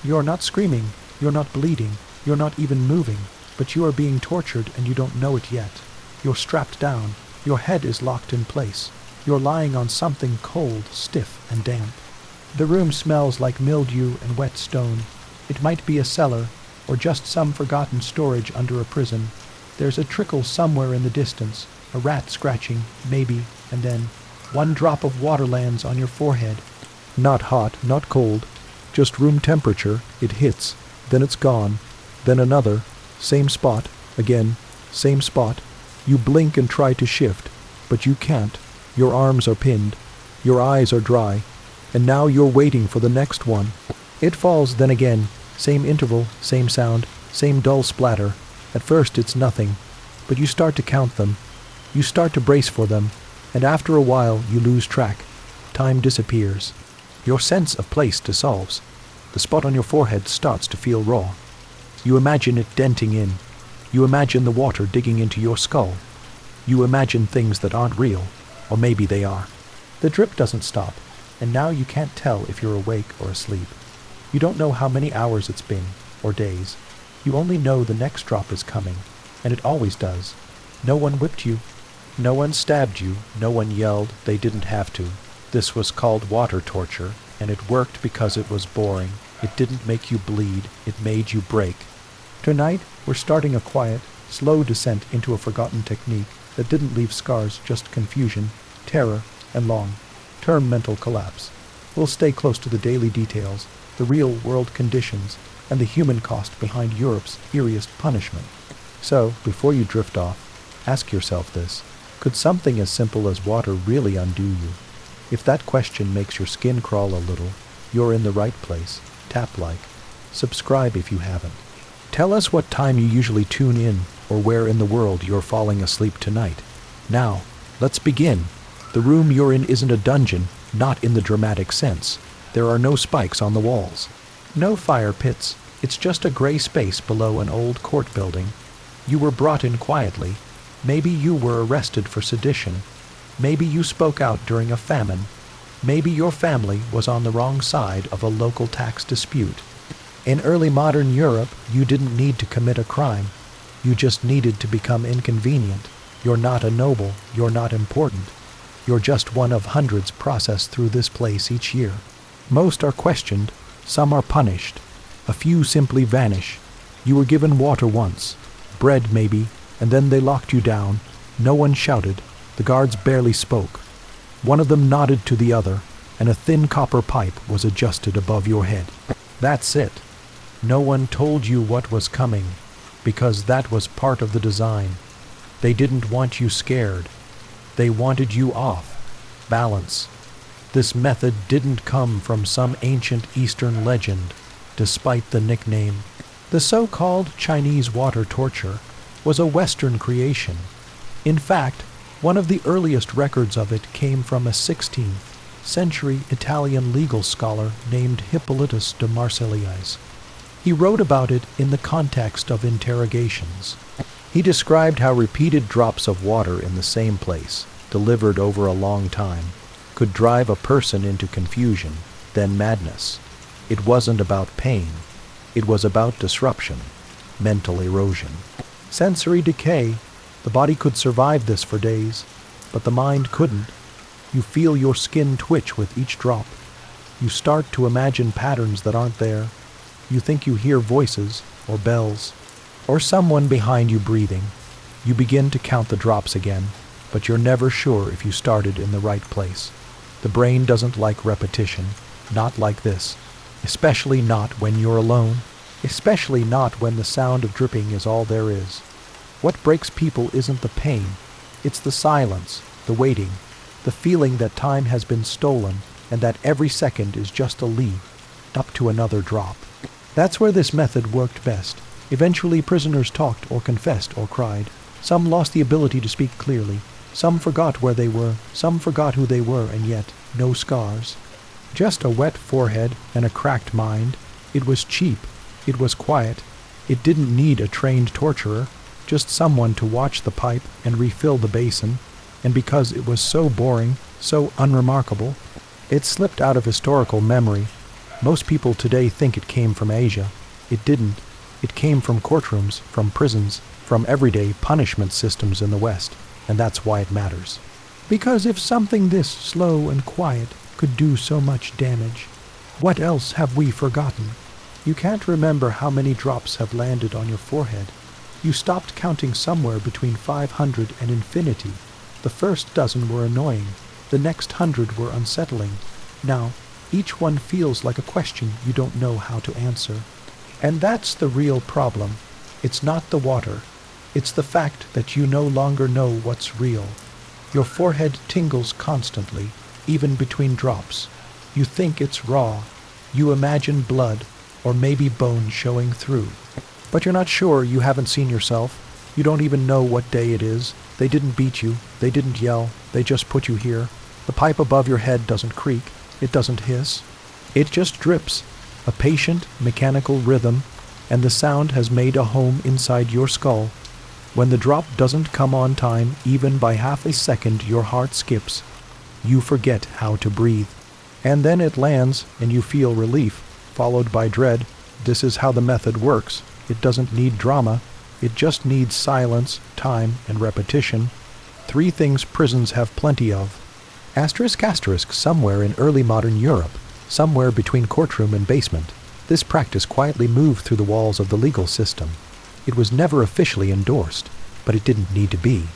You're not screaming, you're not bleeding, you're not even moving, but you are being tortured and you don't know it yet. You're strapped down, your head is locked in place. You're lying on something cold, stiff, and damp. The room smells like mildew and wet stone. It might be a cellar, or just some forgotten storage under a prison. There's a trickle somewhere in the distance, a rat scratching, maybe, and then one drop of water lands on your forehead. Not hot, not cold, just room temperature. It hits, then it's gone, then another, same spot, again, same spot. You blink and try to shift, but you can't. Your arms are pinned, your eyes are dry, and now you're waiting for the next one. It falls, then again, same interval, same sound, same dull splatter. At first it's nothing, but you start to count them. You start to brace for them, and after a while you lose track. Time disappears. Your sense of place dissolves. The spot on your forehead starts to feel raw. You imagine it denting in. You imagine the water digging into your skull. You imagine things that aren't real, or maybe they are. The drip doesn't stop, and now you can't tell if you're awake or asleep. You don't know how many hours it's been, or days. You only know the next drop is coming, and it always does. No one whipped you. No one stabbed you. No one yelled. They didn't have to. This was called water torture, and it worked because it was boring. It didn't make you bleed. It made you break. Tonight, we're starting a quiet, slow descent into a forgotten technique that didn't leave scars, just confusion, terror, and long-term mental collapse. We'll stay close to the daily details, the real-world conditions, and the human cost behind Europe's eeriest punishment. So, before you drift off, ask yourself this: could something as simple as water really undo you? If that question makes your skin crawl a little, you're in the right place. Tap like. Subscribe if you haven't. Tell us what time you usually tune in, or where in the world you're falling asleep tonight. Now, let's begin. The room you're in isn't a dungeon, not in the dramatic sense. There are no spikes on the walls. No fire pits. It's just a gray space below an old court building. You were brought in quietly. Maybe you were arrested for sedition. Maybe you spoke out during a famine. Maybe your family was on the wrong side of a local tax dispute. In early modern Europe, you didn't need to commit a crime. You just needed to become inconvenient. You're not a noble. You're not important. You're just one of hundreds processed through this place each year. Most are questioned. Some are punished. A few simply vanish. You were given water once. Bread, maybe, and then they locked you down. No one shouted. The guards barely spoke. One of them nodded to the other, and a thin copper pipe was adjusted above your head. That's it. No one told you what was coming, because that was part of the design. They didn't want you scared. They wanted you off balance. This method didn't come from some ancient Eastern legend, despite the nickname. The so-called Chinese water torture was a Western creation. In fact, one of the earliest records of it came from a 16th century Italian legal scholar named Hippolytus de Marsiliais. He wrote about it in the context of interrogations. He described how repeated drops of water in the same place, delivered over a long time, could drive a person into confusion, then madness. It wasn't about pain. It was about disruption, mental erosion. Sensory decay. The body could survive this for days, but the mind couldn't. You feel your skin twitch with each drop. You start to imagine patterns that aren't there. You think you hear voices, or bells, or someone behind you breathing. You begin to count the drops again, but you're never sure if you started in the right place. The brain doesn't like repetition, not like this, especially not when you're alone, especially not when the sound of dripping is all there is. What breaks people isn't the pain, it's the silence, the waiting, the feeling that time has been stolen and that every second is just a leap up to another drop. That's where this method worked best. Eventually prisoners talked or confessed or cried. Some lost the ability to speak clearly. Some forgot where they were. Some forgot who they were, and yet no scars. Just a wet forehead and a cracked mind. It was cheap. It was quiet. It didn't need a trained torturer, just someone to watch the pipe and refill the basin. And because it was so boring, so unremarkable, it slipped out of historical memory. Most people today think it came from Asia. It didn't. It came from courtrooms, from prisons, from everyday punishment systems in the West, and that's why it matters. Because if something this slow and quiet could do so much damage, what else have we forgotten? You can't remember how many drops have landed on your forehead. You stopped counting somewhere between 500 and infinity. The first dozen were annoying. The next 100 were unsettling. Now, each one feels like a question you don't know how to answer. And that's the real problem. It's not the water. It's the fact that you no longer know what's real. Your forehead tingles constantly, even between drops. You think it's raw. You imagine blood, or maybe bone showing through. But you're not sure. You haven't seen yourself. You don't even know what day it is. They didn't beat you. They didn't yell. They just put you here. The pipe above your head doesn't creak. It doesn't hiss. It just drips. A patient, mechanical rhythm, and the sound has made a home inside your skull. When the drop doesn't come on time, even by half a second, your heart skips. You forget how to breathe. And then it lands, and you feel relief, followed by dread. This is how the method works. It doesn't need drama. It just needs silence, time, and repetition. 3 things prisons have plenty of. ***, somewhere in early modern Europe, somewhere between courtroom and basement, this practice quietly moved through the walls of the legal system. It was never officially endorsed, but it didn't need to be.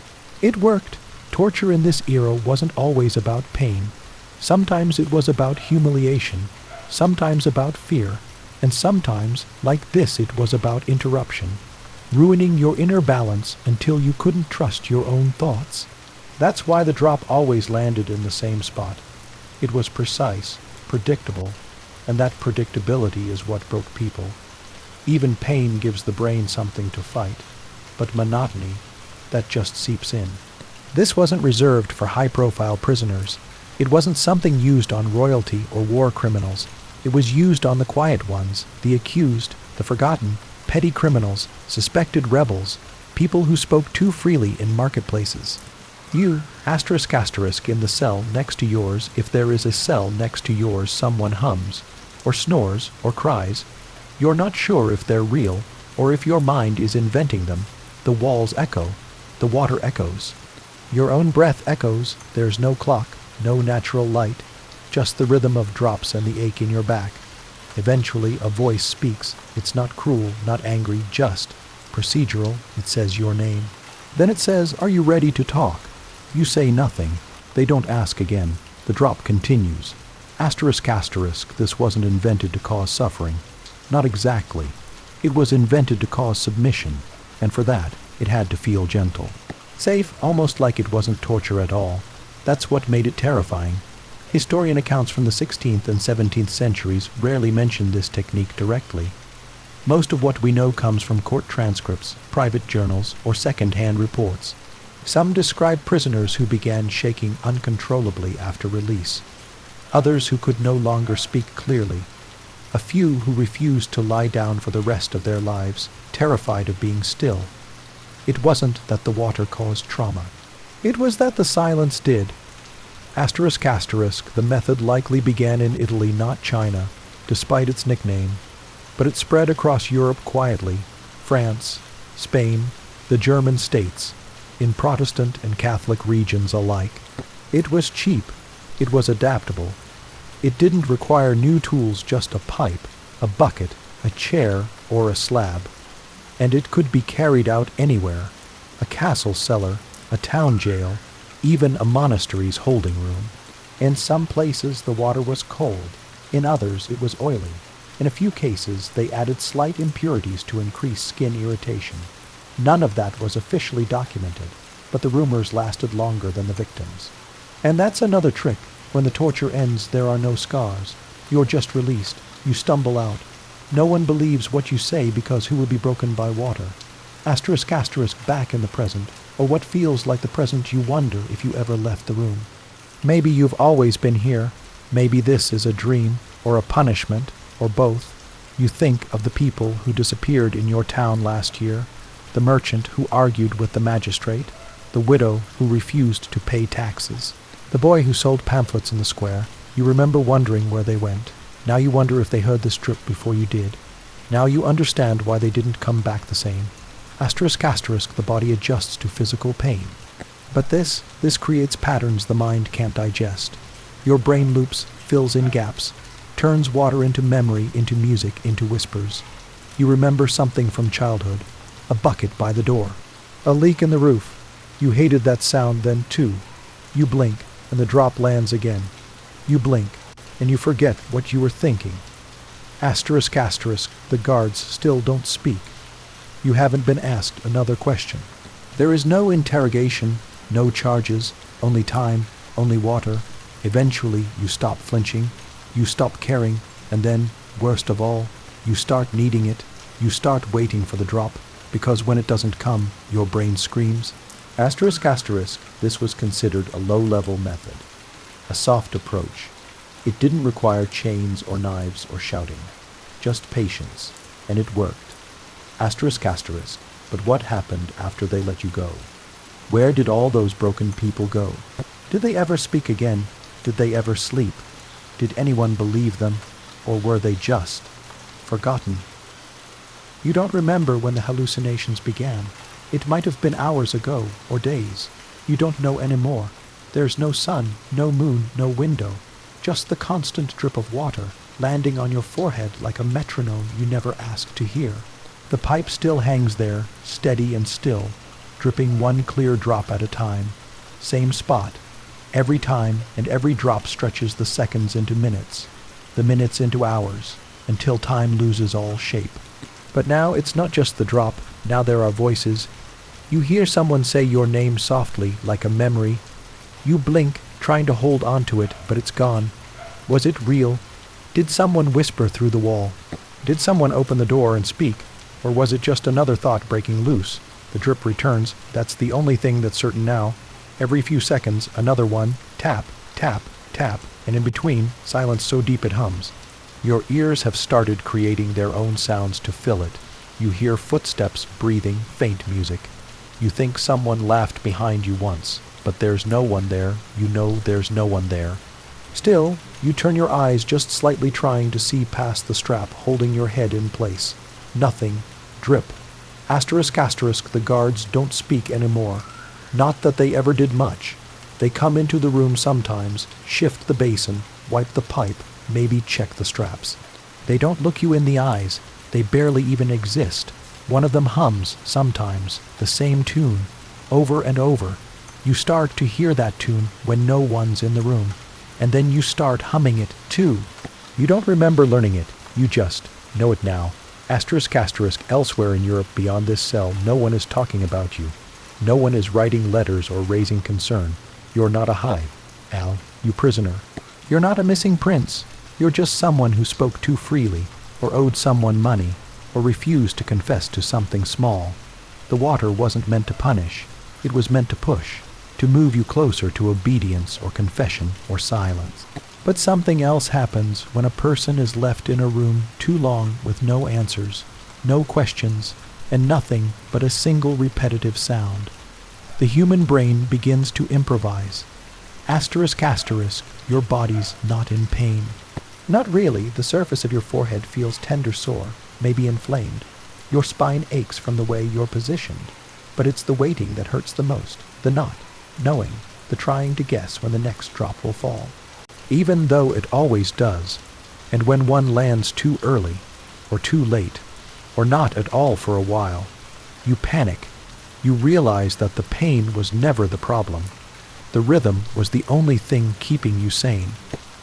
It worked. Torture in this era wasn't always about pain. Sometimes it was about humiliation, sometimes about fear, and sometimes, like this, it was about interruption, ruining your inner balance until you couldn't trust your own thoughts. That's why the drop always landed in the same spot. It was precise, predictable, and that predictability is what broke people. Even pain gives the brain something to fight, but monotony, that just seeps in. This wasn't reserved for high-profile prisoners. It wasn't something used on royalty or war criminals. It was used on the quiet ones, the accused, the forgotten, petty criminals, suspected rebels, people who spoke too freely in marketplaces. You, ***, in the cell next to yours, if there is a cell next to yours someone hums, or snores, or cries. You're not sure if they're real, or if your mind is inventing them. The walls echo. The water echoes. Your own breath echoes. There's no clock, no natural light, just the rhythm of drops and the ache in your back. Eventually a voice speaks. It's not cruel, not angry, just procedural. It says your name. Then it says, "Are you ready to talk?" You say nothing. They don't ask again. The drop continues. ***, this wasn't invented to cause suffering. Not exactly. It was invented to cause submission, and for that, it had to feel gentle. Safe, almost like it wasn't torture at all. That's what made it terrifying. Historian accounts from the 16th and 17th centuries rarely mention this technique directly. Most of what we know comes from court transcripts, private journals, or second-hand reports. Some describe prisoners who began shaking uncontrollably after release. Others who could no longer speak clearly. A few who refused to lie down for the rest of their lives, terrified of being still. It wasn't that the water caused trauma. It was that the silence did. ***, the method likely began in Italy, not China, despite its nickname, but it spread across Europe quietly, France, Spain, the German states, in Protestant and Catholic regions alike. It was cheap. It was adaptable. It didn't require new tools, just a pipe, a bucket, a chair, or a slab. And it could be carried out anywhere. A castle cellar, a town jail, even a monastery's holding room. In some places the water was cold. In others it was oily. In a few cases they added slight impurities to increase skin irritation. None of that was officially documented, but the rumors lasted longer than the victims. And that's another trick. When the torture ends, there are no scars. You're just released. You stumble out. No one believes what you say because who will be broken by water? ***, back in the present, or what feels like the present, you wonder if you ever left the room. Maybe you've always been here. Maybe this is a dream, or a punishment, or both. You think of the people who disappeared in your town last year, the merchant who argued with the magistrate, the widow who refused to pay taxes, the boy who sold pamphlets in the square. You remember wondering where they went. Now you wonder if they heard this drip before you did. Now you understand why they didn't come back the same. Asterisk asterisk, the body adjusts to physical pain. But this creates patterns the mind can't digest. Your brain loops, fills in gaps, turns water into memory, into music, into whispers. You remember something from childhood. A bucket by the door. A leak in the roof. You hated that sound then too. You blink, and the drop lands again. You blink, and you forget what you were thinking. Asterisk asterisk, the guards still don't speak. You haven't been asked another question. There is no interrogation, no charges, only time, only water. Eventually, you stop flinching, you stop caring, and then, worst of all, you start needing it. You start waiting for the drop, because when it doesn't come, your brain screams. Asterisk asterisk, this was considered a low-level method, a soft approach. It didn't require chains or knives or shouting, just patience, and it worked. Asterisk asterisk, but what happened after they let you go? Where did all those broken people go? Did they ever speak again? Did they ever sleep? Did anyone believe them? Or were they just forgotten? You don't remember when the hallucinations began. It might have been hours ago, or days. You don't know anymore. There's no sun, no moon, no window. Just the constant drip of water, landing on your forehead like a metronome you never asked to hear. The pipe still hangs there, steady and still, dripping one clear drop at a time. Same spot. Every time, and every drop stretches the seconds into minutes, the minutes into hours, until time loses all shape. But now it's not just the drop, now there are voices. You hear someone say your name softly, like a memory. You blink, trying to hold on to it, but it's gone. Was it real? Did someone whisper through the wall? Did someone open the door and speak? Or was it just another thought breaking loose? The drip returns, that's the only thing that's certain now. Every few seconds, another one, tap, tap, tap, and in between, silence so deep it hums. Your ears have started creating their own sounds to fill it. You hear footsteps, breathing, faint music. You think someone laughed behind you once, but there's no one there. You know there's no one there. Still, you turn your eyes just slightly, trying to see past the strap holding your head in place. Nothing. Drip. Asterisk asterisk, the guards don't speak anymore. Not that they ever did much. They come into the room sometimes, shift the basin, wipe the pipe, maybe check the straps. They don't look you in the eyes. They barely even exist. One of them hums, sometimes, the same tune, over and over. You start to hear that tune when no one's in the room. And then you start humming it, too. You don't remember learning it. You just know it now. Asterisk asterisk, elsewhere in Europe beyond this cell, no one is talking about you. No one is writing letters or raising concern. You're not a hive, Al, you prisoner. You're not a missing prince. You're just someone who spoke too freely, or owed someone money, or refused to confess to something small. The water wasn't meant to punish. It was meant to push, to move you closer to obedience or confession or silence. But something else happens when a person is left in a room too long with no answers, no questions, and nothing but a single repetitive sound. The human brain begins to improvise. Asterisk asterisk, your body's not in pain. Not really. The surface of your forehead feels tender sore, maybe inflamed. Your spine aches from the way you're positioned. But it's the waiting that hurts the most, the not knowing, the trying to guess when the next drop will fall. Even though it always does, and when one lands too early, or too late, or not at all for a while, you panic. You realize that the pain was never the problem. The rhythm was the only thing keeping you sane.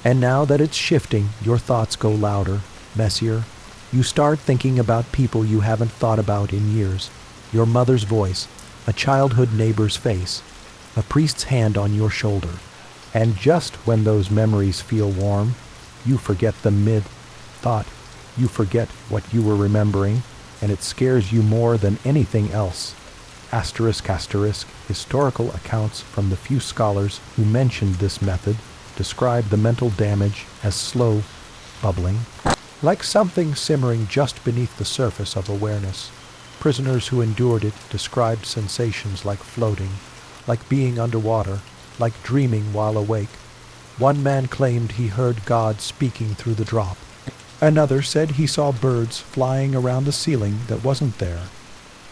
And now that it's shifting, your thoughts go louder, messier. You start thinking about people you haven't thought about in years. Your mother's voice, a childhood neighbor's face, a priest's hand on your shoulder. And just when those memories feel warm, you forget the mid-thought. You forget what you were remembering, and it scares you more than anything else. Asterisk asterisk, historical accounts from the few scholars who mentioned this method describe the mental damage as slow bubbling, like something simmering just beneath the surface of awareness. Prisoners who endured it described sensations like floating, like being underwater, like dreaming while awake. One man claimed he heard God speaking through the drop. Another said he saw birds flying around the ceiling that wasn't there.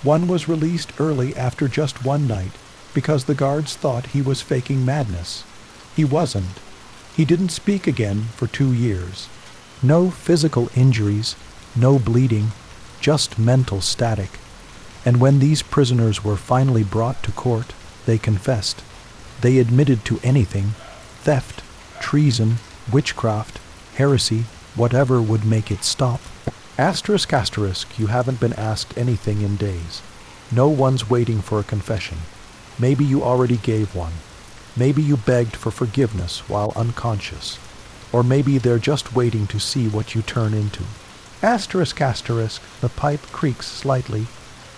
One was released early after just one night because the guards thought he was faking madness. He wasn't. He didn't speak again for 2 years. No physical injuries, no bleeding, just mental static. And when these prisoners were finally brought to court, they confessed. They admitted to anything: theft, treason, witchcraft, heresy, whatever would make it stop. Asterisk, asterisk, you haven't been asked anything in days. No one's waiting for a confession. Maybe you already gave one. Maybe you begged for forgiveness while unconscious. Or maybe they're just waiting to see what you turn into. Asterisk, asterisk, the pipe creaks slightly.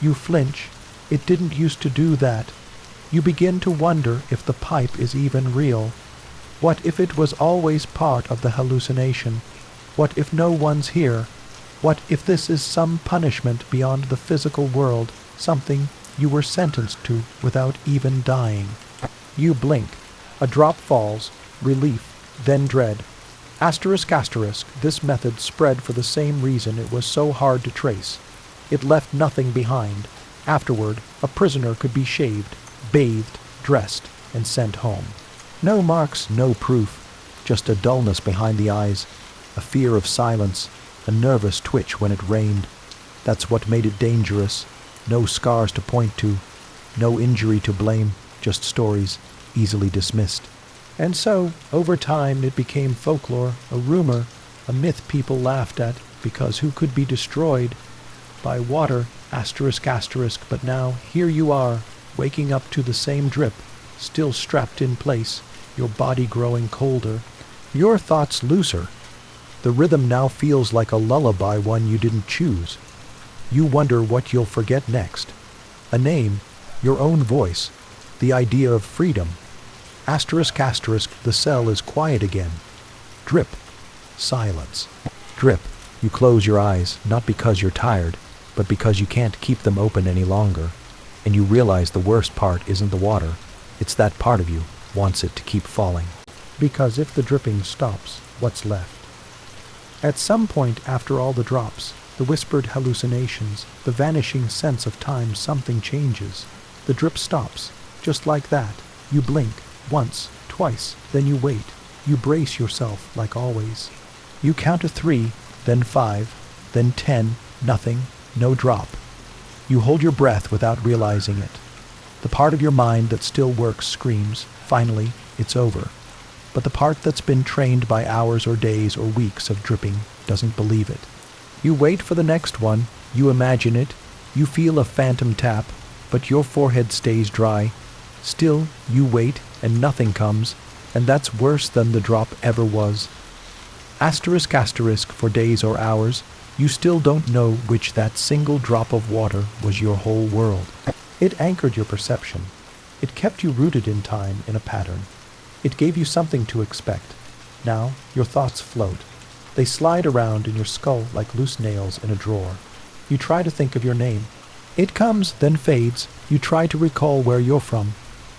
You flinch. It didn't used to do that. You begin to wonder if the pipe is even real. What if it was always part of the hallucination? What if no one's here? What if this is some punishment beyond the physical world, something you were sentenced to without even dying? You blink. A drop falls, relief, then dread. Asterisk, asterisk, this method spread for the same reason it was so hard to trace. It left nothing behind. Afterward, a prisoner could be shaved, bathed, dressed, and sent home. No marks, no proof, just a dullness behind the eyes, a fear of silence, a nervous twitch when it rained. That's what made it dangerous. No scars to point to, no injury to blame, just stories, easily dismissed. And so, over time, it became folklore, a rumor, a myth people laughed at, because who could be destroyed by water, asterisk, asterisk, but now here you are, waking up to the same drip, still strapped in place, your body growing colder, your thoughts looser. The rhythm now feels like a lullaby, one you didn't choose. You wonder what you'll forget next. A name, your own voice, the idea of freedom. Asterisk, asterisk, the cell is quiet again. Drip. Silence. Drip. You close your eyes, not because you're tired, but because you can't keep them open any longer. And you realize the worst part isn't the water. It's that part of you wants it to keep falling. Because if the dripping stops, what's left? At some point after all the drops, the whispered hallucinations, the vanishing sense of time, something changes. The drip stops, just like that. You blink, once, twice, then you wait. You brace yourself, like always. You count to 3, then 5, then 10, nothing, no drop. You hold your breath without realizing it. The part of your mind that still works screams, finally, it's over. But the part that's been trained by hours or days or weeks of dripping doesn't believe it. You wait for the next one, you imagine it, you feel a phantom tap, but your forehead stays dry. Still, you wait, and nothing comes, and that's worse than the drop ever was. Asterisk, asterisk, for days or hours, you still don't know which that single drop of water was your whole world. It anchored your perception. It kept you rooted in time, in a pattern. It gave you something to expect. Now, your thoughts float. They slide around in your skull like loose nails in a drawer. You try to think of your name. It comes, then fades. You try to recall where you're from.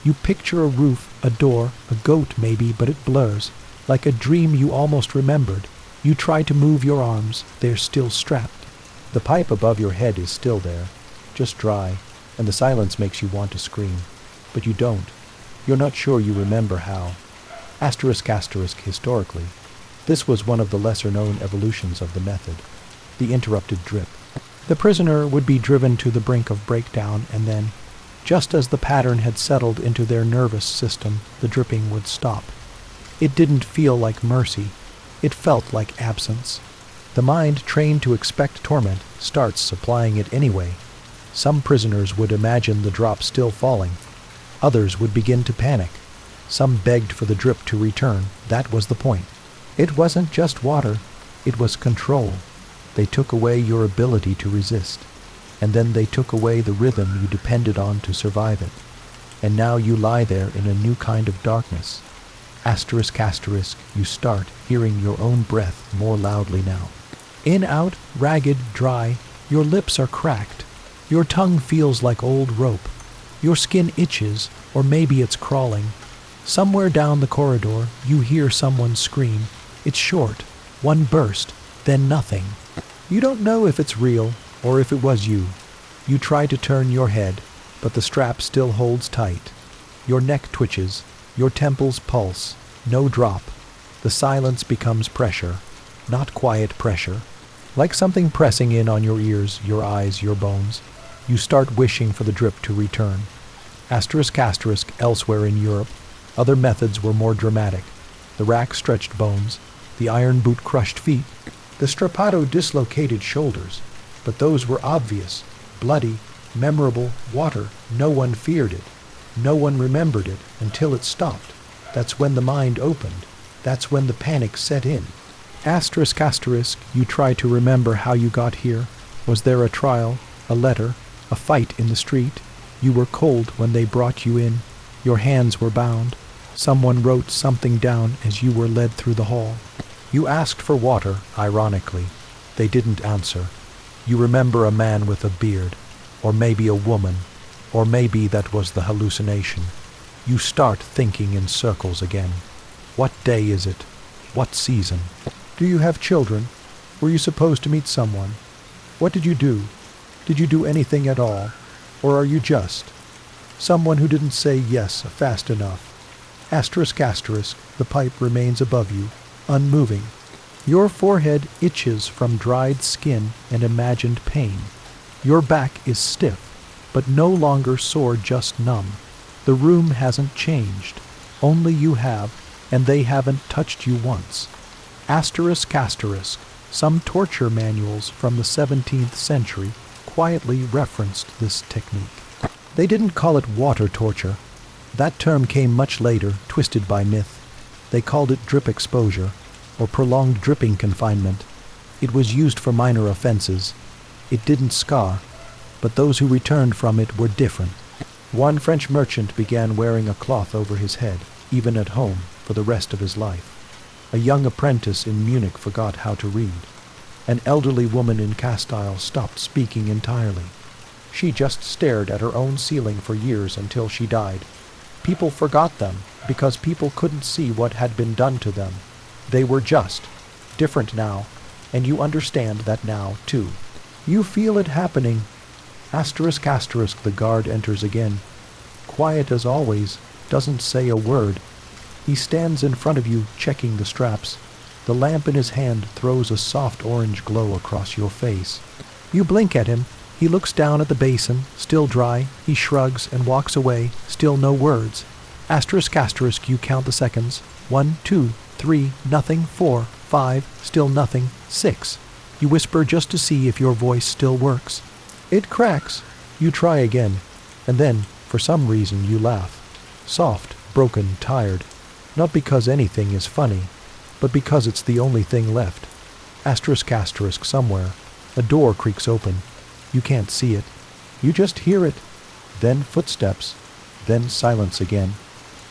You picture a roof, a door, a goat maybe, but it blurs. Like a dream you almost remembered. You try to move your arms. They're still strapped. The pipe above your head is still there, just dry, and the silence makes you want to scream. But you don't. You're not sure you remember how. Asterisk, asterisk, historically, this was one of the lesser-known evolutions of the method, the interrupted drip. The prisoner would be driven to the brink of breakdown, and then, just as the pattern had settled into their nervous system, the dripping would stop. It didn't feel like mercy. It felt like absence. The mind, trained to expect torment, starts supplying it anyway. Some prisoners would imagine the drop still falling. Others would begin to panic. Some begged for the drip to return. That was the point. It wasn't just water. It was control. They took away your ability to resist. And then they took away the rhythm you depended on to survive it. And now you lie there in a new kind of darkness. Asterisk, asterisk, you start hearing your own breath more loudly now. In, out, ragged, dry. Your lips are cracked. Your tongue feels like old rope. Your skin itches, or maybe it's crawling. Somewhere down the corridor, you hear someone scream. It's short, one burst, Then nothing. You don't know if it's real or if it was you. You try to turn your head, but the strap still holds tight. Your neck twitches, your temples pulse. No drop. The silence becomes pressure, not quiet pressure. Like something pressing in on your ears, your eyes, your bones. You start wishing for the drip to return. ***, elsewhere in Europe, other methods were more dramatic. The rack stretched bones, the iron boot crushed feet, the strappado dislocated shoulders. But those were obvious, bloody, memorable, water. No one feared it. No one remembered it until it stopped. That's when the mind opened. That's when the panic set in. ***, you try to remember how you got here. Was there a trial, a letter, a fight in the street? You were cold when they brought you in. Your hands were bound. Someone wrote something down as you were led through the hall. You asked for water, ironically. They didn't answer. You remember a man with a beard, or maybe a woman, or maybe that was the hallucination. You start thinking in circles again. What day is it? What season? Do you have children? Were you supposed to meet someone? What did you do? Did you do anything at all? Or are you just someone who didn't say yes fast enough? ***, the pipe remains above you, unmoving. Your forehead itches from dried skin and imagined pain. Your back is stiff, but no longer sore, just numb. The room hasn't changed. Only you have, and they haven't touched you once. ***, some torture manuals from the 17th century quietly referenced this technique. They didn't call it water torture. That term came much later, twisted by myth. They called it drip exposure, or prolonged dripping confinement. It was used for minor offenses. It didn't scar, but those who returned from it were different. One French merchant began wearing a cloth over his head, even at home, for the rest of his life. A young apprentice in Munich forgot how to read. An elderly woman in Castile stopped speaking entirely. She just stared at her own ceiling for years until she died. People forgot them because people couldn't see what had been done to them. They were just different now, and you understand that now, too. You feel it happening. ***, the guard enters again. Quiet as always, doesn't say a word. He stands in front of you, checking the straps. The lamp in his hand throws a soft orange glow across your face. You blink at him. He looks down at the basin, still dry. He shrugs and walks away, still no words. ***, you count the seconds. 1, 2, 3, nothing. 4, 5, still nothing. 6. You whisper just to see if your voice still works. It cracks. You try again, and then, for some reason, you laugh. Soft, broken, tired. Not because anything is funny, but because it's the only thing left. ***, somewhere. A door creaks open. You can't see it. You just hear it. Then footsteps. Then silence again.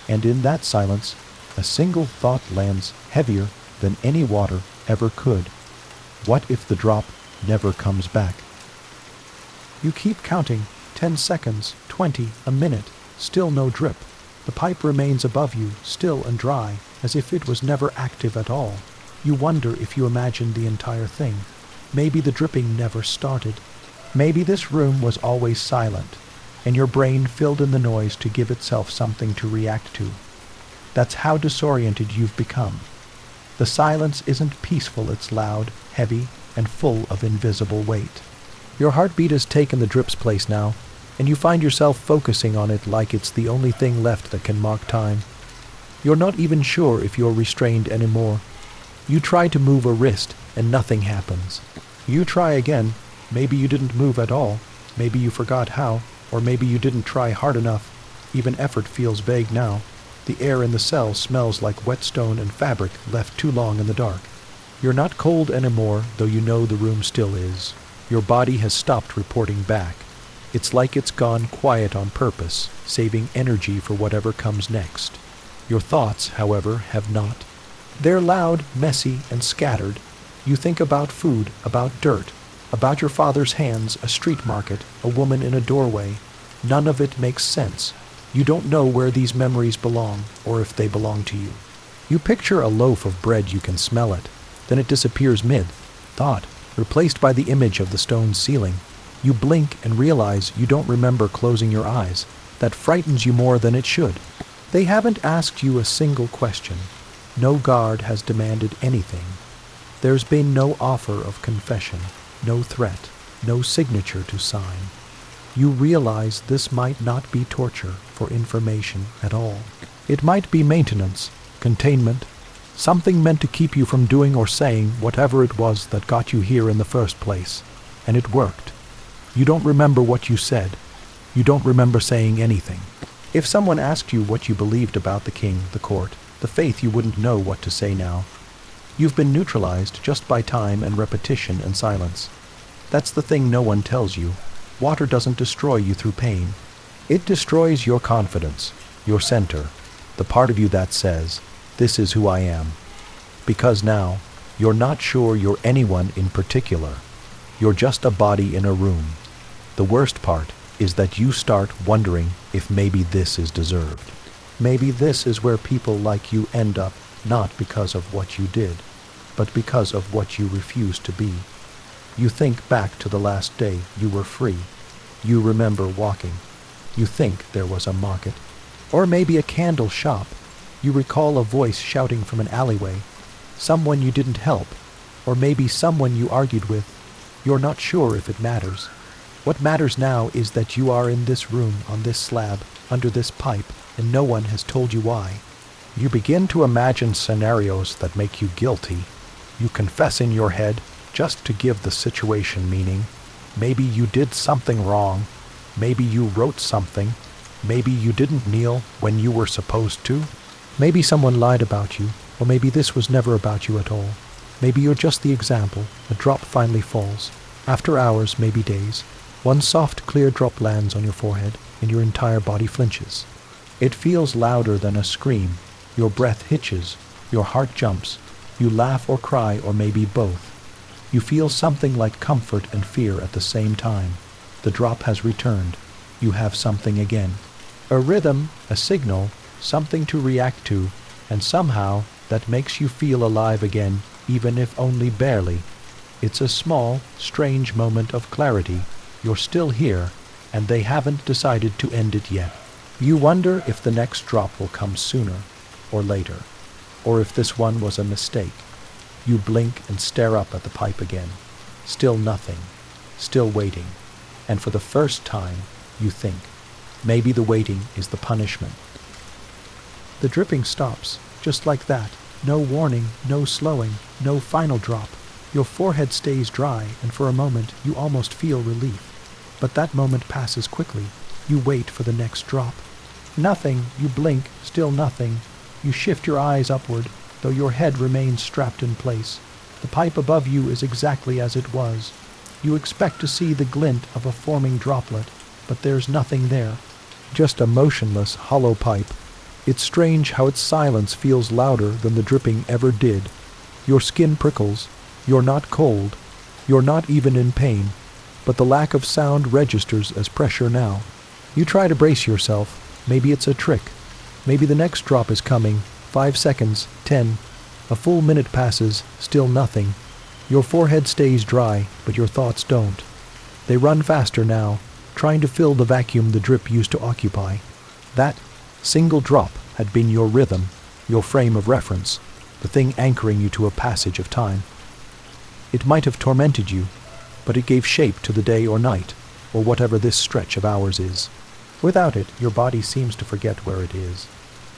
And in that silence, a single thought lands heavier than any water ever could. What if the drop never comes back? You keep counting. 10 seconds, 20, a minute. Still no drip. The pipe remains above you, still and dry, as if it was never active at all. You wonder if you imagined the entire thing. Maybe the dripping never started. Maybe this room was always silent, and your brain filled in the noise to give itself something to react to. That's how disoriented you've become. The silence isn't peaceful, it's loud, heavy, and full of invisible weight. Your heartbeat has taken the drip's place now, and you find yourself focusing on it like it's the only thing left that can mark time. You're not even sure if you're restrained anymore. You try to move a wrist, and nothing happens. You try again. Maybe you didn't move at all. Maybe you forgot how, or maybe you didn't try hard enough. Even effort feels vague now. The air in the cell smells like wet stone and fabric left too long in the dark. You're not cold anymore, though you know the room still is. Your body has stopped reporting back. It's like it's gone quiet on purpose, saving energy for whatever comes next. Your thoughts, however, have not. They're loud, messy, and scattered. You think about food, about dirt, about your father's hands, a street market, a woman in a doorway. None of it makes sense. You don't know where these memories belong, or if they belong to you. You picture a loaf of bread, you can smell it. Then it disappears mid. thought, replaced by the image of the stone ceiling. You blink and realize you don't remember closing your eyes. That frightens you more than it should. They haven't asked you a single question. No guard has demanded anything. There's been no offer of confession, no threat, no signature to sign. You realize this might not be torture for information at all. It might be maintenance, containment, something meant to keep you from doing or saying whatever it was that got you here in the first place. And it worked. You don't remember what you said. You don't remember saying anything. If someone asked you what you believed about the king, the court, the faith, you wouldn't know what to say now. You've been neutralized just by time and repetition and silence. That's the thing no one tells you. Water doesn't destroy you through pain. It destroys your confidence, your center, the part of you that says, "This is who I am." Because now, you're not sure you're anyone in particular. You're just a body in a room. The worst part is that you start wondering if maybe this is deserved. Maybe this is where people like you end up, not because of what you did, but because of what you refuse to be. You think back to the last day you were free. You remember walking. You think there was a market, or maybe a candle shop. You recall a voice shouting from an alleyway, someone you didn't help, or maybe someone you argued with. You're not sure if it matters. What matters now is that you are in this room, on this slab, under this pipe, and no one has told you why. You begin to imagine scenarios that make you guilty. You confess in your head, just to give the situation meaning. Maybe you did something wrong. Maybe you wrote something. Maybe you didn't kneel when you were supposed to. Maybe someone lied about you, or maybe this was never about you at all. Maybe you're just the example. A drop finally falls. After hours, maybe days, one soft, clear drop lands on your forehead, and your entire body flinches. It feels louder than a scream. Your breath hitches. Your heart jumps. You laugh or cry, or maybe both. You feel something like comfort and fear at the same time. The drop has returned. You have something again. A rhythm, a signal, something to react to, and somehow that makes you feel alive again, even if only barely. It's a small, strange moment of clarity. You're still here, and they haven't decided to end it yet. You wonder if the next drop will come sooner or later, or if this one was a mistake. You blink and stare up at the pipe again. Still nothing. Still waiting. And for the first time, you think, maybe the waiting is the punishment. The dripping stops, just like that. No warning, no slowing, no final drop. Your forehead stays dry, and for a moment you almost feel relief. But that moment passes quickly. You wait for the next drop. Nothing. You blink, still nothing. You shift your eyes upward, though your head remains strapped in place. The pipe above you is exactly as it was. You expect to see the glint of a forming droplet, but there's nothing there. Just a motionless, hollow pipe. It's strange how its silence feels louder than the dripping ever did. Your skin prickles. You're not cold. You're not even in pain. But the lack of sound registers as pressure now. You try to brace yourself. Maybe it's a trick. Maybe the next drop is coming. 5 seconds, 10. A full minute passes, still nothing. Your forehead stays dry, but your thoughts don't. They run faster now, trying to fill the vacuum the drip used to occupy. That single drop had been your rhythm, your frame of reference, the thing anchoring you to a passage of time. It might have tormented you, but it gave shape to the day or night, or whatever this stretch of hours is. Without it, your body seems to forget where it is.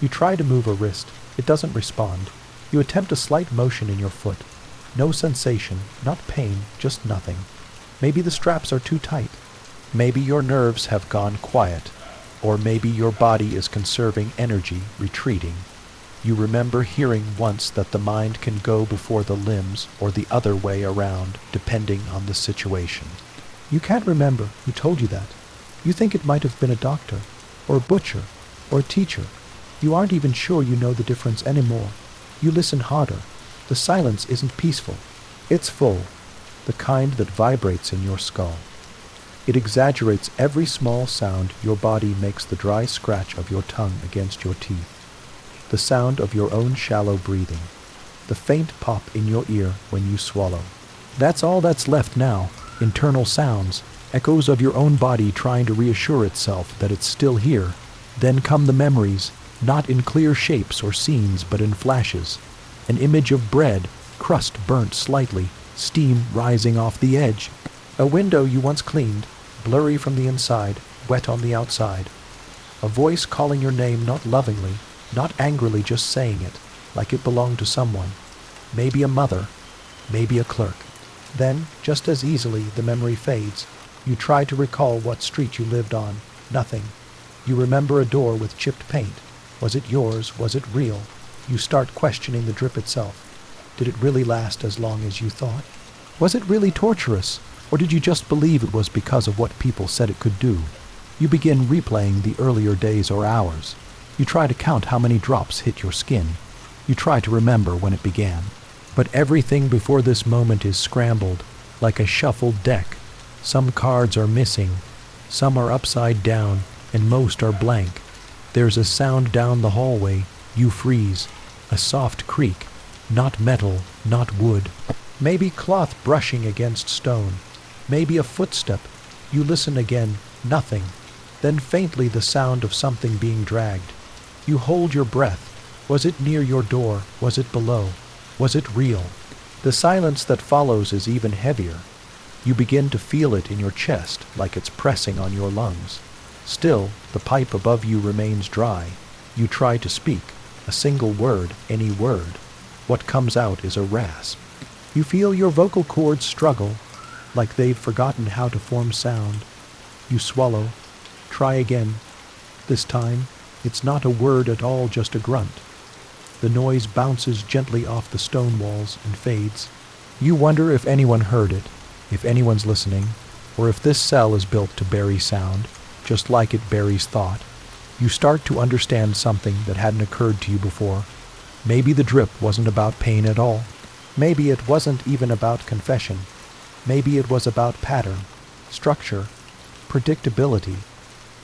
You try to move a wrist. It doesn't respond. You attempt a slight motion in your foot. No sensation, not pain, just nothing. Maybe the straps are too tight. Maybe your nerves have gone quiet. Or maybe your body is conserving energy, retreating. You remember hearing once that the mind can go before the limbs or the other way around, depending on the situation. You can't remember who told you that. You think it might have been a doctor, or a butcher, or a teacher. You aren't even sure you know the difference anymore. You listen harder. The silence isn't peaceful. It's full, the kind that vibrates in your skull. It exaggerates every small sound your body makes, the dry scratch of your tongue against your teeth, the sound of your own shallow breathing, the faint pop in your ear when you swallow. That's all that's left now, internal sounds, echoes of your own body trying to reassure itself that it's still here. Then come the memories, not in clear shapes or scenes, but in flashes. An image of bread, crust burnt slightly, steam rising off the edge. A window you once cleaned, blurry from the inside, wet on the outside. A voice calling your name not lovingly, not angrily, just saying it, like it belonged to someone. Maybe a mother, maybe a clerk. Then, just as easily, the memory fades. You try to recall what street you lived on. Nothing. You remember a door with chipped paint. Was it yours? Was it real? You start questioning the drip itself. Did it really last as long as you thought? Was it really torturous? Or did you just believe it was because of what people said it could do? You begin replaying the earlier days or hours. You try to count how many drops hit your skin. You try to remember when it began. But everything before this moment is scrambled, like a shuffled deck. Some cards are missing, some are upside down, and most are blank. There's a sound down the hallway. You freeze. A soft creak. Not metal, not wood. Maybe cloth brushing against stone. Maybe a footstep. You listen again. Nothing. Then faintly the sound of something being dragged. You hold your breath. Was it near your door? Was it below? Was it real? The silence that follows is even heavier. You begin to feel it in your chest, like it's pressing on your lungs. Still, the pipe above you remains dry. You try to speak. A single word, any word. What comes out is a rasp. You feel your vocal cords struggle, like they've forgotten how to form sound. You swallow. Try again. This time, it's not a word at all, just a grunt. The noise bounces gently off the stone walls and fades. You wonder if anyone heard it, if anyone's listening, or if this cell is built to bury sound, just like it buries thought. You start to understand something that hadn't occurred to you before. Maybe the drip wasn't about pain at all. Maybe it wasn't even about confession. Maybe it was about pattern, structure, predictability.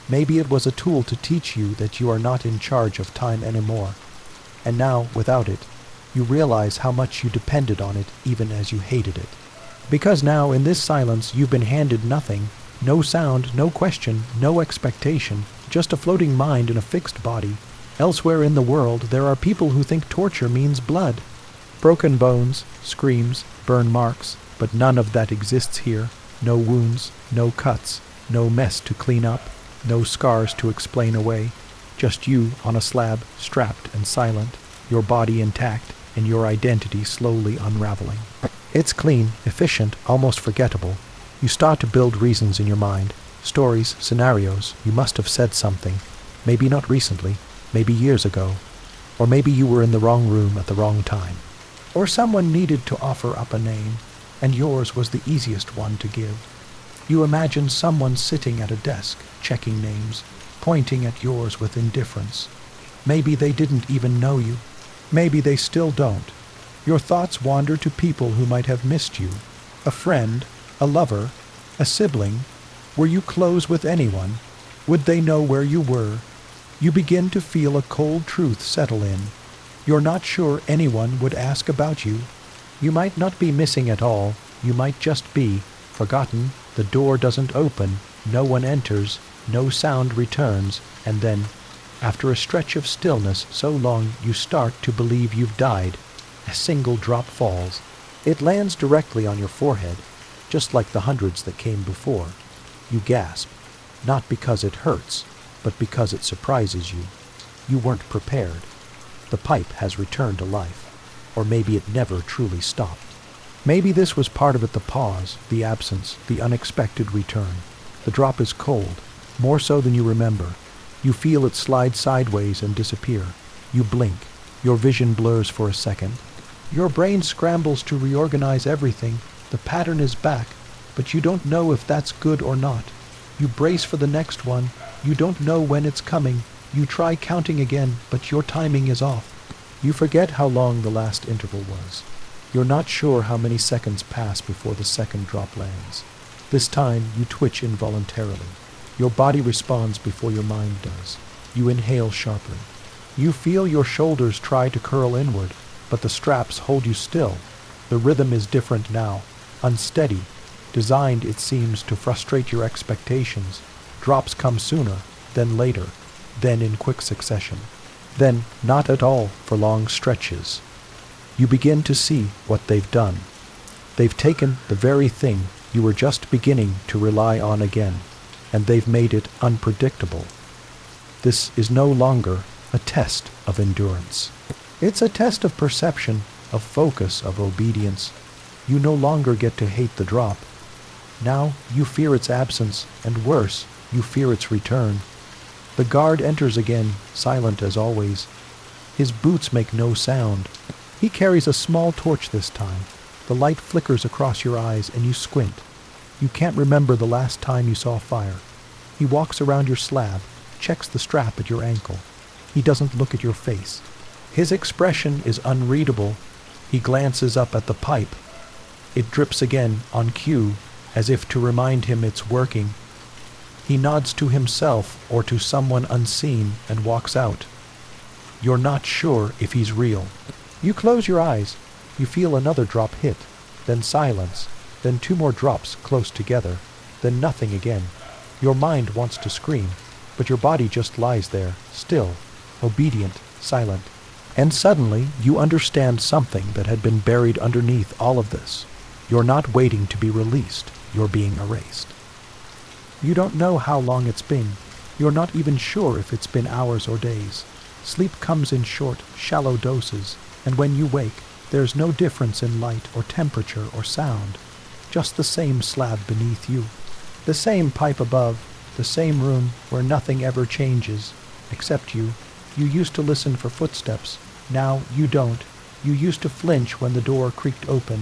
Maybe it was a tool to teach you that you are not in charge of time anymore. And now, without it, you realize how much you depended on it even as you hated it. Because now, in this silence, you've been handed nothing. No sound, no question, no expectation, just a floating mind in a fixed body. Elsewhere in the world, there are people who think torture means blood. Broken bones, screams, burn marks, but none of that exists here. No wounds, no cuts, no mess to clean up, no scars to explain away. Just you on a slab, strapped and silent, your body intact, and your identity slowly unraveling. It's clean, efficient, almost forgettable. You start to build reasons in your mind, stories, scenarios. You must have said something, maybe not recently, maybe years ago, or maybe you were in the wrong room at the wrong time. Or someone needed to offer up a name, and yours was the easiest one to give. You imagine someone sitting at a desk, checking names, pointing at yours with indifference. Maybe they didn't even know you. Maybe they still don't. Your thoughts wander to people who might have missed you. A friend, a lover, a sibling. Were you close with anyone? Would they know where you were? You begin to feel a cold truth settle in. You're not sure anyone would ask about you. You might not be missing at all. You might just be forgotten. The door doesn't open. No one enters. No sound returns. And then, after a stretch of stillness so long you start to believe you've died, a single drop falls. It lands directly on your forehead, just like the hundreds that came before. You gasp, not because it hurts, but because it surprises you. You weren't prepared. The pipe has returned to life. Or maybe it never truly stopped. Maybe this was part of it, the pause, the absence, the unexpected return. The drop is cold, more so than you remember. You feel it slide sideways and disappear. You blink. Your vision blurs for a second. Your brain scrambles to reorganize everything. The pattern is back, but you don't know if that's good or not. You brace for the next one. You don't know when it's coming. You try counting again, but your timing is off. You forget how long the last interval was. You're not sure how many seconds pass before the second drop lands. This time, you twitch involuntarily. Your body responds before your mind does. You inhale sharply. You feel your shoulders try to curl inward, but the straps hold you still. The rhythm is different now. unsteady, designed, it seems, to frustrate your expectations. Drops come sooner, then later, then in quick succession, then not at all for long stretches. You begin to see what they've done. They've taken the very thing you were just beginning to rely on again, and they've made it unpredictable. This is no longer a test of endurance. It's a test of perception, of focus, of obedience. You no longer get to hate the drop. Now you fear its absence, and worse, you fear its return. The guard enters again, silent as always. His boots make no sound. He carries a small torch this time. The light flickers across your eyes, and you squint. You can't remember the last time you saw fire. He walks around your slab, checks the strap at your ankle. He doesn't look at your face. His expression is unreadable. He glances up at the pipe. It drips again, on cue, as if to remind him it's working. He nods to himself or to someone unseen and walks out. You're not sure if he's real. You close your eyes. You feel another drop hit, then silence, then 2 more drops close together, then nothing again. Your mind wants to scream, but your body just lies there, still, obedient, silent. And suddenly you understand something that had been buried underneath all of this. You're not waiting to be released, you're being erased. You don't know how long it's been. You're not even sure if it's been hours or days. Sleep comes in short, shallow doses, and when you wake, there's no difference in light or temperature or sound, just the same slab beneath you, the same pipe above, the same room where nothing ever changes, except you. You used to listen for footsteps. Now you don't. You used to flinch when the door creaked open.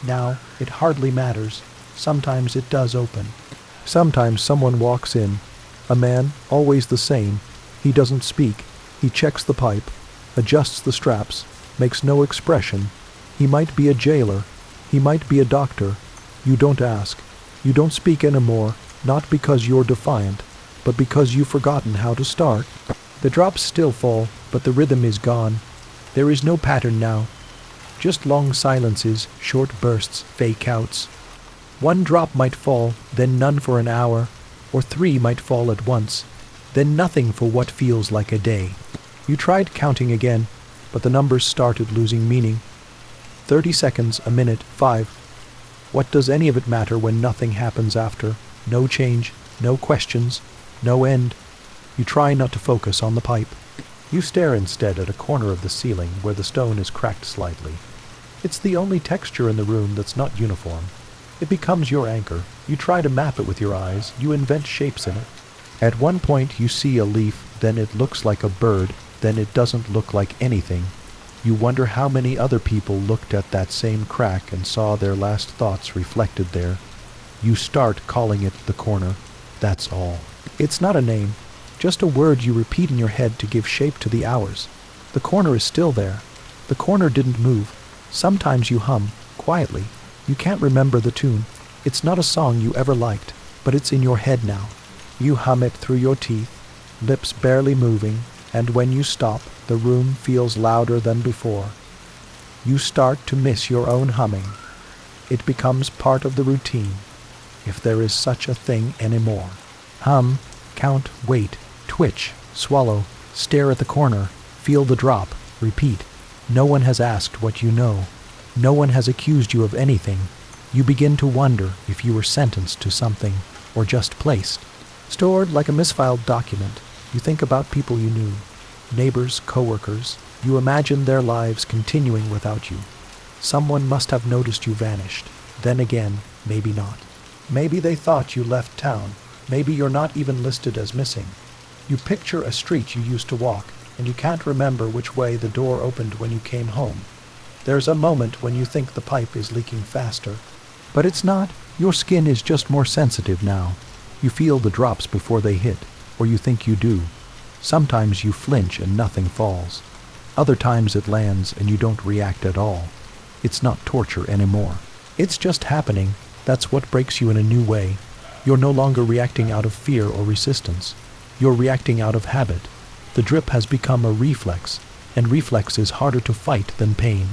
Now it hardly matters. Sometimes it does open. Sometimes someone walks in. A man, always the same. He doesn't speak. He checks the pipe, adjusts the straps, makes no expression. He might be a jailer. He might be a doctor. You don't ask. You don't speak anymore, not because you're defiant, but because you've forgotten how to start. The drops still fall, but the rhythm is gone. There is no pattern now. Just long silences, short bursts, fake outs. 1 drop might fall, then none for an hour, or 3 might fall at once, then nothing for what feels like a day. You tried counting again, but the numbers started losing meaning. 30 seconds, a minute, 5. What does any of it matter when nothing happens after? No change, no questions, no end. You try not to focus on the pipe. You stare instead at a corner of the ceiling where the stone is cracked slightly. It's the only texture in the room that's not uniform. It becomes your anchor. You try to map it with your eyes. You invent shapes in it. At one point you see a leaf, then it looks like a bird, then it doesn't look like anything. You wonder how many other people looked at that same crack and saw their last thoughts reflected there. You start calling it the corner. That's all. It's not a name, just a word you repeat in your head to give shape to the hours. The corner is still there. The corner didn't move. Sometimes you hum, quietly. You can't remember the tune. It's not a song you ever liked, but it's in your head now. You hum it through your teeth, lips barely moving, and when you stop, the room feels louder than before. You start to miss your own humming. It becomes part of the routine, if there is such a thing anymore. Hum, count, wait, twitch, swallow, stare at the corner, feel the drop, repeat. No one has asked what you know. No one has accused you of anything. You begin to wonder if you were sentenced to something, or just placed. Stored like a misfiled document, you think about people you knew, neighbors, coworkers. You imagine their lives continuing without you. Someone must have noticed you vanished. Then again, maybe not. Maybe they thought you left town. Maybe you're not even listed as missing. You picture a street you used to walk, and you can't remember which way the door opened when you came home. There's a moment when you think the pipe is leaking faster. But it's not. Your skin is just more sensitive now. You feel the drops before they hit, or you think you do. Sometimes you flinch and nothing falls. Other times it lands and you don't react at all. It's not torture anymore. It's just happening. That's what breaks you in a new way. You're no longer reacting out of fear or resistance. You're reacting out of habit. The drip has become a reflex, and reflex is harder to fight than pain.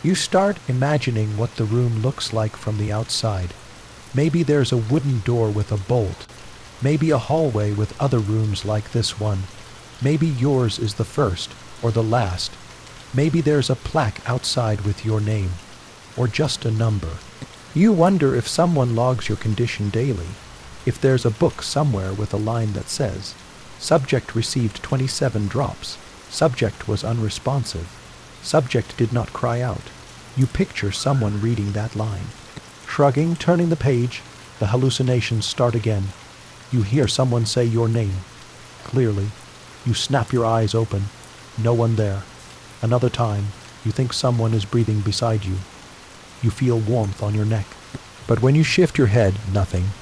You start imagining what the room looks like from the outside. Maybe there's a wooden door with a bolt. Maybe a hallway with other rooms like this one. Maybe yours is the first or the last. Maybe there's a plaque outside with your name, or just a number. You wonder if someone logs your condition daily, if there's a book somewhere with a line that says, "Subject received 27 drops. Subject was unresponsive. Subject did not cry out." You picture someone reading that line. Shrugging, turning the page, the hallucinations start again. You hear someone say your name. Clearly, you snap your eyes open. No one there. Another time, you think someone is breathing beside you. You feel warmth on your neck. But when you shift your head, nothing.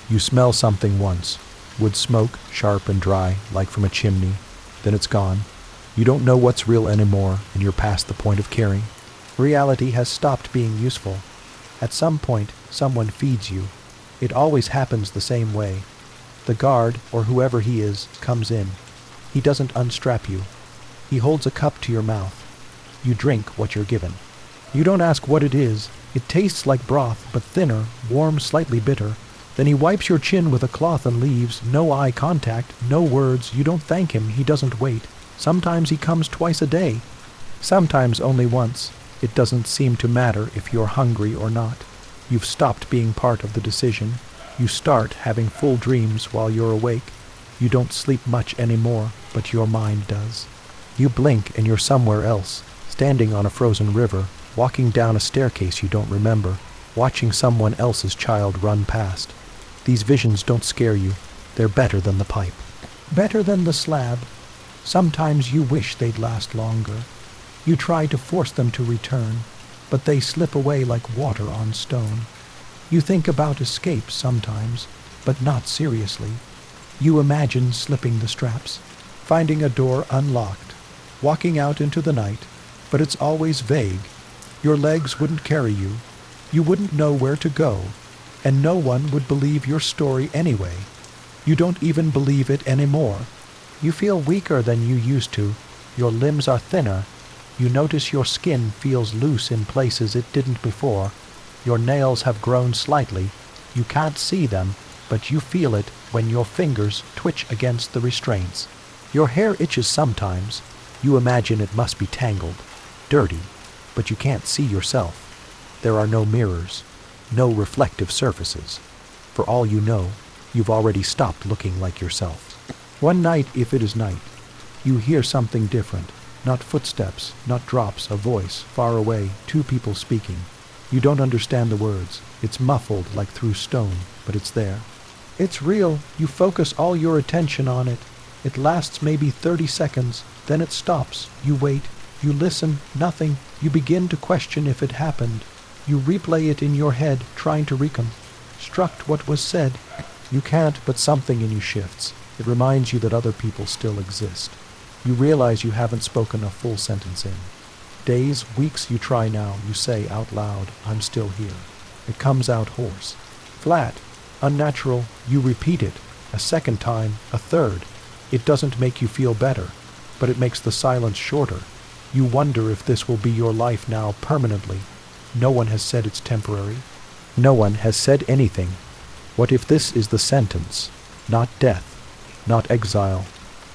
You smell something once. Wood smoke, sharp and dry, like from a chimney. Then it's gone. You don't know what's real anymore, and you're past the point of caring. Reality has stopped being useful. At some point, someone feeds you. It always happens the same way. The guard, or whoever he is, comes in. He doesn't unstrap you. He holds a cup to your mouth. You drink what you're given. You don't ask what it is. It tastes like broth, but thinner, warm, slightly bitter. Then he wipes your chin with a cloth and leaves. No eye contact, no words. You don't thank him. He doesn't wait. Sometimes he comes twice a day. Sometimes only once. It doesn't seem to matter if you're hungry or not. You've stopped being part of the decision. You start having full dreams while you're awake. You don't sleep much anymore, but your mind does. You blink and you're somewhere else, standing on a frozen river, walking down a staircase you don't remember, watching someone else's child run past. These visions don't scare you. They're better than the pipe. Better than the slab. Sometimes you wish they'd last longer. You try to force them to return, but they slip away like water on stone. You think about escape sometimes, but not seriously. You imagine slipping the straps, finding a door unlocked, walking out into the night, but it's always vague. Your legs wouldn't carry you. You wouldn't know where to go, and no one would believe your story anyway. You don't even believe it anymore. You feel weaker than you used to. Your limbs are thinner. You notice your skin feels loose in places it didn't before. Your nails have grown slightly. You can't see them, but you feel it when your fingers twitch against the restraints. Your hair itches sometimes. You imagine it must be tangled, dirty, but you can't see yourself. There are no mirrors, no reflective surfaces. For all you know, you've already stopped looking like yourself. One night, if it is night, you hear something different. Not footsteps, not drops, a voice, far away, two people speaking. You don't understand the words. It's muffled like through stone, but it's there. It's real. You focus all your attention on it. It lasts maybe 30 seconds, then it stops. You wait. You listen. Nothing. You begin to question if it happened. You replay it in your head, trying to reconstruct what was said. You can't, but something in you shifts. It reminds you that other people still exist. You realize you haven't spoken a full sentence in. Days, weeks, you try now. You say out loud, "I'm still here." It comes out hoarse, flat, unnatural. You repeat it, a second time, a third. It doesn't make you feel better, but it makes the silence shorter. You wonder if this will be your life now permanently. No one has said it's temporary. No one has said anything. What if this is the sentence? Not death, not exile,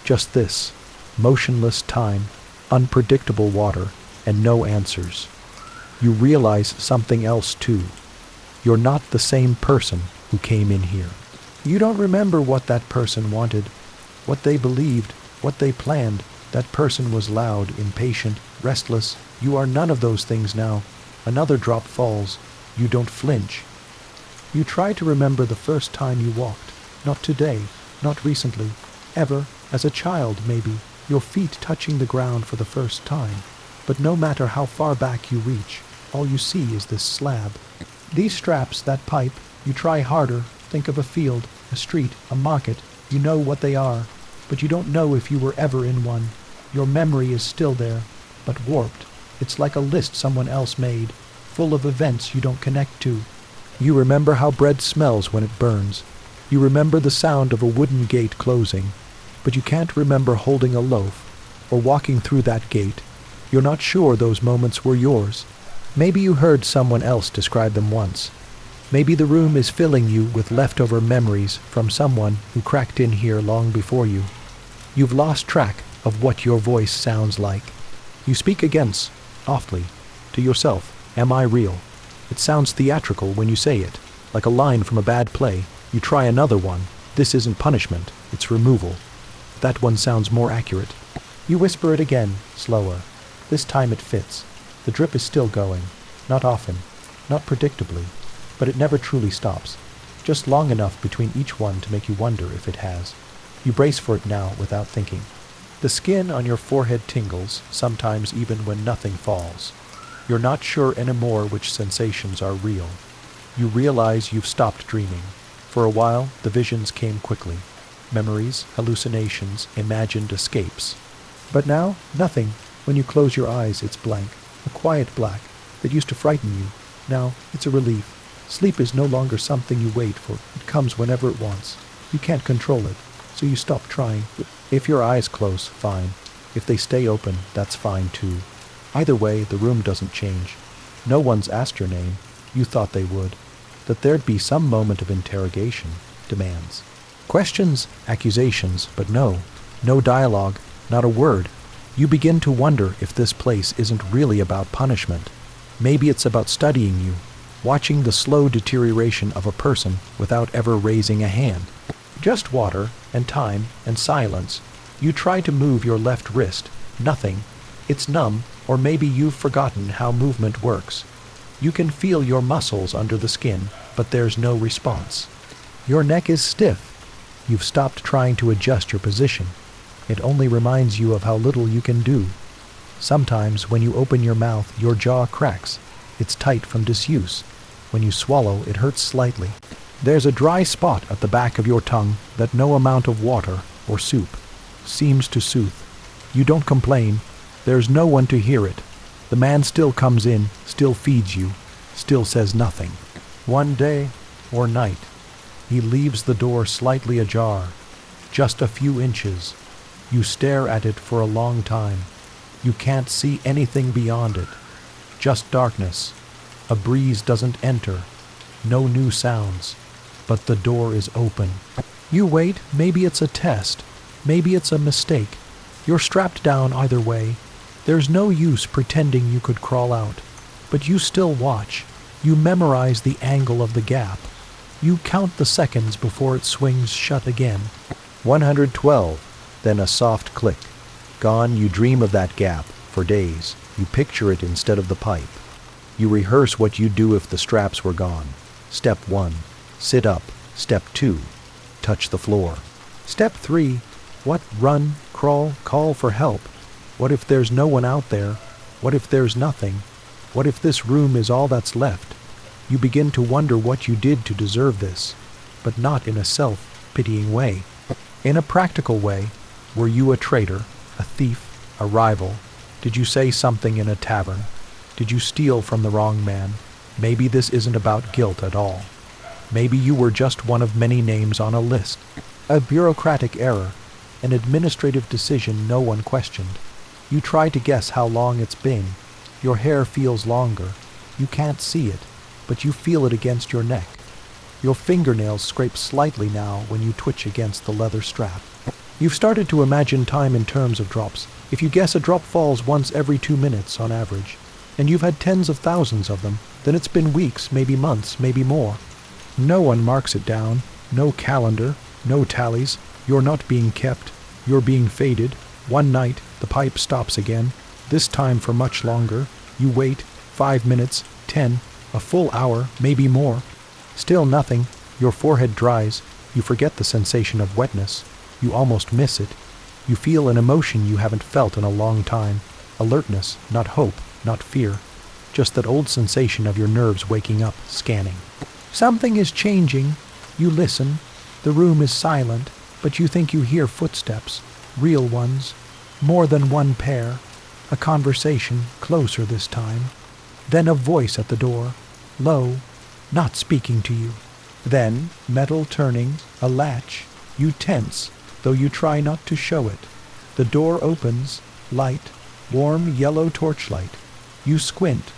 just this. Motionless time, unpredictable water, and no answers. You realize something else too. You're not the same person who came in here. You don't remember what that person wanted, what they believed, what they planned. That person was loud, impatient, restless. You are none of those things now. Another drop falls. You don't flinch. You try to remember the first time you walked. Not today, not recently, ever, as a child maybe, your feet touching the ground for the first time. But no matter how far back you reach, all you see is this slab. These straps, that pipe, you try harder, think of a field, a street, a market. You know what they are, but you don't know if you were ever in one. Your memory is still there, but warped. It's like a list someone else made, full of events you don't connect to. You remember how bread smells when it burns. You remember the sound of a wooden gate closing, but you can't remember holding a loaf or walking through that gate. You're not sure those moments were yours. Maybe you heard someone else describe them once. Maybe the room is filling you with leftover memories from someone who cracked in here long before you. You've lost track of what your voice sounds like. You speak again, softly, to yourself. Am I real? It sounds theatrical when you say it, like a line from a bad play. You try another one. This isn't punishment, it's removal. That one sounds more accurate. You whisper it again, slower. This time it fits. The drip is still going. Not often, not predictably, but it never truly stops. Just long enough between each one to make you wonder if it has. You brace for it now without thinking. The skin on your forehead tingles, sometimes even when nothing falls. You're not sure anymore which sensations are real. You realize you've stopped dreaming. For a while, the visions came quickly. Memories, hallucinations, imagined escapes. But now, nothing. When you close your eyes, it's blank. A quiet black that used to frighten you. Now, it's a relief. Sleep is no longer something you wait for. It comes whenever it wants. You can't control it, so you stop trying. If your eyes close, fine. If they stay open, that's fine too. Either way, the room doesn't change. No one's asked your name. You thought they would. That there'd be some moment of interrogation, demands. Questions, accusations, but no dialogue, not a word. You begin to wonder if this place isn't really about punishment. Maybe it's about studying you, watching the slow deterioration of a person without ever raising a hand. Just water and time and silence. You try to move your left wrist. Nothing. It's numb, or maybe you've forgotten how movement works. You can feel your muscles under the skin, but there's no response. Your neck is stiff. You've stopped trying to adjust your position. It only reminds you of how little you can do. Sometimes when you open your mouth, your jaw cracks. It's tight from disuse. When you swallow, it hurts slightly. There's a dry spot at the back of your tongue that no amount of water or soup seems to soothe. You don't complain. There's no one to hear it. The man still comes in, still feeds you, still says nothing. One day or night, he leaves the door slightly ajar, just a few inches. You stare at it for a long time. You can't see anything beyond it. Just darkness. A breeze doesn't enter. No new sounds. But the door is open. You wait. Maybe it's a test. Maybe it's a mistake. You're strapped down either way. There's no use pretending you could crawl out. But you still watch. You memorize the angle of the gap. You count the seconds before it swings shut again. 112. Then a soft click. Gone. You dream of that gap for days. You picture it instead of the pipe. You rehearse what you'd do if the straps were gone. Step 1. Sit up. Step 2. Touch the floor. Step 3. What? Run, crawl, call for help. What if there's no one out there? What if there's nothing? What if this room is all that's left? You begin to wonder what you did to deserve this, but not in a self-pitying way. In a practical way. Were you a traitor, a thief, a rival? Did you say something in a tavern? Did you steal from the wrong man? Maybe this isn't about guilt at all. Maybe you were just one of many names on a list. A bureaucratic error, an administrative decision no one questioned. You try to guess how long it's been. Your hair feels longer. You can't see it, but you feel it against your neck. Your fingernails scrape slightly now when you twitch against the leather strap. You've started to imagine time in terms of drops. If you guess a drop falls once every 2 minutes on average, and you've had tens of thousands of them, then it's been weeks, maybe months, maybe more. No one marks it down. No calendar, no tallies. You're not being kept. You're being faded. One night, the pipe stops again, this time for much longer. You wait, 5 minutes, 10, a full hour, maybe more. Still nothing. Your forehead dries. You forget the sensation of wetness. You almost miss it. You feel an emotion you haven't felt in a long time. Alertness, not hope, not fear. Just that old sensation of your nerves waking up, scanning. Something is changing. You listen. The room is silent, but you think you hear footsteps. Real ones. More than one pair. A conversation, closer this time. Then a voice at the door. Low, not speaking to you. Then, metal turning, a latch. You tense, though you try not to show it. The door opens. Light. Warm yellow torchlight. You squint.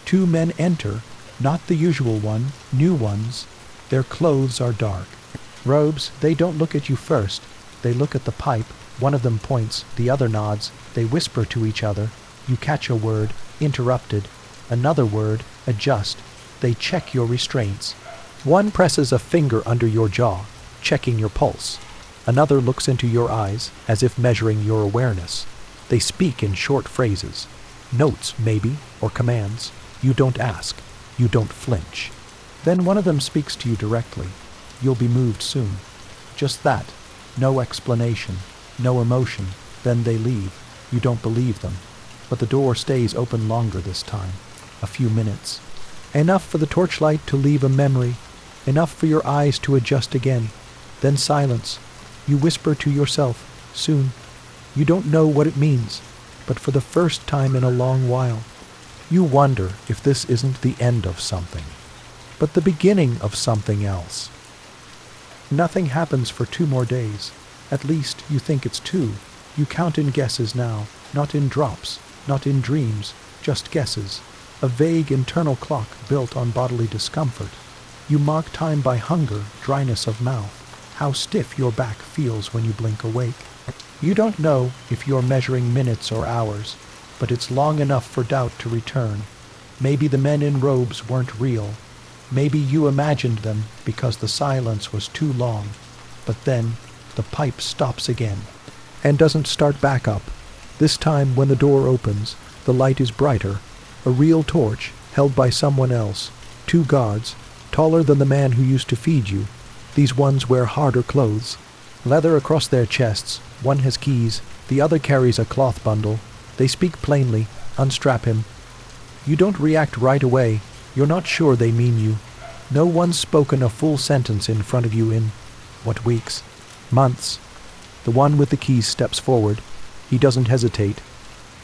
Two men enter, not the usual one, new ones. Their clothes are dark. Robes, they don't look at you first. They look at the pipe. One of them points, the other nods. They whisper to each other. You catch a word, interrupted. Another word, adjust. They check your restraints. One presses a finger under your jaw, checking your pulse. Another looks into your eyes, as if measuring your awareness. They speak in short phrases. Notes, maybe, or commands. You don't ask. You don't flinch. Then one of them speaks to you directly. You'll be moved soon. Just that. No explanation. No emotion. Then they leave. You don't believe them. But the door stays open longer this time. A few minutes. Enough for the torchlight to leave a memory. Enough for your eyes to adjust again. Then silence. You whisper to yourself, soon. You don't know what it means, but for the first time in a long while, you wonder if this isn't the end of something, but the beginning of something else. Nothing happens for 2 more days. At least you think it's 2. You count in guesses now, not in drops, not in dreams, just guesses. A vague internal clock built on bodily discomfort. You mark time by hunger, dryness of mouth, how stiff your back feels when you blink awake. You don't know if you're measuring minutes or hours, but it's long enough for doubt to return. Maybe the men in robes weren't real. Maybe you imagined them because the silence was too long. But then the pipe stops again and doesn't start back up. This time when the door opens, the light is brighter. A real torch held by someone else. 2 guards, taller than the man who used to feed you. These ones wear harder clothes. Leather across their chests. One has keys. The other carries a cloth bundle. They speak plainly. Unstrap him. You don't react right away. You're not sure they mean you. No one's spoken a full sentence in front of you in, what, weeks? Months. The one with the keys steps forward. He doesn't hesitate.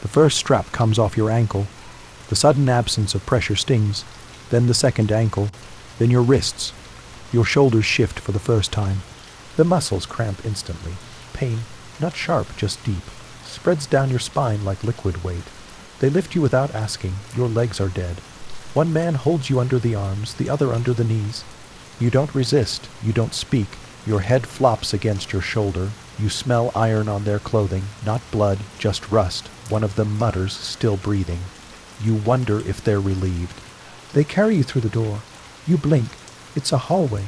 The first strap comes off your ankle. The sudden absence of pressure stings. Then the second ankle. Then your wrists. Your shoulders shift for the first time. The muscles cramp instantly. Pain, not sharp, just deep, spreads down your spine like liquid weight. They lift you without asking. Your legs are dead. One man holds you under the arms, the other under the knees. You don't resist. You don't speak. Your head flops against your shoulder. You smell iron on their clothing, not blood, just rust. One of them mutters, still breathing. You wonder if they're relieved. They carry you through the door. You blink. It's a hallway.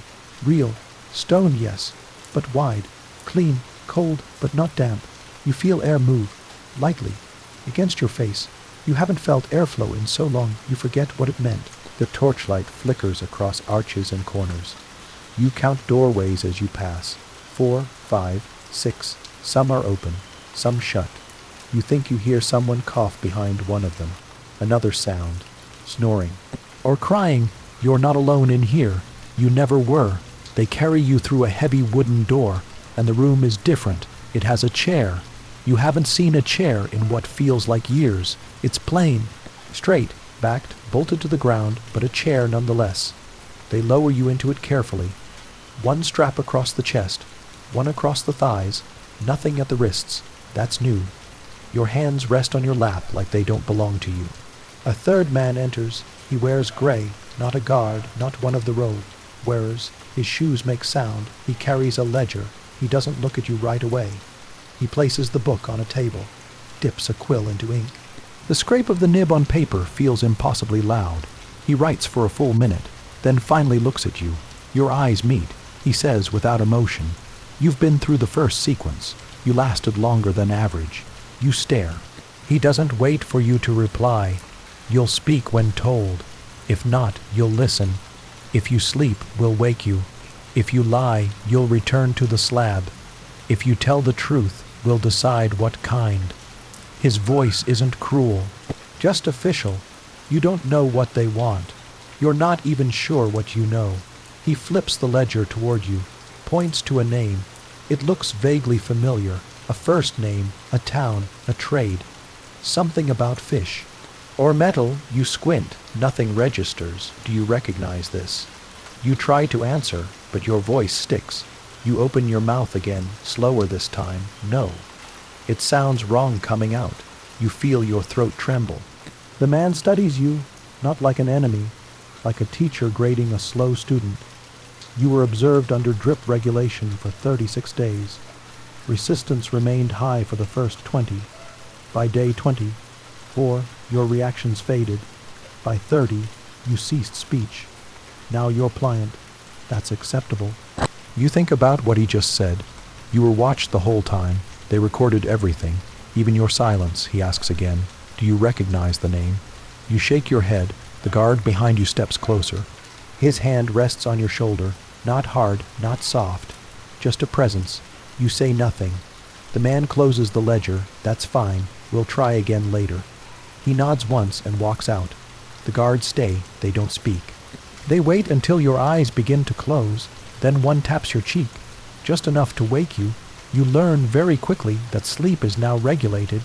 Real. Stone, yes, but wide. Clean. Cold, but not damp. You feel air move. Lightly. Against your face. You haven't felt airflow in so long you forget what it meant. The torchlight flickers across arches and corners. You count doorways as you pass. 4, 5, 6. Some are open. Some shut. You think you hear someone cough behind one of them. Another sound. Snoring. Or crying. You're not alone in here. You never were. They carry you through a heavy wooden door, and the room is different. It has a chair. You haven't seen a chair in what feels like years. It's plain. Straight, backed, bolted to the ground, but a chair nonetheless. They lower you into it carefully. One strap across the chest, one across the thighs, nothing at the wrists. That's new. Your hands rest on your lap like they don't belong to you. A third man enters. He wears gray, not a guard, not one of the robe wearers. His shoes make sound. He carries a ledger. He doesn't look at you right away. He places the book on a table, dips a quill into ink. The scrape of the nib on paper feels impossibly loud. He writes for a full minute, then finally looks at you. Your eyes meet. He says without emotion, "You've been through the first sequence. You lasted longer than average." You stare. He doesn't wait for you to reply. You'll speak when told. If not, you'll listen. If you sleep, we'll wake you. If you lie, you'll return to the slab. If you tell the truth, we'll decide what kind. His voice isn't cruel, just official. You don't know what they want. You're not even sure what you know. He flips the ledger toward you, points to a name. It looks vaguely familiar. A first name, a town, a trade. Something about fish. Or metal. You squint. Nothing registers. Do you recognize this? You try to answer, but your voice sticks. You open your mouth again, slower this time. No. It sounds wrong coming out. You feel your throat tremble. The man studies you, not like an enemy, like a teacher grading a slow student. You were observed under drip regulation for 36 days. Resistance remained high for the first 20. By day 24, your reactions faded. By 30, you ceased speech. Now you're pliant. That's acceptable. You think about what he just said. You were watched the whole time. They recorded everything, even your silence. He asks again, do you recognize the name? You shake your head. The guard behind you steps closer. His hand rests on your shoulder, not hard, not soft, just a presence. You say nothing. The man closes the ledger. That's fine. We'll try again later. He nods once and walks out. The guards stay. They don't speak. They wait until your eyes begin to close. Then one taps your cheek, just enough to wake you. You learn very quickly that sleep is now regulated.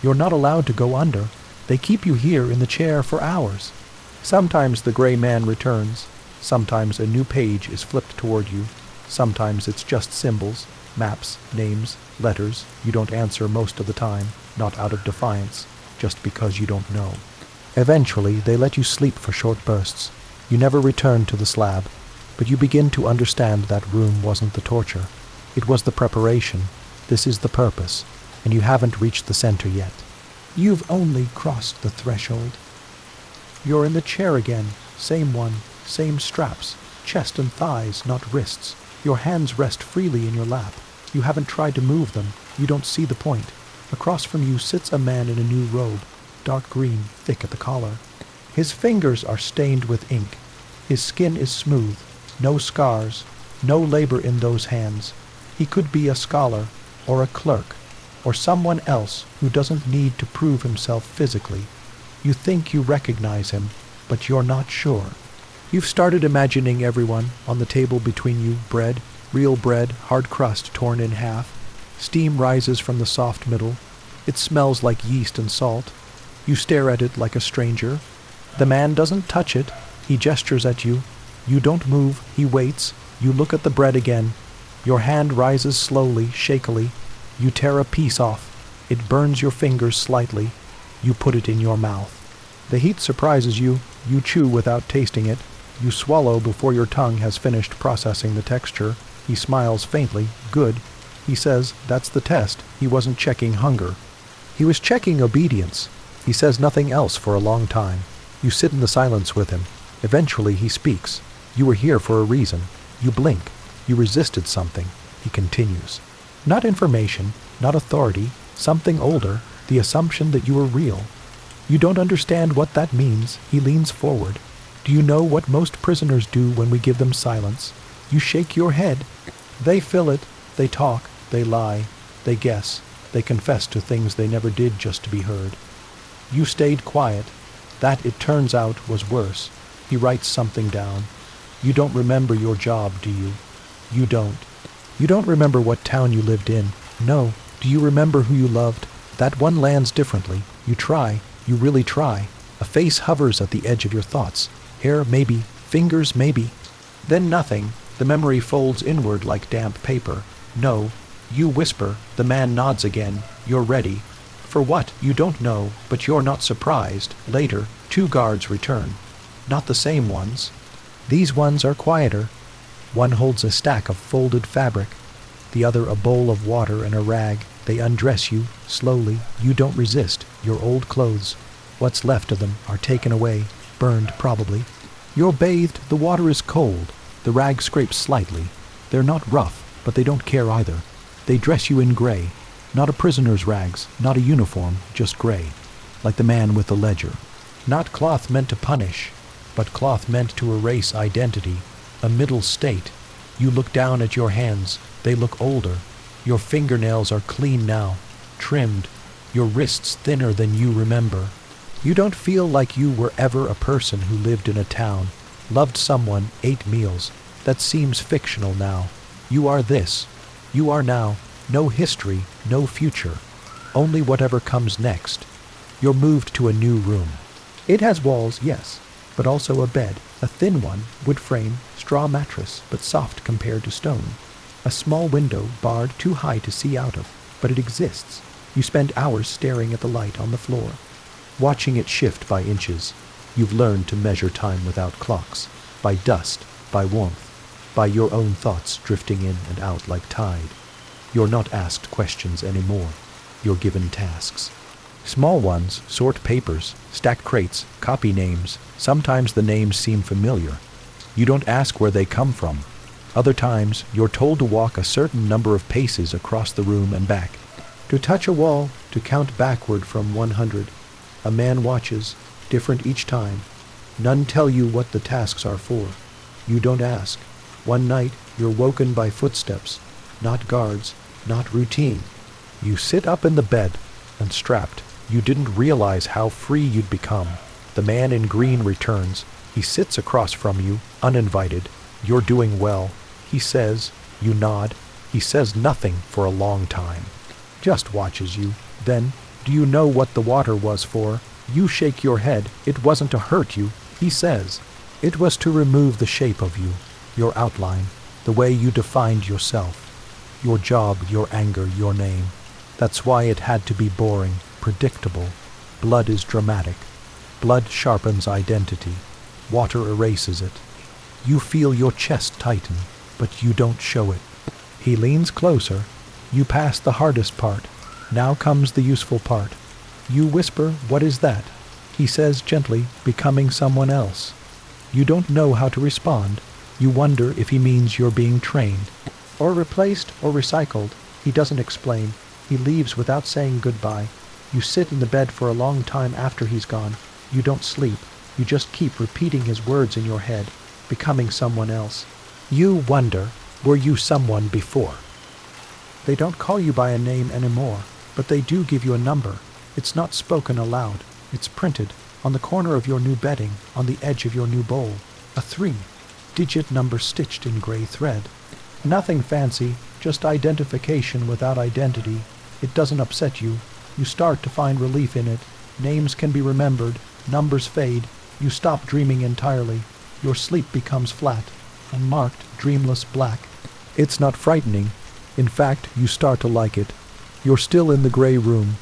You're not allowed to go under. They keep you here in the chair for hours. Sometimes the gray man returns. Sometimes a new page is flipped toward you. Sometimes it's just symbols, maps, names, letters. You don't answer most of the time, not out of defiance, just because you don't know. Eventually, they let you sleep for short bursts. You never return to the slab, but you begin to understand that room wasn't the torture. It was the preparation. This is the purpose, and you haven't reached the center yet. You've only crossed the threshold. You're in the chair again, same one, same straps, chest and thighs, not wrists. Your hands rest freely in your lap. You haven't tried to move them. You don't see the point. Across from you sits a man in a new robe, dark green, thick at the collar. His fingers are stained with ink. His skin is smooth, no scars, no labor in those hands. He could be a scholar, or a clerk, or someone else who doesn't need to prove himself physically. You think you recognize him, but you're not sure. You've started imagining everyone on the table between you, bread, real bread, hard crust torn in half. Steam rises from the soft middle. It smells like yeast and salt. You stare at it like a stranger. The man doesn't touch it. He gestures at you. You don't move. He waits. You look at the bread again. Your hand rises slowly, shakily. You tear a piece off. It burns your fingers slightly. You put it in your mouth. The heat surprises you. You chew without tasting it. You swallow before your tongue has finished processing the texture. He smiles faintly. Good. He says, that's the test. He wasn't checking hunger. He was checking obedience. He says nothing else for a long time. You sit in the silence with him. Eventually he speaks. You were here for a reason. You blink. You resisted something. He continues. Not information, not authority, something older, the assumption that you were real. You don't understand what that means. He leans forward. Do you know what most prisoners do when we give them silence? You shake your head. They fill it. They talk. They lie. They guess. They confess to things they never did just to be heard. You stayed quiet. That, it turns out, was worse. He writes something down. You don't remember your job, do you? You don't. You don't remember what town you lived in. No. Do you remember who you loved? That one lands differently. You try. You really try. A face hovers at the edge of your thoughts. Hair, maybe. Fingers, maybe. Then nothing. The memory folds inward like damp paper. No. You whisper. The man nods again. You're ready. For what? You don't know, but you're not surprised. Later, 2 guards return. Not the same ones. These ones are quieter. One holds a stack of folded fabric, the other a bowl of water and a rag. They undress you, slowly. You don't resist. Your old clothes, what's left of them, are taken away, burned probably. You're bathed. The water is cold. The rag scrapes slightly. They're not rough, but they don't care either. They dress you in gray. Not a prisoner's rags, not a uniform, just gray, like the man with the ledger. Not cloth meant to punish, but cloth meant to erase identity, a middle state. You look down at your hands. They look older. Your fingernails are clean now, trimmed, your wrists thinner than you remember. You don't feel like you were ever a person who lived in a town, loved someone, ate meals. That seems fictional now. You are this. You are now. No history, no future. Only whatever comes next. You're moved to a new room. It has walls, yes, but also a bed, a thin one, wood frame, straw mattress, but soft compared to stone. A small window, barred, too high to see out of, but it exists. You spend hours staring at the light on the floor, watching it shift by inches. You've learned to measure time without clocks, by dust, by warmth, by your own thoughts drifting in and out like tide. You're not asked questions anymore. You're given tasks. Small ones: sort papers, stack crates, copy names. Sometimes the names seem familiar. You don't ask where they come from. Other times, you're told to walk a certain number of paces across the room and back, to touch a wall, to count backward from 100. A man watches, different each time. None tell you what the tasks are for. You don't ask. One night, you're woken by footsteps, not guards, not routine. You sit up in the bed, and strapped. You didn't realize how free you'd become. The man in green returns. He sits across from you, uninvited. You're doing well. He says. You nod. He says nothing for a long time. Just watches you. Then, do you know what the water was for? You shake your head. It wasn't to hurt you, he says. It was to remove the shape of you, your outline, the way you defined yourself. Your job, your anger, your name. That's why it had to be boring, predictable. Blood is dramatic. Blood sharpens identity. Water erases it. You feel your chest tighten, but you don't show it. He leans closer. You pass the hardest part. Now comes the useful part. You whisper, "What is that?" He says gently, becoming someone else. You don't know how to respond. You wonder if he means you're being trained, or replaced, or recycled. He doesn't explain. He leaves without saying goodbye. You sit in the bed for a long time after he's gone. You don't sleep. You just keep repeating his words in your head, becoming someone else. You wonder, were you someone before? They don't call you by a name anymore, but they do give you a number. It's not spoken aloud. It's printed on the corner of your new bedding, on the edge of your new bowl. A 3-digit number stitched in gray thread. Nothing fancy, just identification without identity. It doesn't upset you. You start to find relief in it. Names can be remembered. Numbers fade. You stop dreaming entirely. Your sleep becomes flat, unmarked, dreamless black. It's not frightening. In fact, you start to like it. You're still in the gray room.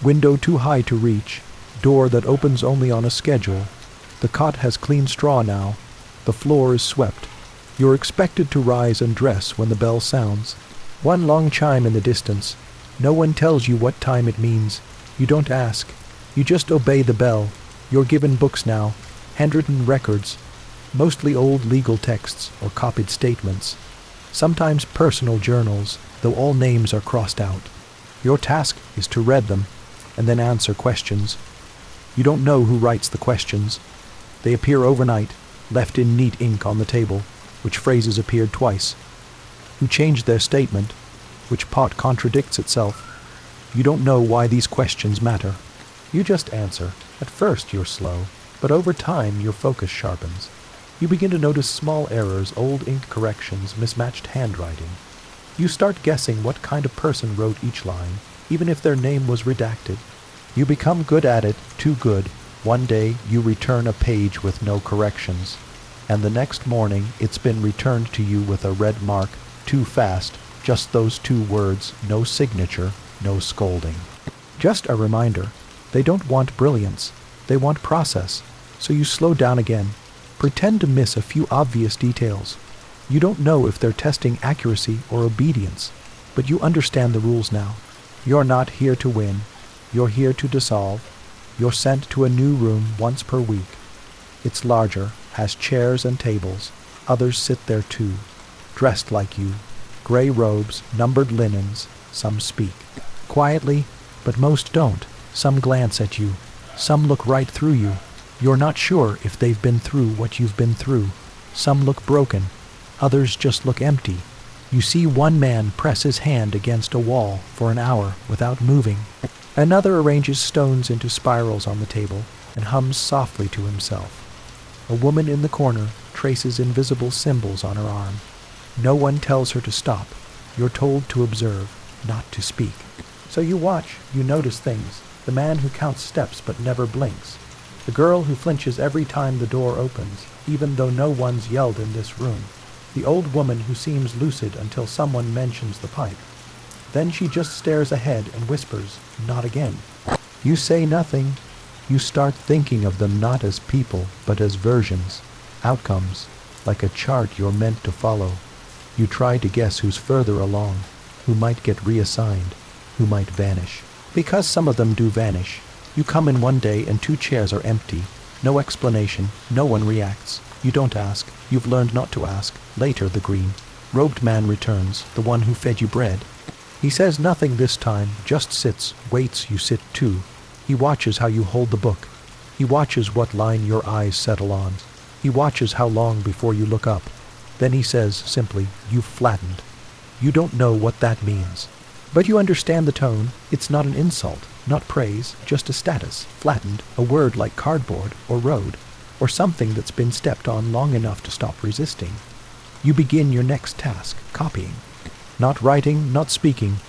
Window too high to reach. Door that opens only on a schedule. The cot has clean straw now. The floor is swept. You're expected to rise and dress when the bell sounds. One long chime in the distance. No one tells you what time it means. You don't ask. You just obey the bell. You're given books now, handwritten records, mostly old legal texts or copied statements, sometimes personal journals, though all names are crossed out. Your task is to read them and then answer questions. You don't know who writes the questions. They appear overnight, left in neat ink on the table, which phrases appeared twice. Who changed their statement, which part contradicts itself. You don't know why these questions matter. You just answer. At first you're slow, but over time your focus sharpens. You begin to notice small errors, old ink corrections, mismatched handwriting. You start guessing what kind of person wrote each line, even if their name was redacted. You become good at it, too good. One day you return a page with no corrections, and the next morning it's been returned to you with a red mark, too fast, just those 2 words, no signature, no scolding. Just a reminder. They don't want brilliance. They want process. So you slow down again. Pretend to miss a few obvious details. You don't know if they're testing accuracy or obedience, but you understand the rules now. You're not here to win. You're here to dissolve. You're sent to a new room once per week. It's larger, has chairs and tables. Others sit there too, dressed like you. Gray robes, numbered linens. Some speak. Quietly, but most don't. Some glance at you. Some look right through you. You're not sure if they've been through what you've been through. Some look broken. Others just look empty. You see one man press his hand against a wall for an hour without moving. Another arranges stones into spirals on the table and hums softly to himself. A woman in the corner traces invisible symbols on her arm. No one tells her to stop. You're told to observe, not to speak. So you watch, you notice things. The man who counts steps but never blinks. The girl who flinches every time the door opens, even though no one's yelled in this room. The old woman who seems lucid until someone mentions the pipe. Then she just stares ahead and whispers, "Not again." You say nothing. You start thinking of them not as people, but as versions, outcomes, like a chart you're meant to follow. You try to guess who's further along, who might get reassigned, who might vanish. Because some of them do vanish. You come in one day and 2 chairs are empty. No explanation, no one reacts. You don't ask, you've learned not to ask. Later the green, robed man returns, the one who fed you bread. He says nothing this time, just sits, waits you sit too. He watches how you hold the book. He watches what line your eyes settle on. He watches how long before you look up. Then he says simply, "You've flattened." You don't know what that means. But you understand the tone. It's not an insult, not praise, just a status. Flattened, a word like cardboard or road, or something that's been stepped on long enough to stop resisting. You begin your next task, copying. Not writing, not speaking,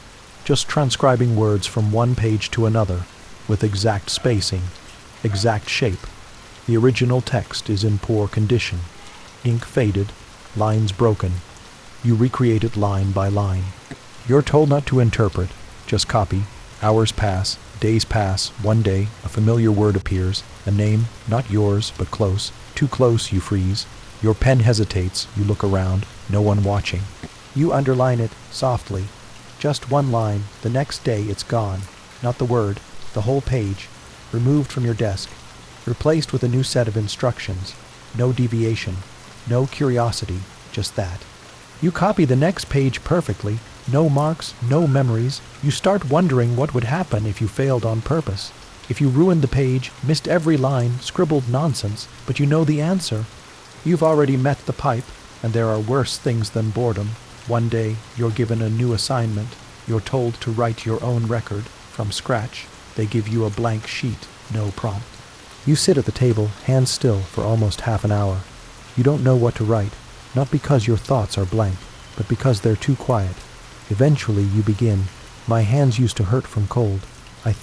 just transcribing words from one page to another, with exact spacing, exact shape. The original text is in poor condition. Ink faded, lines broken. You recreate it line by line. You're told not to interpret, just copy. Hours pass, days pass, one day a familiar word appears, a name, not yours, but close. Too close, you freeze. Your pen hesitates, you look around, no one watching. You underline it, softly. Just one line, the next day it's gone. Not the word, the whole page, removed from your desk, replaced with a new set of instructions. No deviation, no curiosity, just that. You copy the next page perfectly, no marks, no memories. You start wondering what would happen if you failed on purpose. If you ruined the page, missed every line, scribbled nonsense, but you know the answer. You've already met the pipe, and there are worse things than boredom. One day, you're given a new assignment. You're told to write your own record, from scratch. They give you a blank sheet, no prompt. You sit at the table, hands still, for almost half an hour. You don't know what to write, not because your thoughts are blank, but because they're too quiet. Eventually you begin. My hands used to hurt from cold. I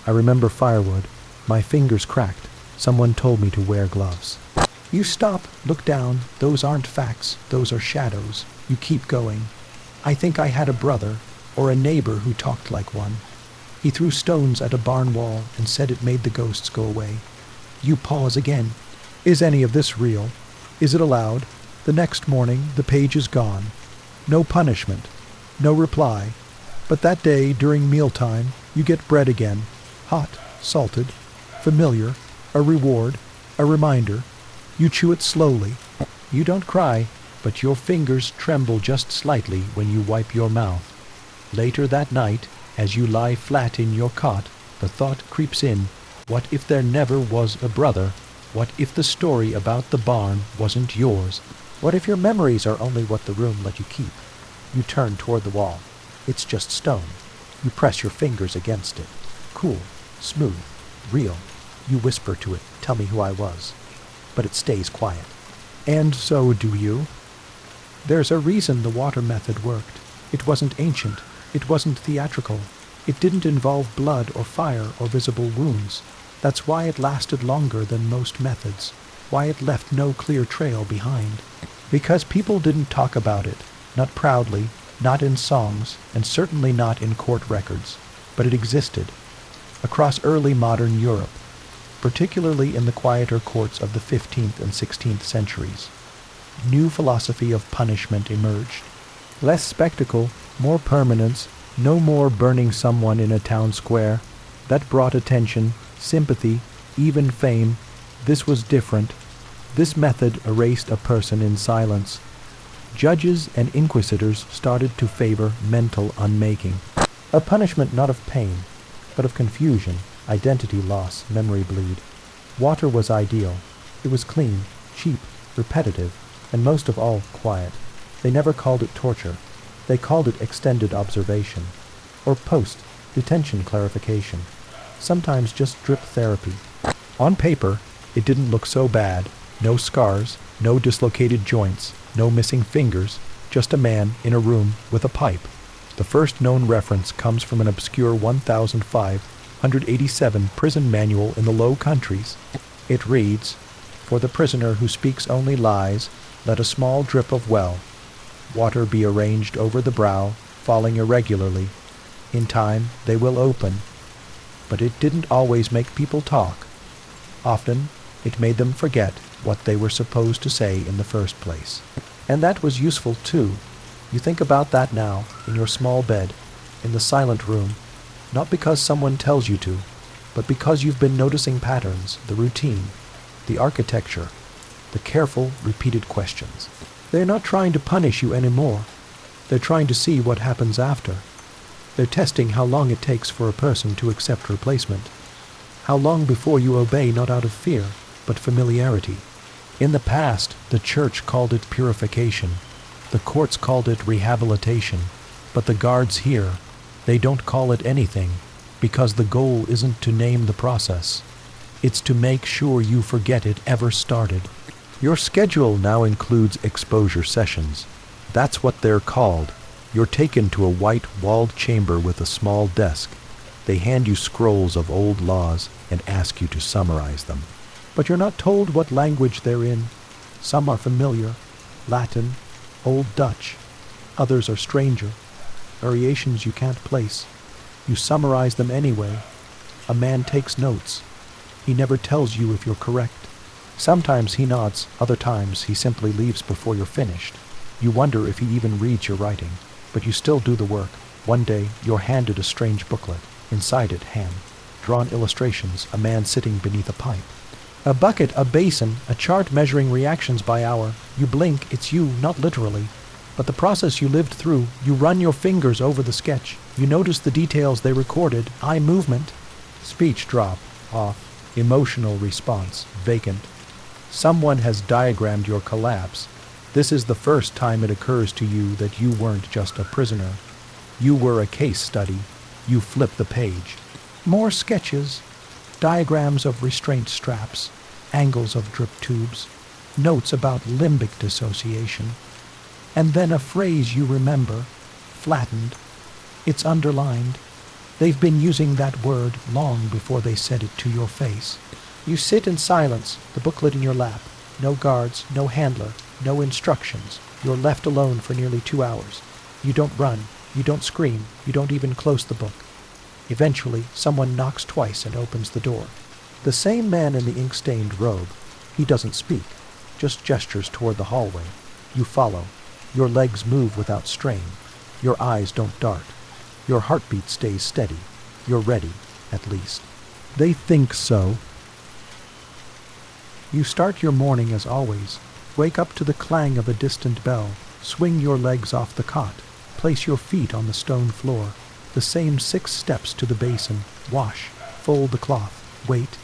remember firewood. My fingers cracked. Someone told me to wear gloves. You stop, look down. Those aren't facts, those are shadows. You keep going. I think I had a brother, or a neighbor who talked like one. He threw stones at a barn wall and said it made the ghosts go away. You pause again. Is any of this real? Is it allowed? The next morning, the page is gone. No punishment. No reply. But that day, during mealtime, you get bread again. Hot, salted, familiar, a reward, a reminder. You chew it slowly. You don't cry, but your fingers tremble just slightly when you wipe your mouth. Later that night, as you lie flat in your cot, the thought creeps in, what if there never was a brother? What if the story about the barn wasn't yours? What if your memories are only what the room let you keep? You turn toward the wall. It's just stone. You press your fingers against it. Cool, smooth, real. You whisper to it, "Tell me who I was." But it stays quiet. And so do you. There's a reason the water method worked. It wasn't ancient. It wasn't theatrical. It didn't involve blood or fire or visible wounds. That's why it lasted longer than most methods. Why it left no clear trail behind. Because people didn't talk about it. Not proudly, not in songs, and certainly not in court records. But it existed. Across early modern Europe, particularly in the quieter courts of the 15th and 16th centuries. New philosophy of punishment emerged. Less spectacle, more permanence, no more burning someone in a town square. That brought attention, sympathy, even fame. This was different. This method erased a person in silence. Judges and inquisitors started to favor mental unmaking. A punishment not of pain, but of confusion, identity loss, memory bleed. Water was ideal. It was clean, cheap, repetitive, and most of all, quiet. They never called it torture. They called it extended observation, or post-detention clarification, sometimes just drip therapy. On paper, it didn't look so bad. No scars, no dislocated joints, no missing fingers, just a man in a room with a pipe. The first known reference comes from an obscure 1587 prison manual in the Low Countries. It reads, "For the prisoner who speaks only lies, let a small drip of well. Water be arranged over the brow, falling irregularly. In time they will open." But it didn't always make people talk. Often, it made them forget what they were supposed to say in the first place. And that was useful too. You think about that now, in your small bed, in the silent room, not because someone tells you to, but because you've been noticing patterns, the routine, the architecture, the careful, repeated questions. They're not trying to punish you anymore. They're trying to see what happens after. They're testing how long it takes for a person to accept replacement. How long before you obey not out of fear, but familiarity. In the past, the church called it purification. The courts called it rehabilitation. But the guards here, they don't call it anything, because the goal isn't to name the process. It's to make sure you forget it ever started. Your schedule now includes exposure sessions. That's what they're called. You're taken to a white-walled chamber with a small desk. They hand you scrolls of old laws and ask you to summarize them. But you're not told what language they're in. Some are familiar, Latin, Old Dutch. Others are stranger, variations you can't place. You summarize them anyway. A man takes notes. He never tells you if you're correct. Sometimes he nods, other times he simply leaves before you're finished. You wonder if he even reads your writing, but you still do the work. One day, you're handed a strange booklet. Inside it, hand-drawn illustrations, a man sitting beneath a pipe. A bucket, a basin, a chart measuring reactions by hour. You blink, it's you, not literally. But the process you lived through, you run your fingers over the sketch. You notice the details they recorded, eye movement. Speech drop, off, emotional response, vacant. Someone has diagrammed your collapse. This is the first time it occurs to you that you weren't just a prisoner. You were a case study. You flip the page. More sketches, diagrams of restraint straps, angles of drip tubes, notes about limbic dissociation, and then a phrase you remember, flattened. It's underlined. They've been using that word long before they said it to your face. You sit in silence, the booklet in your lap. No guards, no handler, no instructions. You're left alone for nearly 2 hours. You don't run, you don't scream, you don't even close the book. Eventually, someone knocks twice and opens the door. The same man in the ink-stained robe. He doesn't speak, just gestures toward the hallway. You follow. Your legs move without strain. Your eyes don't dart. Your heartbeat stays steady. You're ready, at least. They think so. You start your morning as always. Wake up to the clang of a distant bell. Swing your legs off the cot. Place your feet on the stone floor. The same 6 steps to the basin. Wash. Fold the cloth. Wait.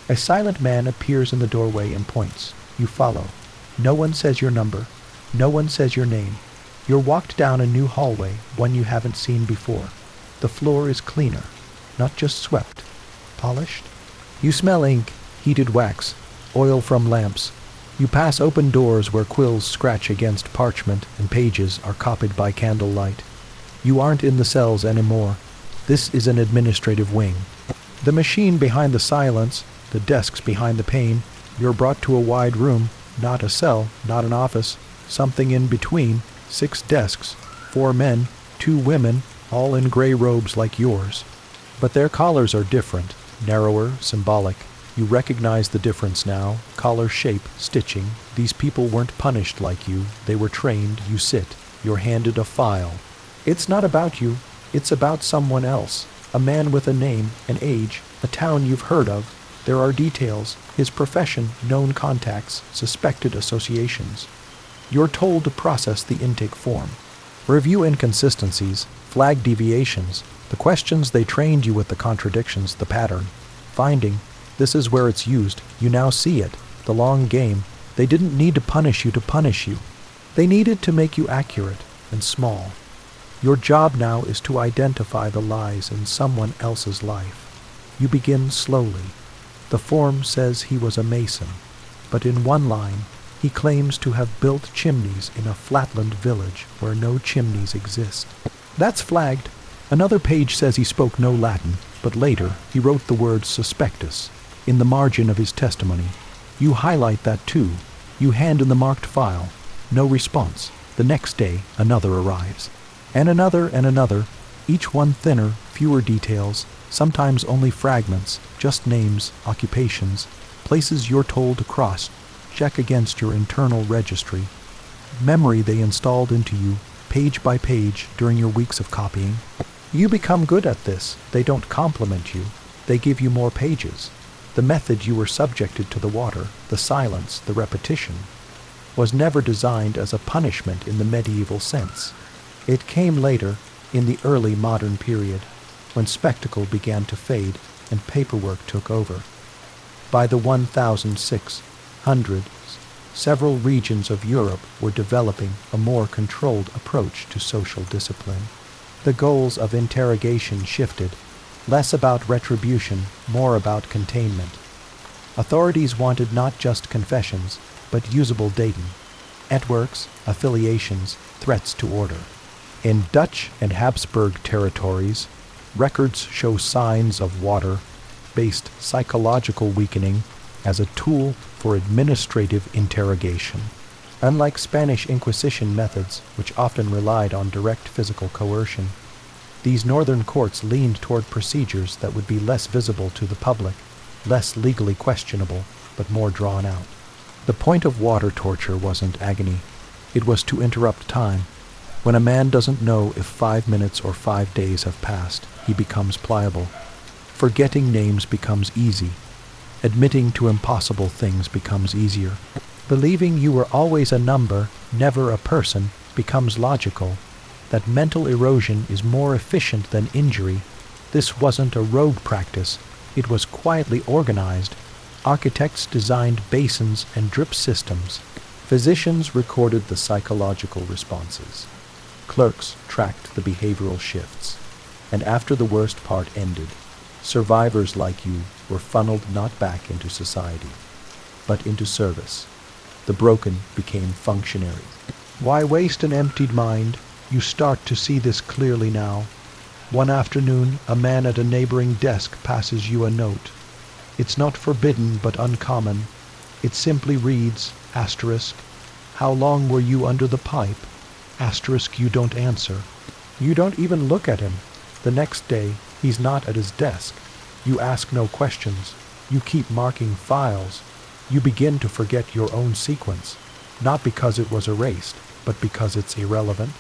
A silent man appears in the doorway and points. You follow. No one says your number. No one says your name. You're walked down a new hallway, one you haven't seen before. The floor is cleaner, not just swept. Polished. You smell ink, heated wax, oil from lamps. You pass open doors where quills scratch against parchment and pages are copied by candlelight. You aren't in the cells anymore. This is an administrative wing. The machine behind the silence, the desks behind the pane. You're brought to a wide room, not a cell, not an office, something in between. 6 desks, 4 men, 2 women, all in gray robes like yours. But their collars are different, narrower, symbolic. You recognize the difference now. Collar shape, stitching. These people weren't punished like you. They were trained. You sit. You're handed a file. It's not about you. It's about someone else. A man with a name, an age, a town you've heard of. There are details. His profession, known contacts, suspected associations. You're told to process the intake form. Review inconsistencies, flag deviations, the questions they trained you with, the contradictions, the pattern. Finding, this is where it's used. You now see it. The long game. They didn't need to punish you to punish you. They needed to make you accurate and small. Your job now is to identify the lies in someone else's life. You begin slowly. The form says he was a mason, but in one line, he claims to have built chimneys in a flatland village where no chimneys exist. That's flagged. Another page says he spoke no Latin, but later he wrote the word suspectus in the margin of his testimony. You highlight that too. You hand in the marked file. No response. The next day, another arrives. And another, each one thinner, fewer details, sometimes only fragments, just names, occupations. places you're told to cross, check against your internal registry, memory they installed into you, page by page during your weeks of copying. You become good at this. They don't compliment you. They give you more pages. The method you were subjected to the water, the silence, the repetition, was never designed as a punishment in the medieval sense. It came later, in the early modern period, when spectacle began to fade and paperwork took over. By the 1600s, several regions of Europe were developing a more controlled approach to social discipline. The goals of interrogation shifted, less about retribution, more about containment. Authorities wanted not just confessions, but usable data, networks, affiliations, threats to order. In Dutch and Habsburg territories, records show signs of water-based psychological weakening as a tool for administrative interrogation. Unlike Spanish Inquisition methods, which often relied on direct physical coercion, these northern courts leaned toward procedures that would be less visible to the public, less legally questionable, but more drawn out. The point of water torture wasn't agony. It was to interrupt time. When a man doesn't know if 5 minutes or 5 days have passed, he becomes pliable. Forgetting names becomes easy. Admitting to impossible things becomes easier. Believing you were always a number, never a person, becomes logical. That mental erosion is more efficient than injury. This wasn't a rogue practice. It was quietly organized. Architects designed basins and drip systems. Physicians recorded the psychological responses. Clerks tracked the behavioral shifts. And after the worst part ended, survivors like you were funneled not back into society, but into service. The broken became functionary. Why waste an emptied mind? You start to see this clearly now. One afternoon, a man at a neighboring desk passes you a note. It's not forbidden but uncommon. It simply reads, asterisk, how long were you under the pipe? Asterisk, you don't answer. You don't even look at him. The next day, he's not at his desk. You ask no questions. You keep marking files. You begin to forget your own sequence, not because it was erased, but because it's irrelevant.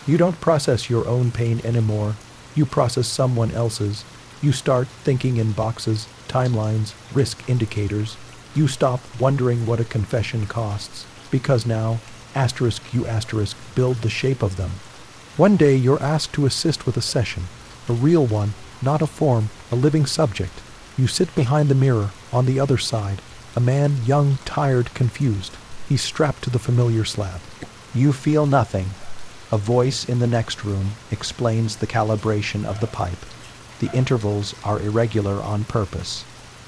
You don't process your own pain anymore. You process someone else's. You start thinking in boxes, timelines, risk indicators. You stop wondering what a confession costs, because now, asterisk you asterisk, build the shape of them. One day you're asked to assist with a session, a real one, not a form, a living subject. You sit behind the mirror, on the other side, a man, young, tired, confused. He's strapped to the familiar slab. You feel nothing. A voice in the next room explains the calibration of the pipe. The intervals are irregular on purpose.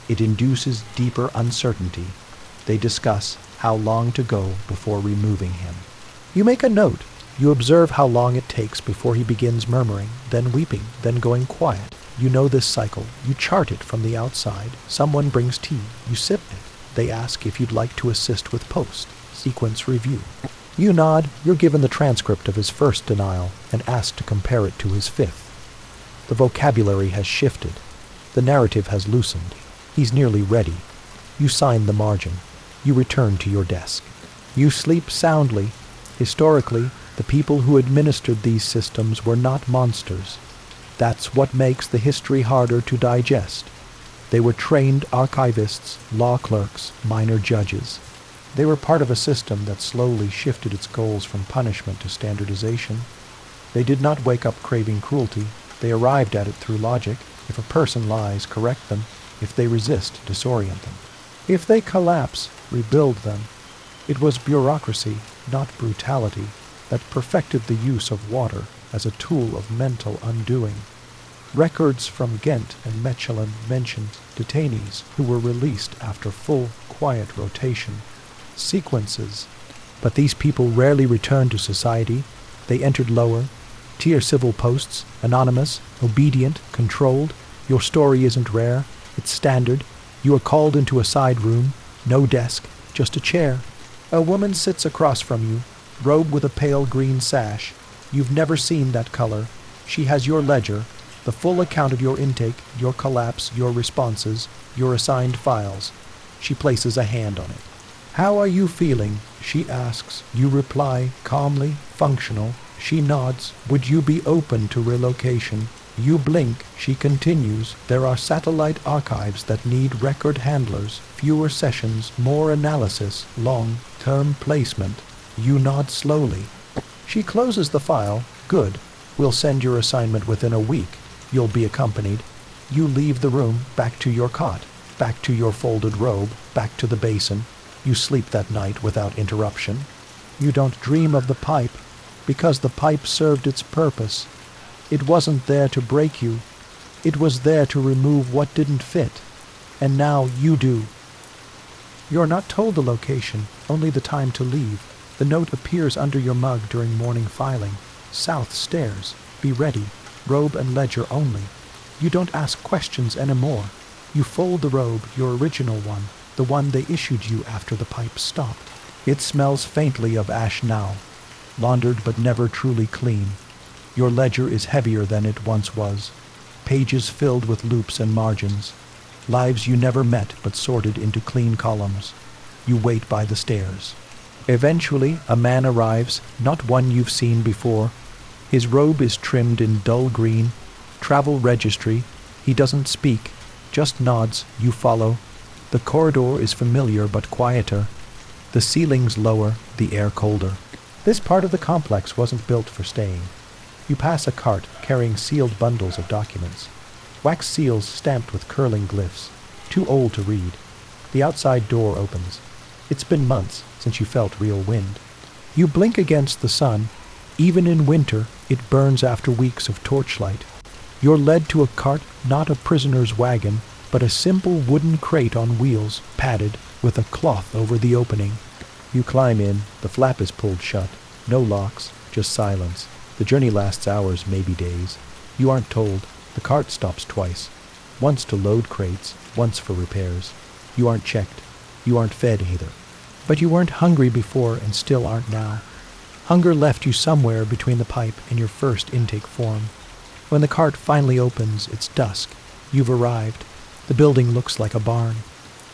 It induces deeper uncertainty. They discuss how long to go before removing him. You make a note. You observe how long it takes before he begins murmuring, then weeping, then going quiet. You know this cycle. You chart it from the outside. Someone brings tea. You sip it. They ask if you'd like to assist with post-sequence review. You nod. You're given the transcript of his first denial and asked to compare it to his fifth. The vocabulary has shifted. The narrative has loosened. He's nearly ready. You sign the margin. You return to your desk. You sleep soundly. Historically, the people who administered these systems were not monsters. That's what makes the history harder to digest. They were trained archivists, law clerks, minor judges. They were part of a system that slowly shifted its goals from punishment to standardization. They did not wake up craving cruelty. They arrived at it through logic. If a person lies, correct them. If they resist, disorient them. If they collapse, rebuild them. It was bureaucracy, not brutality, that perfected the use of water as a tool of mental undoing. Records from Ghent and Mechelen mentioned detainees who were released after full, quiet rotation. Sequences. But these people rarely returned to society. They entered lower, tier civil posts, anonymous, obedient, controlled. Your story isn't rare. It's standard. You are called into a side room. No desk, just a chair. A woman sits across from you, robed with a pale green sash. You've never seen that color. She has your ledger, the full account of your intake, your collapse, your responses, your assigned files. She places a hand on it. "How are you feeling?" she asks. You reply, calmly, functional. She nods. "Would you be open to relocation?" You blink. She continues. "There are satellite archives that need record handlers, fewer sessions, more analysis, long-term placement." You nod slowly. She closes the file. "Good. We'll send your assignment within a week. You'll be accompanied." You leave the room, back to your cot, back to your folded robe, back to the basin. You sleep that night without interruption. You don't dream of the pipe, because the pipe served its purpose. It wasn't there to break you. It was there to remove what didn't fit. And now you do. You're not told the location, only the time to leave. The note appears under your mug during morning filing. South stairs. Be ready. Robe and ledger only. You don't ask questions anymore. You fold the robe, your original one, the one they issued you after the pipe stopped. It smells faintly of ash now, laundered but never truly clean. Your ledger is heavier than it once was, pages filled with loops and margins, lives you never met but sorted into clean columns. You wait by the stairs. Eventually, a man arrives, not one you've seen before. His robe is trimmed in dull green, travel registry. He doesn't speak, just nods. You follow. The corridor is familiar but quieter. The ceilings lower, the air colder. This part of the complex wasn't built for staying. You pass a cart carrying sealed bundles of documents. Wax seals stamped with curling glyphs, too old to read. The outside door opens. It's been months since you felt real wind. You blink against the sun. Even in winter, it burns after weeks of torchlight. You're led to a cart, not a prisoner's wagon, but a simple wooden crate on wheels, padded, with a cloth over the opening. You climb in. The flap is pulled shut. No locks, just silence. The journey lasts hours, maybe days. You aren't told. The cart stops twice. Once to load crates, once for repairs. You aren't checked. You aren't fed either. But you weren't hungry before and still aren't now. Hunger left you somewhere between the pipe and your first intake form. When the cart finally opens, it's dusk. You've arrived. The building looks like a barn.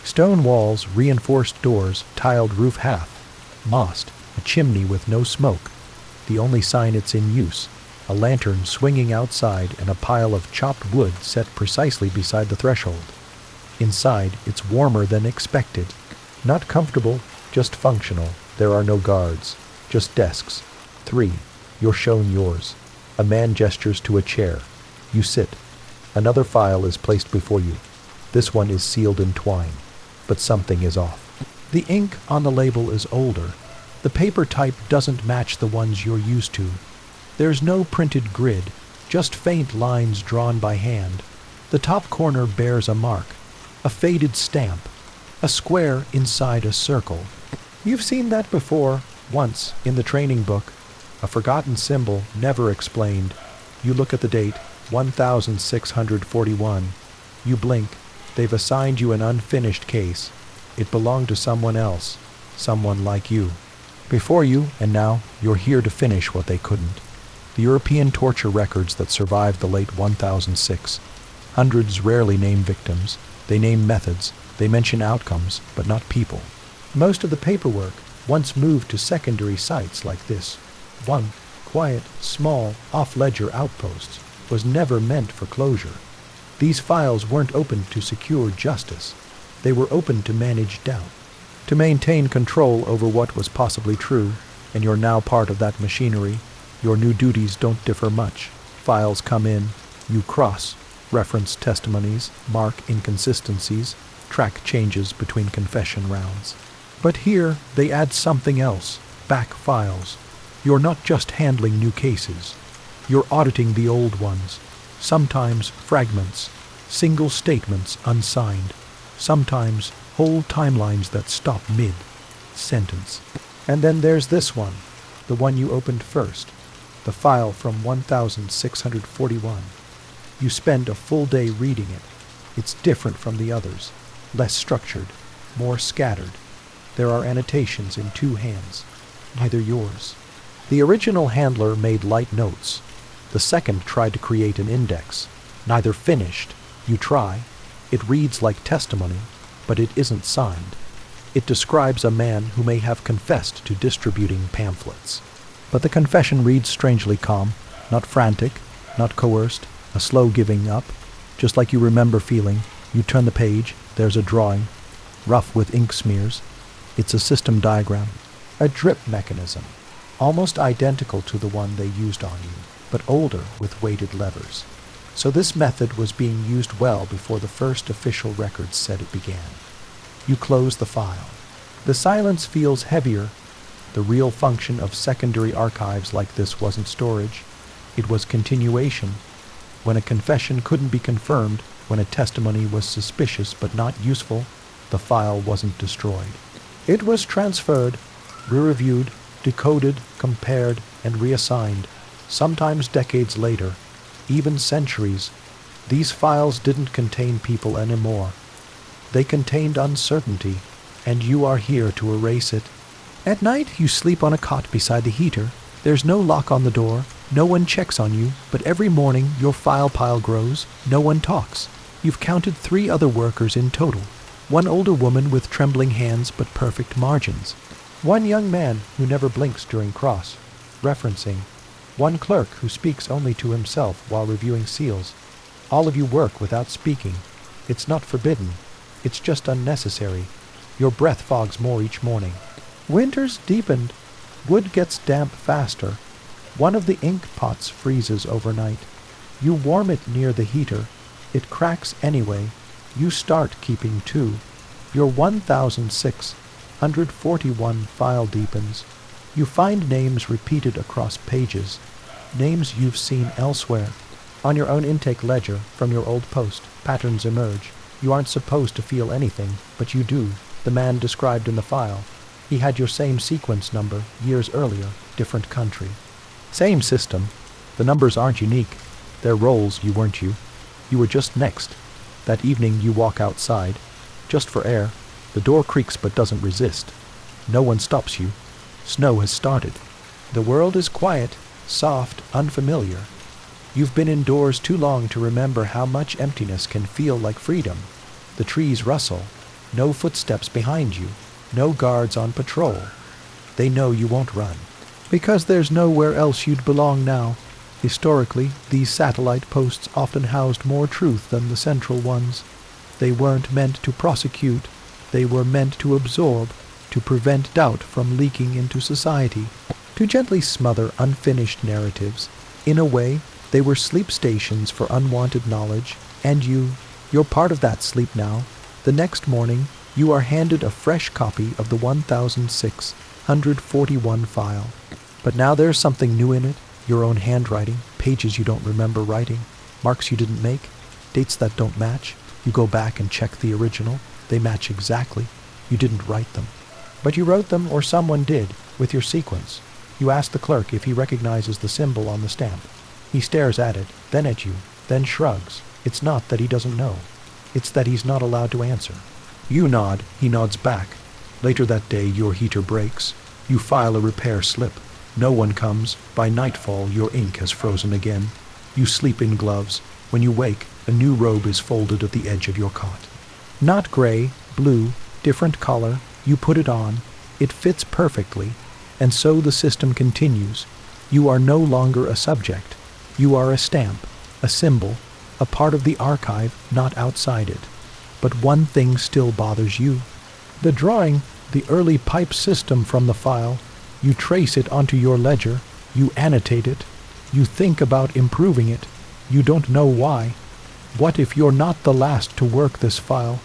Stone walls, reinforced doors, tiled roof half. Mossed, a chimney with no smoke. The only sign it's in use. A lantern swinging outside and a pile of chopped wood set precisely beside the threshold. Inside, it's warmer than expected. Not comfortable, just functional. There are no guards. Just desks. 3. You're shown yours. A man gestures to a chair. You sit. Another file is placed before you. This one is sealed in twine. But something is off. The ink on the label is older. The paper type doesn't match the ones you're used to. There's no printed grid, just faint lines drawn by hand. The top corner bears a mark, a faded stamp, a square inside a circle. You've seen that before, once, in the training book. A forgotten symbol, never explained. You look at the date, 1641. You blink. They've assigned you an unfinished case. It belonged to someone else, someone like you. Before you, and now, you're here to finish what they couldn't. The European torture records that survived the late 1006. Hundreds rarely name victims. They name methods. They mention outcomes, but not people. Most of the paperwork once moved to secondary sites like this. One, quiet, small, off-ledger outposts, was never meant for closure. These files weren't opened to secure justice. They were opened to manage doubt, to maintain control over what was possibly true, and you're now part of that machinery. Your new duties don't differ much. Files come in, you cross, reference testimonies, mark inconsistencies, track changes between confession rounds. But here, they add something else, back files. You're not just handling new cases. You're auditing the old ones, sometimes fragments, single statements unsigned, sometimes whole timelines that stop mid-sentence. And then there's this one, the one you opened first, the file from 1641. You spend a full day reading it. It's different from the others, less structured, more scattered. There are annotations in 2 hands, neither yours. The original handler made light notes. The second tried to create an index. Neither finished. You try. It reads like testimony. but it isn't signed. It describes a man who may have confessed to distributing pamphlets. But the confession reads strangely calm, not frantic, not coerced, a slow giving up. Just like you remember feeling, you turn the page, there's a drawing, rough with ink smears. It's a system diagram, a drip mechanism, almost identical to the one they used on you, but older with weighted levers. So this method was being used well before the first official records said it began. You close the file. The silence feels heavier. The real function of secondary archives like this wasn't storage. It was continuation. When a confession couldn't be confirmed, when a testimony was suspicious but not useful, the file wasn't destroyed. It was transferred, re-reviewed, decoded, compared, and reassigned, sometimes decades later, even centuries. These files didn't contain people anymore. They contained uncertainty, and you are here to erase it. At night, you sleep on a cot beside the heater. There's no lock on the door. No one checks on you, but every morning your file pile grows. No one talks. You've counted 3 other workers in total. 1 older woman with trembling hands but perfect margins. 1 young man who never blinks during cross-referencing. 1 clerk who speaks only to himself while reviewing seals. All of you work without speaking. It's not forbidden. It's just unnecessary. Your breath fogs more each morning. Winter's deepened. Wood gets damp faster. One of the ink pots freezes overnight. You warm it near the heater. It cracks anyway. You start keeping 2. Your 1,641 file deepens. You find names repeated across pages, names you've seen elsewhere. On your own intake ledger from your old post, patterns emerge. You aren't supposed to feel anything, but you do. The man described in the file. He had your same sequence number years earlier, different country. Same system. The numbers aren't unique. They're roles, you weren't you. You were just next. That evening you walk outside, just for air. The door creaks but doesn't resist. No one stops you. Snow has started. The world is quiet, soft, unfamiliar. You've been indoors too long to remember how much emptiness can feel like freedom. The trees rustle. No footsteps behind you. No guards on patrol. They know you won't run. Because there's nowhere else you'd belong now. Historically, these satellite posts often housed more truth than the central ones. They weren't meant to prosecute. They were meant to absorb, to prevent doubt from leaking into society, to gently smother unfinished narratives. In a way, they were sleep stations for unwanted knowledge, and you're part of that sleep now. The next morning, you are handed a fresh copy of the 1,641 file. But now there's something new in it, your own handwriting, pages you don't remember writing, marks you didn't make, dates that don't match. You go back and check the original. They match exactly. You didn't write them. But you wrote them, or someone did, with your sequence. You ask the clerk if he recognizes the symbol on the stamp. He stares at it, then at you, then shrugs. It's not that he doesn't know. It's that he's not allowed to answer. You nod, he nods back. Later that day, your heater breaks. You file a repair slip. No one comes. By nightfall, your ink has frozen again. You sleep in gloves. When you wake, a new robe is folded at the edge of your cot. Not gray, blue, different color. You put it on. It fits perfectly. And so the system continues. You are no longer a subject. You are a stamp, a symbol, a part of the archive, not outside it. But one thing still bothers you. The drawing, the early pipe system from the file, you trace it onto your ledger, you annotate it, you think about improving it, you don't know why. What if you're not the last to work this file?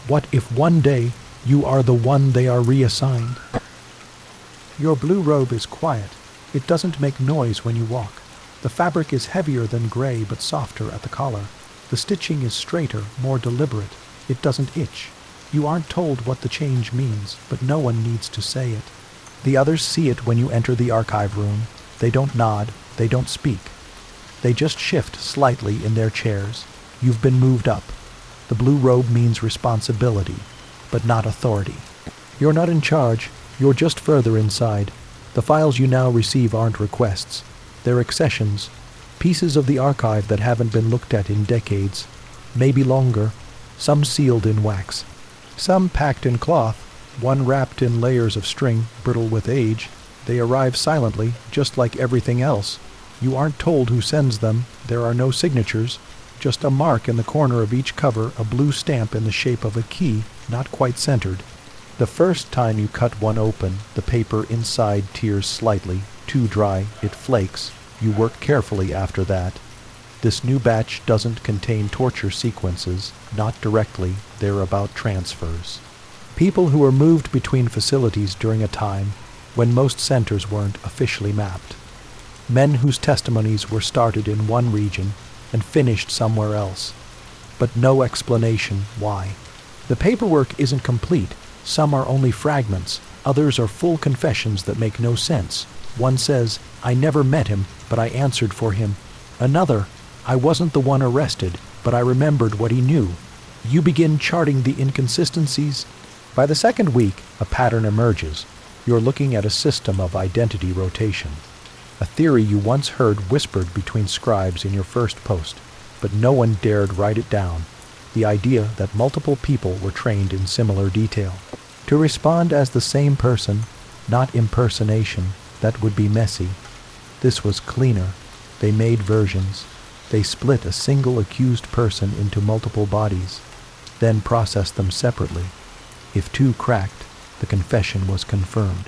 What if one day you are the one they are reassigned? Your blue robe is quiet. It doesn't make noise when you walk. The fabric is heavier than gray but softer at the collar. The stitching is straighter, more deliberate. It doesn't itch. You aren't told what the change means, but no one needs to say it. The others see it when you enter the archive room. They don't nod, they don't speak. They just shift slightly in their chairs. You've been moved up. The blue robe means responsibility, but not authority. You're not in charge, you're just further inside. The files you now receive aren't requests. They're accessions, pieces of the archive that haven't been looked at in decades, maybe longer, some sealed in wax. Some packed in cloth, one wrapped in layers of string, brittle with age. They arrive silently, just like everything else. You aren't told who sends them, there are no signatures, just a mark in the corner of each cover, a blue stamp in the shape of a key, not quite centered. The first time you cut one open, the paper inside tears slightly, too dry, it flakes. You work carefully after that. This new batch doesn't contain torture sequences, not directly, they're about transfers. People who were moved between facilities during a time when most centers weren't officially mapped. Men whose testimonies were started in one region and finished somewhere else. But no explanation why. The paperwork isn't complete. Some are only fragments. Others are full confessions that make no sense. One says, "I never met him, but I answered for him." Another, "I wasn't the one arrested, but I remembered what he knew." You begin charting the inconsistencies. By the second week, a pattern emerges. You're looking at a system of identity rotation. A theory you once heard whispered between scribes in your first post, but no one dared write it down. The idea that multiple people were trained in similar detail. To respond as the same person, not impersonation, that would be messy. This was cleaner. They made versions. They split a single accused person into multiple bodies, then processed them separately. If two cracked, the confession was confirmed.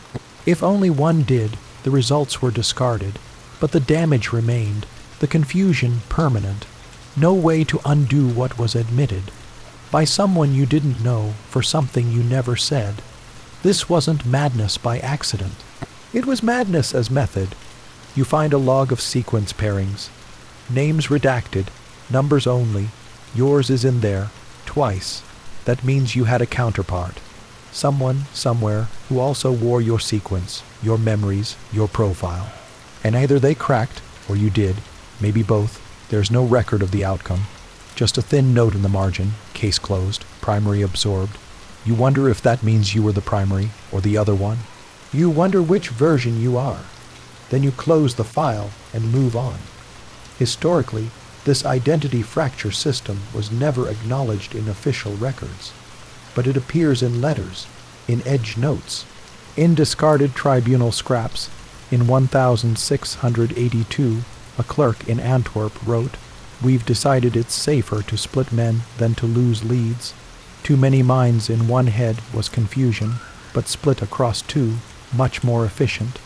If only one did, the results were discarded, but the damage remained, the confusion permanent. No way to undo what was admitted. By someone you didn't know, for something you never said. This wasn't madness by accident. It was madness as method. You find a log of sequence pairings. Names redacted, numbers only. Yours is in there, twice. That means you had a counterpart. Someone, somewhere, who also wore your sequence, your memories, your profile. And either they cracked, or you did, maybe both. There's no record of the outcome. Just a thin note in the margin, case closed, primary absorbed. You wonder if that means you were the primary, or the other one. You wonder which version you are. Then you close the file and move on. Historically, this identity fracture system was never acknowledged in official records. But it appears in letters, in edge notes, in discarded tribunal scraps. In 1682, a clerk in Antwerp wrote, "We've decided it's safer to split men than to lose leads. Too many minds in one head was confusion, but split across two, much more efficient."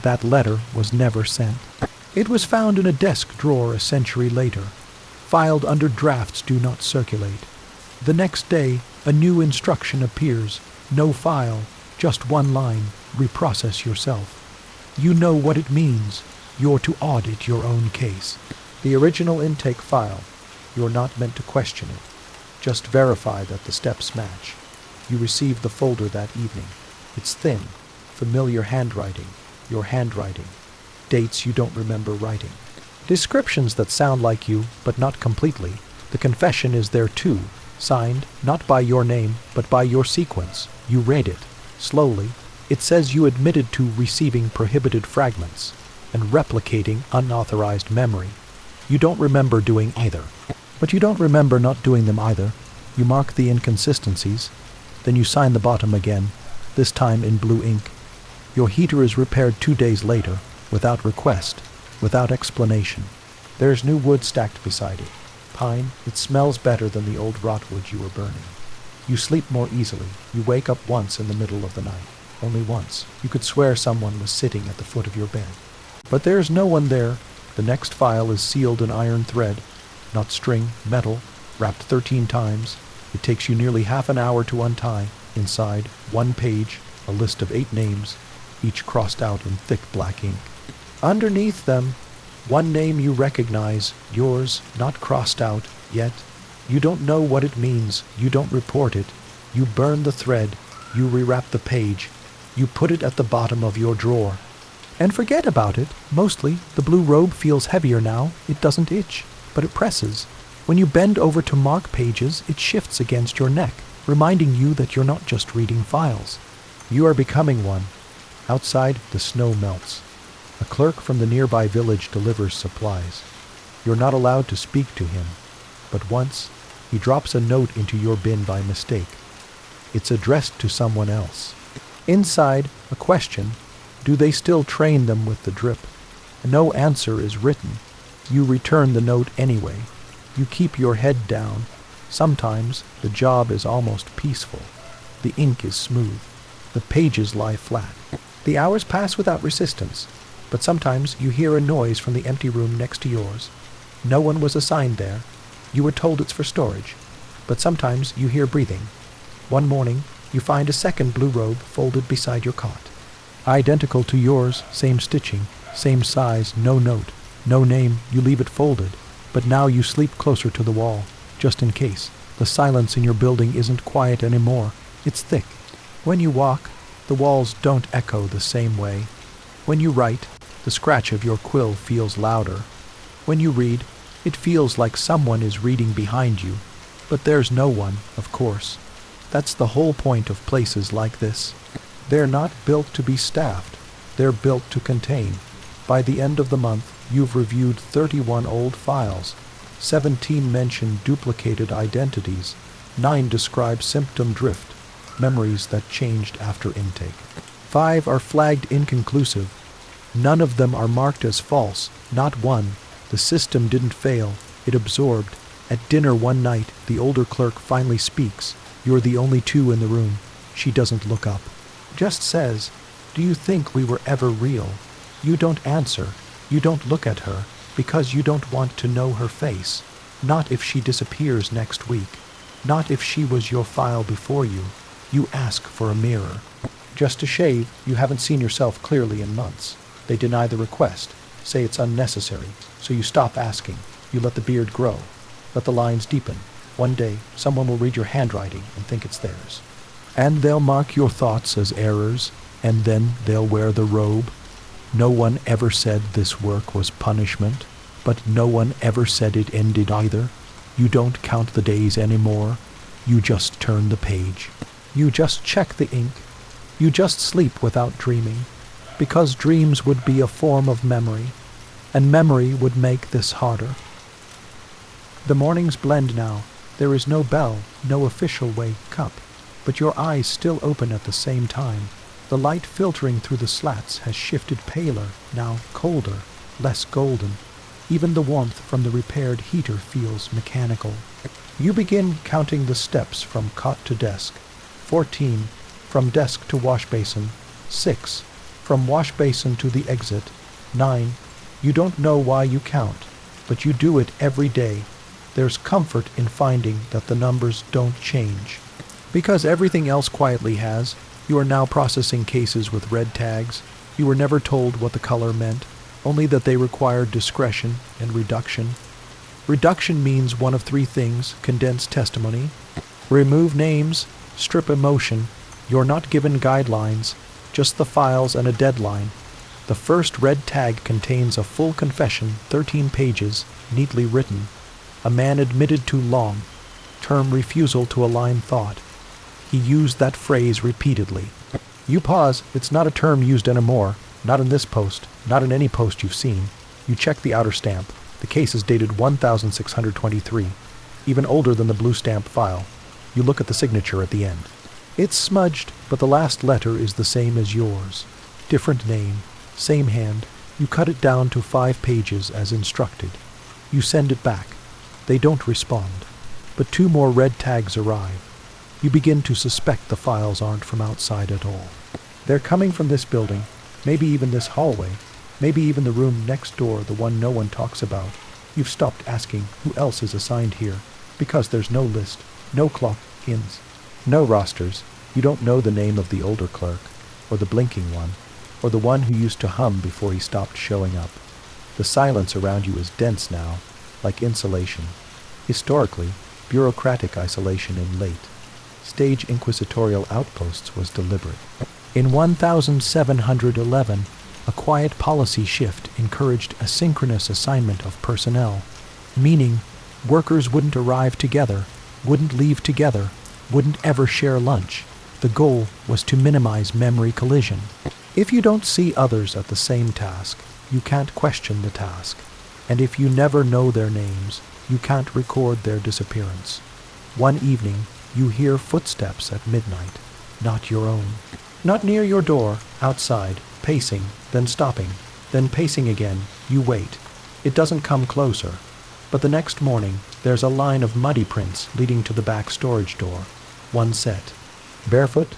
That letter was never sent. It was found in a desk drawer a century later, filed under drafts do not circulate. The next day, a new instruction appears. No file, just one line, reprocess yourself. You know what it means. You're to audit your own case. The original intake file, you're not meant to question it. Just verify that the steps match. You receive the folder that evening. It's thin, familiar handwriting, your handwriting. Dates you don't remember writing. Descriptions that sound like you, but not completely. The confession is there too, signed not by your name, but by your sequence. You read it. Slowly, it says you admitted to receiving prohibited fragments and replicating unauthorized memory. You don't remember doing either. But you don't remember not doing them either. You mark the inconsistencies. Then you sign the bottom again, this time in blue ink. Your heater is repaired 2 days later, without request, without explanation. There's new wood stacked beside it. Pine, it smells better than the old rotwood you were burning. You sleep more easily. You wake up once in the middle of the night. Only once. You could swear someone was sitting at the foot of your bed. But there's no one there. The next file is sealed in iron thread, not string, metal, wrapped 13 times. It takes you nearly half an hour to untie. Inside, 1 page, a list of 8 names, each crossed out in thick black ink. Underneath them, one name you recognize, yours, not crossed out yet. You don't know what it means. You don't report it. You burn the thread. You rewrap the page. You put it at the bottom of your drawer. And forget about it. Mostly, the blue robe feels heavier now. It doesn't itch, but it presses. When you bend over to mark pages, it shifts against your neck, reminding you that you're not just reading files. You are becoming one. Outside, the snow melts. A clerk from the nearby village delivers supplies. You're not allowed to speak to him, but once, he drops a note into your bin by mistake. It's addressed to someone else. Inside, a question. Do they still train them with the drip? No answer is written. You return the note anyway. You keep your head down. Sometimes the job is almost peaceful. The ink is smooth. The pages lie flat. The hours pass without resistance, but sometimes you hear a noise from the empty room next to yours. No one was assigned there. You were told it's for storage, but sometimes you hear breathing. One morning, you find a second blue robe folded beside your cot. Identical to yours, same stitching, same size, no note, no name, you leave it folded, but now you sleep closer to the wall, just in case. The silence in your building isn't quiet anymore, it's thick. When you walk, the walls don't echo the same way. When you write, the scratch of your quill feels louder. When you read, it feels like someone is reading behind you, but there's no one, of course. That's the whole point of places like this. They're not built to be staffed, they're built to contain. By the end of the month, you've reviewed 31 old files. 17 mention duplicated identities. 9 describe symptom drift, memories that changed after intake. 5 are flagged inconclusive. None of them are marked as false, not one. The system didn't fail, it absorbed. At dinner one night, the older clerk finally speaks. You're the only two in the room. She doesn't look up. Just says, "Do you think we were ever real?" You don't answer. You don't look at her, because you don't want to know her face. Not if she disappears next week. Not if she was your file before you. You ask for a mirror. Just to shave, you haven't seen yourself clearly in months. They deny the request, say it's unnecessary, so you stop asking. You let the beard grow. Let the lines deepen. One day, someone will read your handwriting and think it's theirs. And they'll mark your thoughts as errors, and then they'll wear the robe. No one ever said this work was punishment, but no one ever said it ended either. You don't count the days anymore. You just turn the page. You just check the ink. You just sleep without dreaming, because dreams would be a form of memory, and memory would make this harder. The mornings blend now. There is no bell, no official wake up, but your eyes still open at the same time. The light filtering through the slats has shifted paler, now colder, less golden. Even the warmth from the repaired heater feels mechanical. You begin counting the steps from cot to desk. 14, from desk to wash basin. 6, from wash basin to the exit. 9, you don't know why you count, but you do it every day. There's comfort in finding that the numbers don't change. Because everything else quietly has, you are now processing cases with red tags. You were never told what the color meant, only that they required discretion and reduction. Reduction means one of 3 things: condense testimony, remove names, strip emotion. You're not given guidelines, just the files and a deadline. The first red tag contains a full confession, 13 pages, neatly written. A man admitted too long. Term refusal to align thought. He used that phrase repeatedly. You pause. It's not a term used anymore. Not in this post. Not in any post you've seen. You check the outer stamp. The case is dated 1623, even older than the blue stamp file. You look at the signature at the end. It's smudged, but the last letter is the same as yours. Different name, same hand. You cut it down to 5 pages as instructed. You send it back. They don't respond, but 2 more red tags arrive. You begin to suspect the files aren't from outside at all. They're coming from this building, maybe even this hallway, maybe even the room next door, the one no one talks about. You've stopped asking who else is assigned here, because there's no list, no clock-ins, no rosters. You don't know the name of the older clerk, or the blinking one, or the one who used to hum before he stopped showing up. The silence around you is dense now, like insulation. Historically, bureaucratic isolation in late, stage inquisitorial outposts was deliberate. In 1711, a quiet policy shift encouraged asynchronous assignment of personnel, meaning workers wouldn't arrive together, wouldn't leave together, wouldn't ever share lunch. The goal was to minimize memory collision. If you don't see others at the same task, you can't question the task. And if you never know their names, you can't record their disappearance. One evening, You hear footsteps at midnight, not your own. Not near your door, outside, pacing, then stopping, then pacing again. You wait. It doesn't come closer. But the next morning, there's a line of muddy prints leading to the back storage door. One set. Barefoot?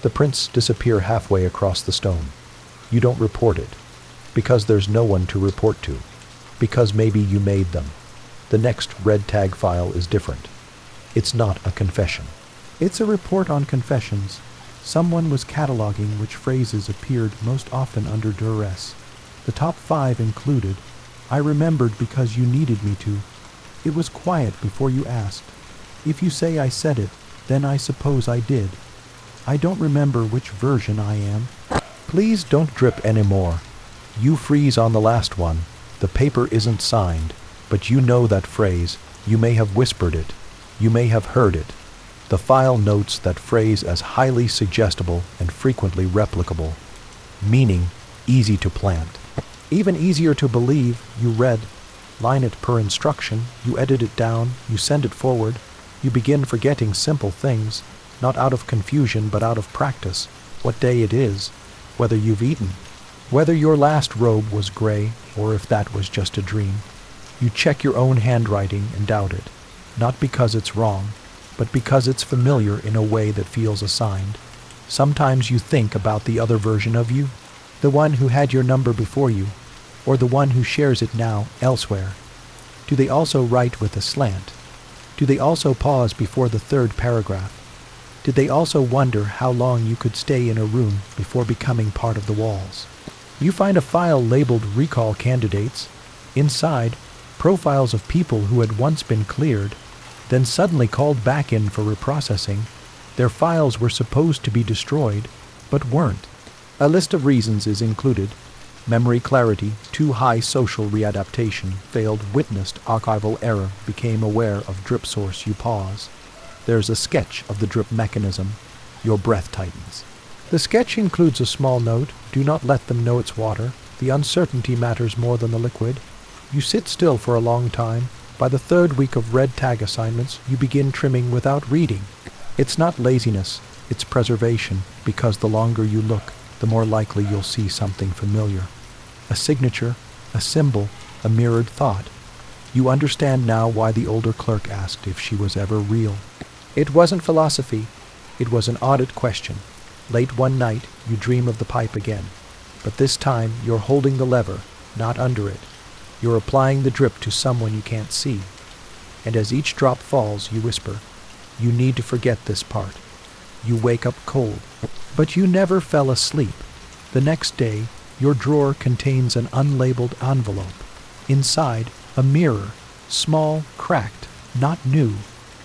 The prints disappear halfway across the stone. You don't report it. Because there's no one to report to. Because maybe you made them. The next red tag file is different. It's not a confession. It's a report on confessions. Someone was cataloging which phrases appeared most often under duress. The top 5 included, "I remembered because you needed me to. It was quiet before you asked. If you say I said it, then I suppose I did. I don't remember which version I am." Please don't drip anymore. You freeze on the last one. The paper isn't signed, but you know that phrase. You may have whispered it. You may have heard it. The file notes that phrase as highly suggestible and frequently replicable. Meaning, easy to plant. Even easier to believe. You read. Line it per instruction. You edit it down. You send it forward. You begin forgetting simple things, not out of confusion but out of practice. What day it is. Whether you've eaten. Whether your last robe was gray or if that was just a dream. You check your own handwriting and doubt it. Not because it's wrong, but because it's familiar in a way that feels assigned. Sometimes you think about the other version of you, the one who had your number before you, or the one who shares it now elsewhere. Do they also write with a slant? Do they also pause before the 3rd paragraph? Did they also wonder how long you could stay in a room before becoming part of the walls? You find a file labeled Recall Candidates. Inside, profiles of people who had once been cleared, then suddenly called back in for reprocessing. Their files were supposed to be destroyed, but weren't. A list of reasons is included. Memory clarity, too high social readaptation, failed witnessed archival error, became aware of drip source. You pause. There's a sketch of the drip mechanism. Your breath tightens. The sketch includes a small note. Do not let them know it's water. The uncertainty matters more than the liquid. You sit still for a long time. By the 3rd week of red tag assignments, you begin trimming without reading. It's not laziness, it's preservation, because the longer you look, the more likely you'll see something familiar. A signature, a symbol, a mirrored thought. You understand now why the older clerk asked if she was ever real. It wasn't philosophy, it was an audit question. Late one night, you dream of the pipe again. But this time, you're holding the lever, not under it. You're applying the drip to someone you can't see. And as each drop falls, you whisper, "You need to forget this part." You wake up cold. But you never fell asleep. The next day, your drawer contains an unlabeled envelope. Inside, a mirror, small, cracked, not new.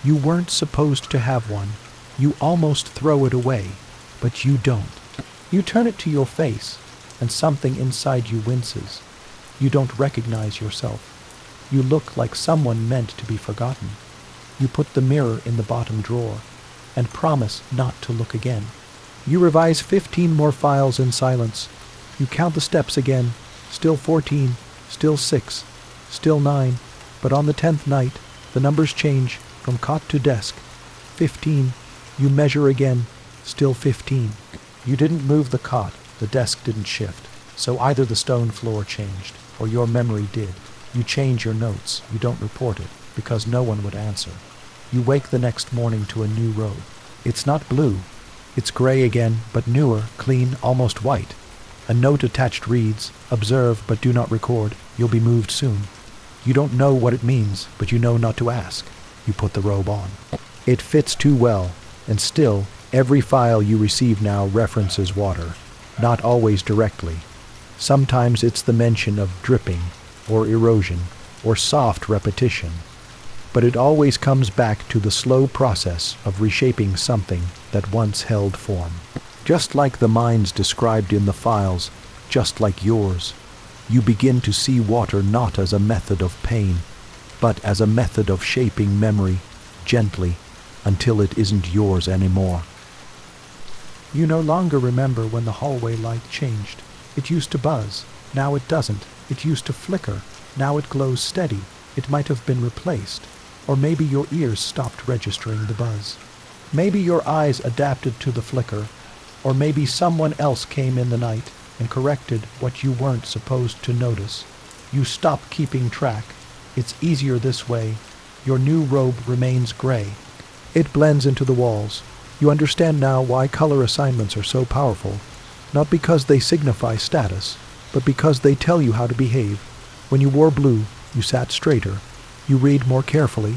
You weren't supposed to have one. You almost throw it away, but you don't. You turn it to your face, and something inside you winces. You don't recognize yourself. You look like someone meant to be forgotten. You put the mirror in the bottom drawer and promise not to look again. You revise 15 more files in silence. You count the steps again. Still 14, still 6, still 9. But on the 10th night, the numbers change from cot to desk. 15. You measure again. Still 15. You didn't move the cot. The desk didn't shift. So either the stone floor changed, or your memory did. You change your notes. You don't report it, because no one would answer. You wake the next morning to a new robe. It's not blue. It's gray again, but newer, clean, almost white. A note attached reads, "Observe, but do not record. You'll be moved soon." You don't know what it means, but you know not to ask. You put the robe on. It fits too well, and still, every file you receive now references water, not always directly. Sometimes it's the mention of dripping, or erosion, or soft repetition. But it always comes back to the slow process of reshaping something that once held form. Just like the minds described in the files, just like yours, you begin to see water not as a method of pain, but as a method of shaping memory, gently, until it isn't yours anymore. You no longer remember when the hallway light changed. It used to buzz. Now it doesn't. It used to flicker. Now it glows steady. It might have been replaced. Or maybe your ears stopped registering the buzz. Maybe your eyes adapted to the flicker, or maybe someone else came in the night and corrected what you weren't supposed to notice. You stop keeping track. It's easier this way. Your new robe remains gray. It blends into the walls. You understand now why color assignments are so powerful. Not because they signify status, but because they tell you how to behave. When you wore blue, you sat straighter. You read more carefully.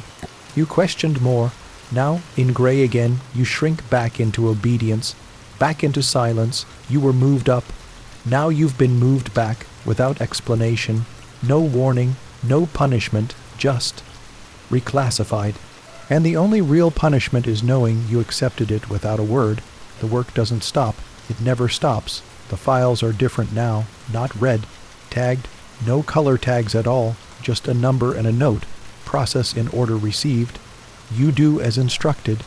You questioned more. Now, in gray again, you shrink back into obedience, back into silence. You were moved up. Now you've been moved back, without explanation, no warning, no punishment, just reclassified. And the only real punishment is knowing you accepted it without a word. The work doesn't stop. It never stops. The files are different now, not red, tagged, no color tags at all, just a number and a note. Process in order received. You do as instructed.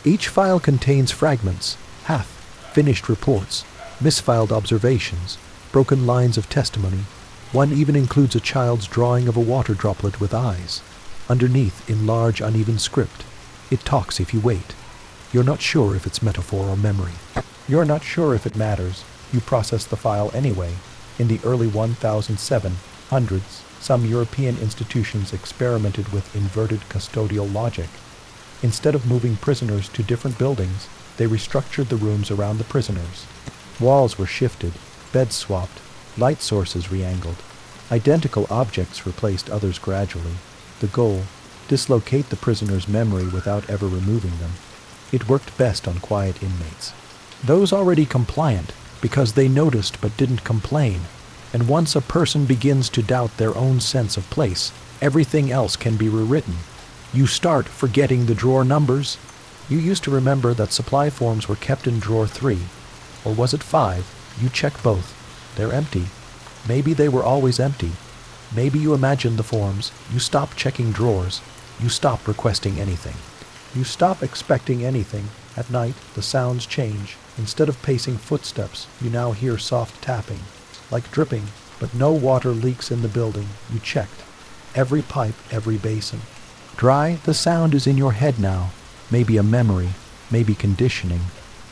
Each file contains fragments, half, finished reports, misfiled observations, broken lines of testimony. One even includes a child's drawing of a water droplet with eyes. Underneath, in large, uneven script, it talks if you wait. You're not sure if it's metaphor or memory. You're not sure if it matters. You process the file anyway. In the early 1700s, some European institutions experimented with inverted custodial logic. Instead of moving prisoners to different buildings, they restructured the rooms around the prisoners. Walls were shifted, beds swapped, light sources re-angled. Identical objects replaced others gradually. The goal, dislocate the prisoner's memory without ever removing them. It worked best on quiet inmates. Those already compliant, because they noticed but didn't complain. And once a person begins to doubt their own sense of place, everything else can be rewritten. You start forgetting the drawer numbers. You used to remember that supply forms were kept in drawer 3. Or was it 5? You check both. They're empty. Maybe they were always empty. Maybe you imagined the forms. You stop checking drawers. You stop requesting anything. You stop expecting anything. At night, the sounds change. Instead of pacing footsteps, you now hear soft tapping, like dripping, but no water leaks in the building. You checked. Every pipe, every basin. Dry, the sound is in your head now. Maybe a memory, maybe conditioning,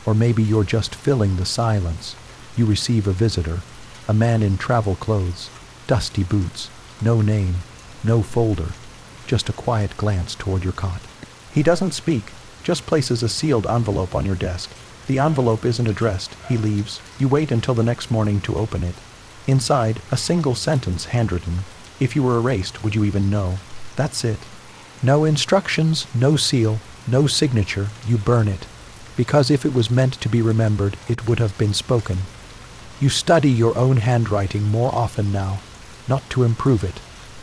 or maybe you're just filling the silence. You receive a visitor, a man in travel clothes, dusty boots, no name, no folder, just a quiet glance toward your cot. He doesn't speak, just places a sealed envelope on your desk. The envelope isn't addressed. He leaves. You wait until the next morning to open it. Inside, a single sentence handwritten. If you were erased, would you even know? That's it. No instructions, no seal, no signature. You burn it. Because if it was meant to be remembered, it would have been spoken. You study your own handwriting more often now, not to improve it,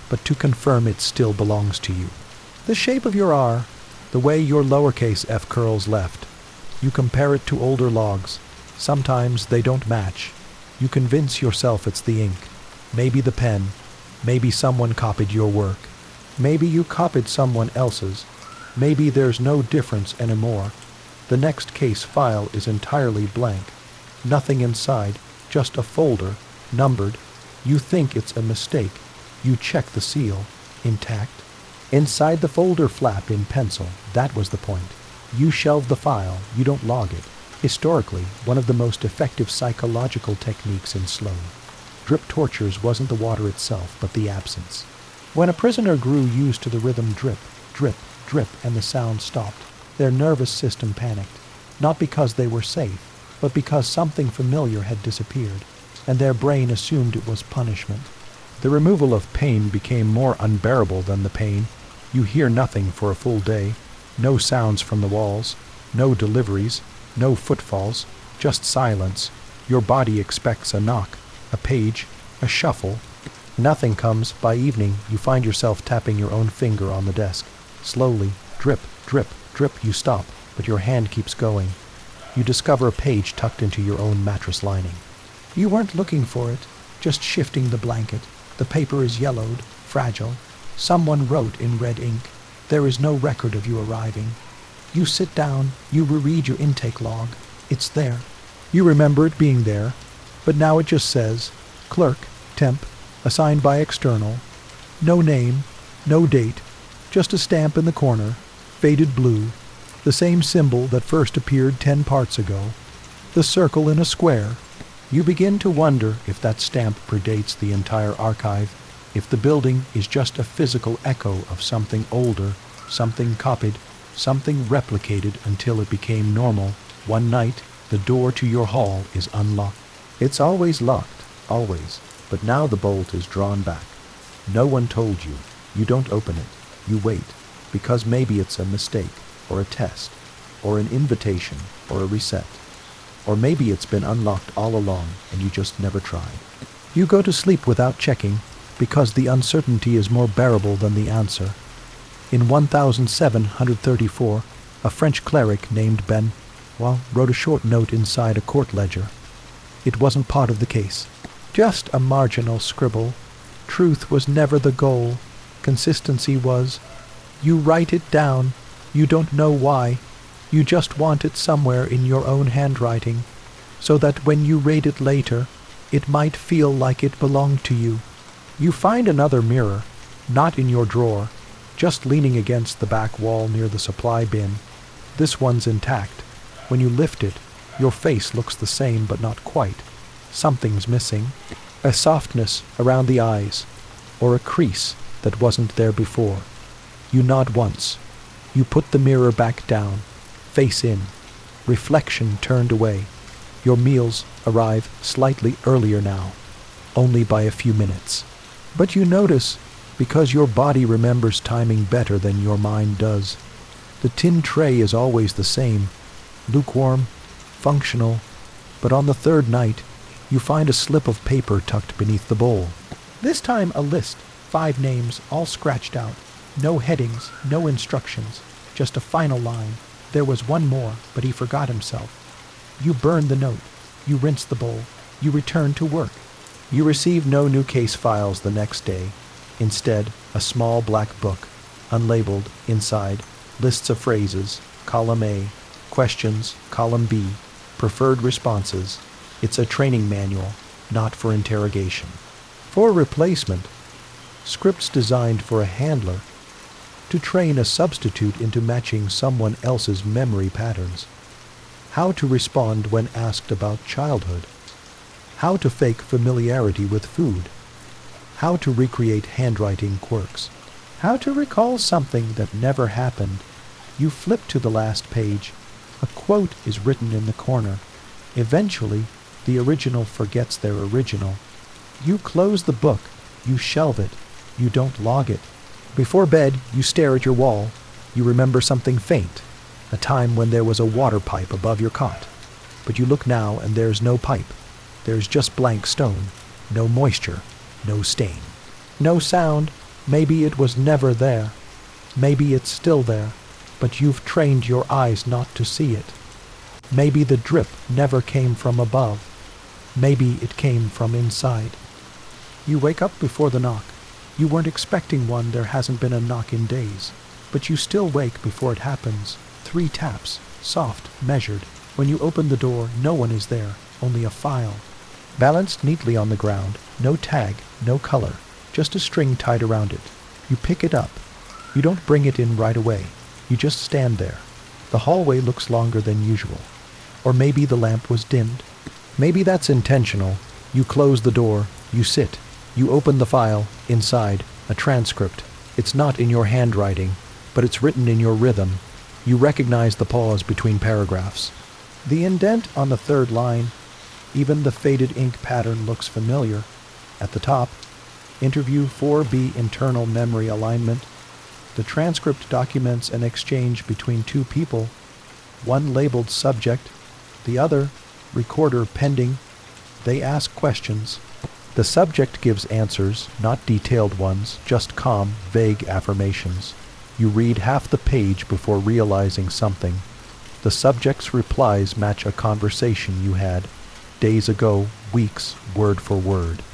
but to confirm it still belongs to you. The shape of your R, the way your lowercase f curls left. You compare it to older logs. Sometimes they don't match. You convince yourself it's the ink, maybe the pen, maybe someone copied your work. Maybe you copied someone else's. Maybe there's no difference anymore. The next case file is entirely blank. Nothing inside, just a folder, numbered. You think it's a mistake. You check the seal, intact. Inside the folder flap in pencil, that was the point. You shelve the file, you don't log it. Historically, one of the most effective psychological techniques in slow. Drip tortures wasn't the water itself, but the absence. When a prisoner grew used to the rhythm drip, drip, drip, and the sound stopped, their nervous system panicked, not because they were safe, but because something familiar had disappeared, and their brain assumed it was punishment. The removal of pain became more unbearable than the pain. You hear nothing for a full day. No sounds from the walls, no deliveries, no footfalls, just silence. Your body expects a knock, a page, a shuffle. Nothing comes. By evening, you find yourself tapping your own finger on the desk. Slowly, drip, drip, drip, you stop, but your hand keeps going. You discover a page tucked into your own mattress lining. You weren't looking for it, just shifting the blanket. The paper is yellowed, fragile. Someone wrote in red ink. There is no record of you arriving. You sit down, you reread your intake log. It's there. You remember it being there, but now it just says, clerk, temp, assigned by external. No name, no date, just a stamp in the corner, faded blue. The same symbol that first appeared 10 parts ago. The circle in a square. You begin to wonder if that stamp predates the entire archive, if the building is just a physical echo of something older, something copied, something replicated until it became normal. One night, the door to your hall is unlocked. It's always locked, always, but now the bolt is drawn back. No one told you. You don't open it. You wait, because maybe it's a mistake, or a test, or an invitation, or a reset. Or maybe it's been unlocked all along and you just never tried. You go to sleep without checking, because the uncertainty is more bearable than the answer. In 1734, a French cleric named wrote a short note inside a court ledger. It wasn't part of the case. Just a marginal scribble. Truth was never the goal. Consistency was. You write it down. You don't know why. You just want it somewhere in your own handwriting, so that when you read it later, it might feel like it belonged to you. You find another mirror, not in your drawer, just leaning against the back wall near the supply bin. This one's intact. When you lift it, your face looks the same but not quite. Something's missing. A softness around the eyes, or a crease that wasn't there before. You nod once. You put the mirror back down, face in, reflection turned away. Your meals arrive slightly earlier now, only by a few minutes. But you notice, because your body remembers timing better than your mind does. The tin tray is always the same, lukewarm, functional, but on the third night, you find a slip of paper tucked beneath the bowl. This time a list, 5 names, all scratched out. No headings, no instructions, just a final line. There was one more, but he forgot himself. You burn the note. You rinse the bowl. You return to work. You receive no new case files the next day. Instead, a small black book, unlabeled, inside, lists of phrases, column A, questions, column B, preferred responses. It's a training manual, not for interrogation. For replacement, scripts designed for a handler, to train a substitute into matching someone else's memory patterns. How to respond when asked about childhood. How to fake familiarity with food. How to recreate handwriting quirks. How to recall something that never happened. You flip to the last page. A quote is written in the corner. Eventually, the original forgets their original. You close the book. You shelve it. You don't log it. Before bed, you stare at your wall. You remember something faint, a time when there was a water pipe above your cot. But you look now and there's no pipe. There's just blank stone, no moisture, no stain. No sound. Maybe it was never there. Maybe it's still there, but you've trained your eyes not to see it. Maybe the drip never came from above. Maybe it came from inside. You wake up before the knock. You weren't expecting one, there hasn't been a knock in days. But you still wake before it happens. 3 taps, soft, measured. When you open the door, no one is there, only a file. Balanced neatly on the ground, no tag, no color, just a string tied around it. You pick it up. You don't bring it in right away. You just stand there. The hallway looks longer than usual. Or maybe the lamp was dimmed. Maybe that's intentional. You close the door, you sit. You open the file, inside, a transcript. It's not in your handwriting, but it's written in your rhythm. You recognize the pause between paragraphs. The indent on the 3rd line, even the faded ink pattern looks familiar. At the top, interview 4B internal memory alignment. The transcript documents an exchange between 2 people, one labeled subject, the other, recorder pending. They ask questions. The subject gives answers, not detailed ones, just calm, vague affirmations. You read half the page before realizing something. The subject's replies match a conversation you had days ago, weeks, word for word.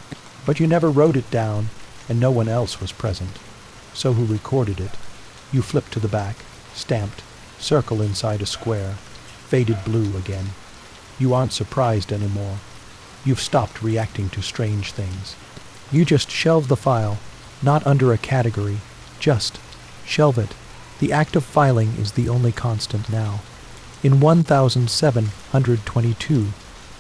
But you never wrote it down, and no one else was present. So who recorded it? You flip to the back, stamped, circle inside a square, faded blue again. You aren't surprised anymore. You've stopped reacting to strange things. You just shelve the file, not under a category, just shelve it. The act of filing is the only constant now. In 1722,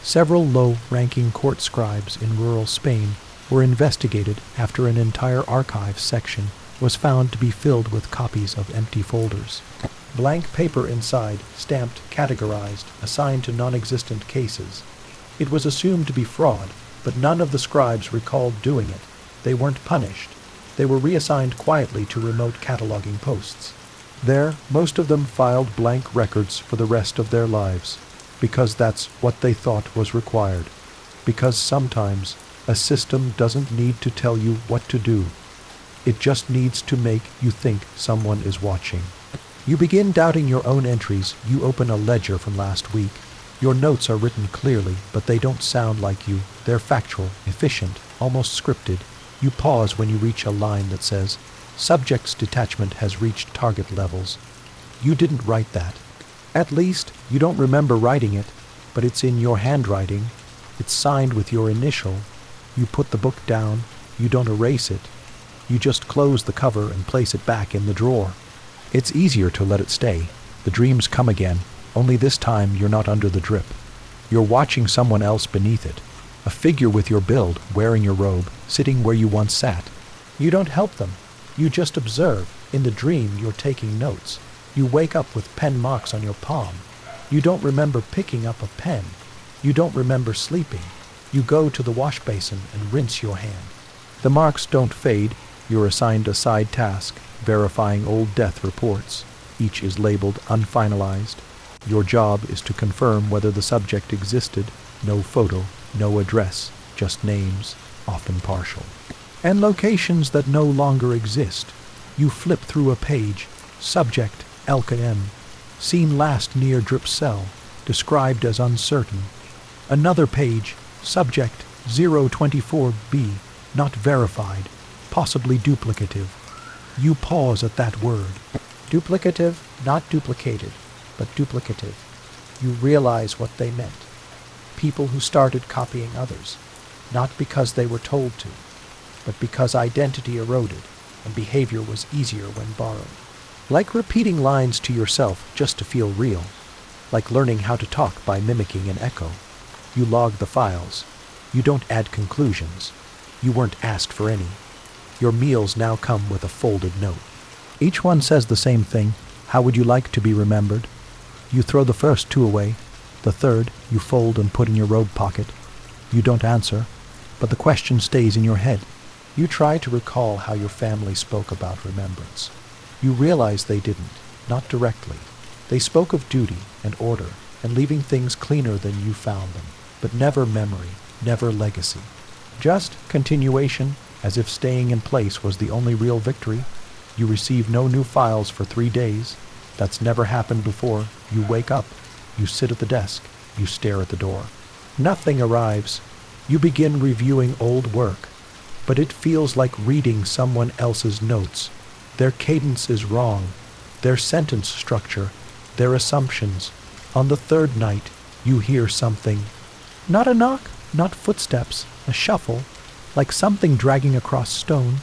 several low-ranking court scribes in rural Spain were investigated after an entire archive section was found to be filled with copies of empty folders. Blank paper inside, stamped, categorized, assigned to non-existent cases. It was assumed to be fraud, but none of the scribes recalled doing it. They weren't punished. They were reassigned quietly to remote cataloging posts. There, most of them filed blank records for the rest of their lives, because that's what they thought was required. Because sometimes a system doesn't need to tell you what to do. It just needs to make you think someone is watching. You begin doubting your own entries. You open a ledger from last week. Your notes are written clearly, but they don't sound like you. They're factual, efficient, almost scripted. You pause when you reach a line that says, "Subject's detachment has reached target levels." You didn't write that. At least, you don't remember writing it, but it's in your handwriting. It's signed with your initial. You put the book down. You don't erase it. You just close the cover and place it back in the drawer. It's easier to let it stay. The dreams come again, only this time you're not under the drip. You're watching someone else beneath it, a figure with your build, wearing your robe, sitting where you once sat. You don't help them. You just observe. In the dream, you're taking notes. You wake up with pen marks on your palm. You don't remember picking up a pen. You don't remember sleeping. You go to the wash basin and rinse your hand. The marks don't fade. You're assigned a side task, verifying old death reports. Each is labeled unfinalized. Your job is to confirm whether the subject existed. No photo, no address, just names, often partial. And locations that no longer exist. You flip through a page. Subject, Elka M. Seen last near drip cell, described as uncertain. Another page. Subject, 024B, not verified, possibly duplicative. You pause at that word. Duplicative, not duplicated, but duplicative. You realize what they meant. People who started copying others, not because they were told to, but because identity eroded and behavior was easier when borrowed. Like repeating lines to yourself just to feel real. Like learning how to talk by mimicking an echo. You log the files. You don't add conclusions. You weren't asked for any. Your meals now come with a folded note. Each one says the same thing. How would you like to be remembered? You throw the first two away. The third, you fold and put in your robe pocket. You don't answer, but the question stays in your head. You try to recall how your family spoke about remembrance. You realize they didn't, not directly. They spoke of duty and order and leaving things cleaner than you found them, but never memory, never legacy. Just continuation, as if staying in place was the only real victory. You receive no new files for 3 days. That's never happened before. You wake up. You sit at the desk. You stare at the door. Nothing arrives. You begin reviewing old work, but it feels like reading someone else's notes. Their cadence is wrong. Their sentence structure. Their assumptions. On the third night, you hear something. Not a knock, not footsteps, a shuffle, like something dragging across stone.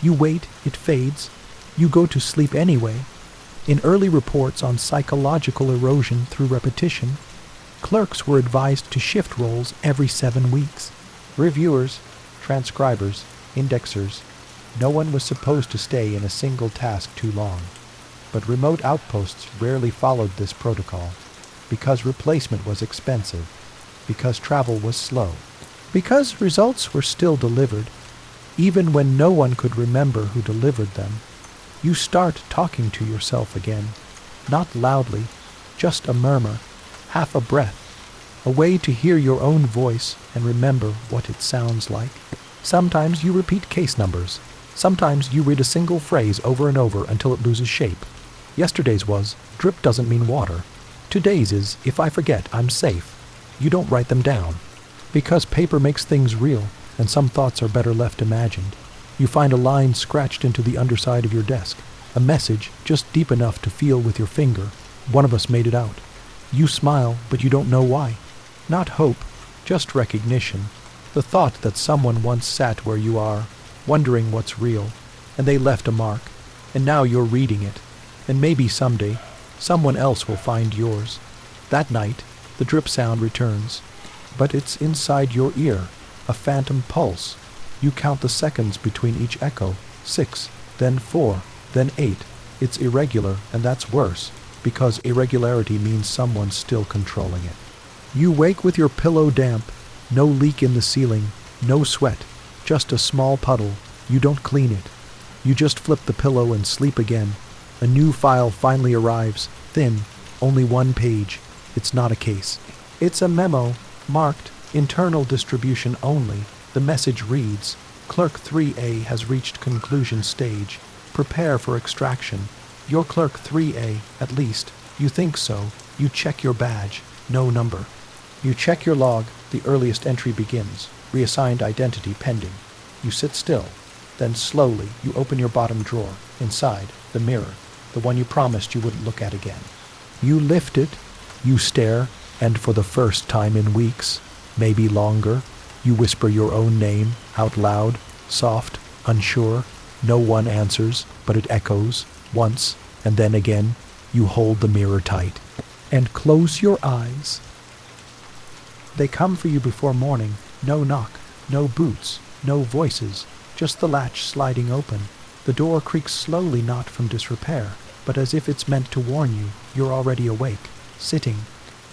You wait, it fades. You go to sleep anyway. In early reports on psychological erosion through repetition, clerks were advised to shift roles every 7 weeks. Reviewers, transcribers, indexers, no one was supposed to stay in a single task too long. But remote outposts rarely followed this protocol, because replacement was expensive, because travel was slow, because results were still delivered, even when no one could remember who delivered them. You start talking to yourself again, not loudly, just a murmur, half a breath, a way to hear your own voice and remember what it sounds like. Sometimes you repeat case numbers. Sometimes you read a single phrase over and over until it loses shape. Yesterday's was, drip doesn't mean water. Today's is, if I forget, I'm safe. You don't write them down. Because paper makes things real, and some thoughts are better left imagined. You find a line scratched into the underside of your desk, a message just deep enough to feel with your finger. One of us made it out. You smile, but you don't know why. Not hope, just recognition. The thought that someone once sat where you are, wondering what's real, and they left a mark, and now you're reading it. And maybe someday, someone else will find yours. That night, the drip sound returns. But it's inside your ear, a phantom pulse. You count the seconds between each echo. 6, then 4, then 8. It's irregular, and that's worse, because irregularity means someone's still controlling it. You wake with your pillow damp, no leak in the ceiling, no sweat, just a small puddle. You don't clean it. You just flip the pillow and sleep again. A new file finally arrives, thin, only one page. It's not a case. It's a memo, marked internal distribution only. The message reads, Clerk 3A has reached conclusion stage. Prepare for extraction. You're Clerk 3A, at least. You think so. You check your badge. No number. You check your log. The earliest entry begins. Reassigned identity pending. You sit still. Then slowly you open your bottom drawer. Inside, the mirror. The one you promised you wouldn't look at again. You lift it. You stare. And for the first time in weeks, maybe longer, you whisper your own name out loud, soft, unsure. No one answers, but it echoes, once, and then again. You hold the mirror tight and close your eyes. They come for you before morning. No knock, no boots, no voices, just the latch sliding open. The door creaks slowly, not from disrepair, but as if it's meant to warn you. You're already awake, sitting,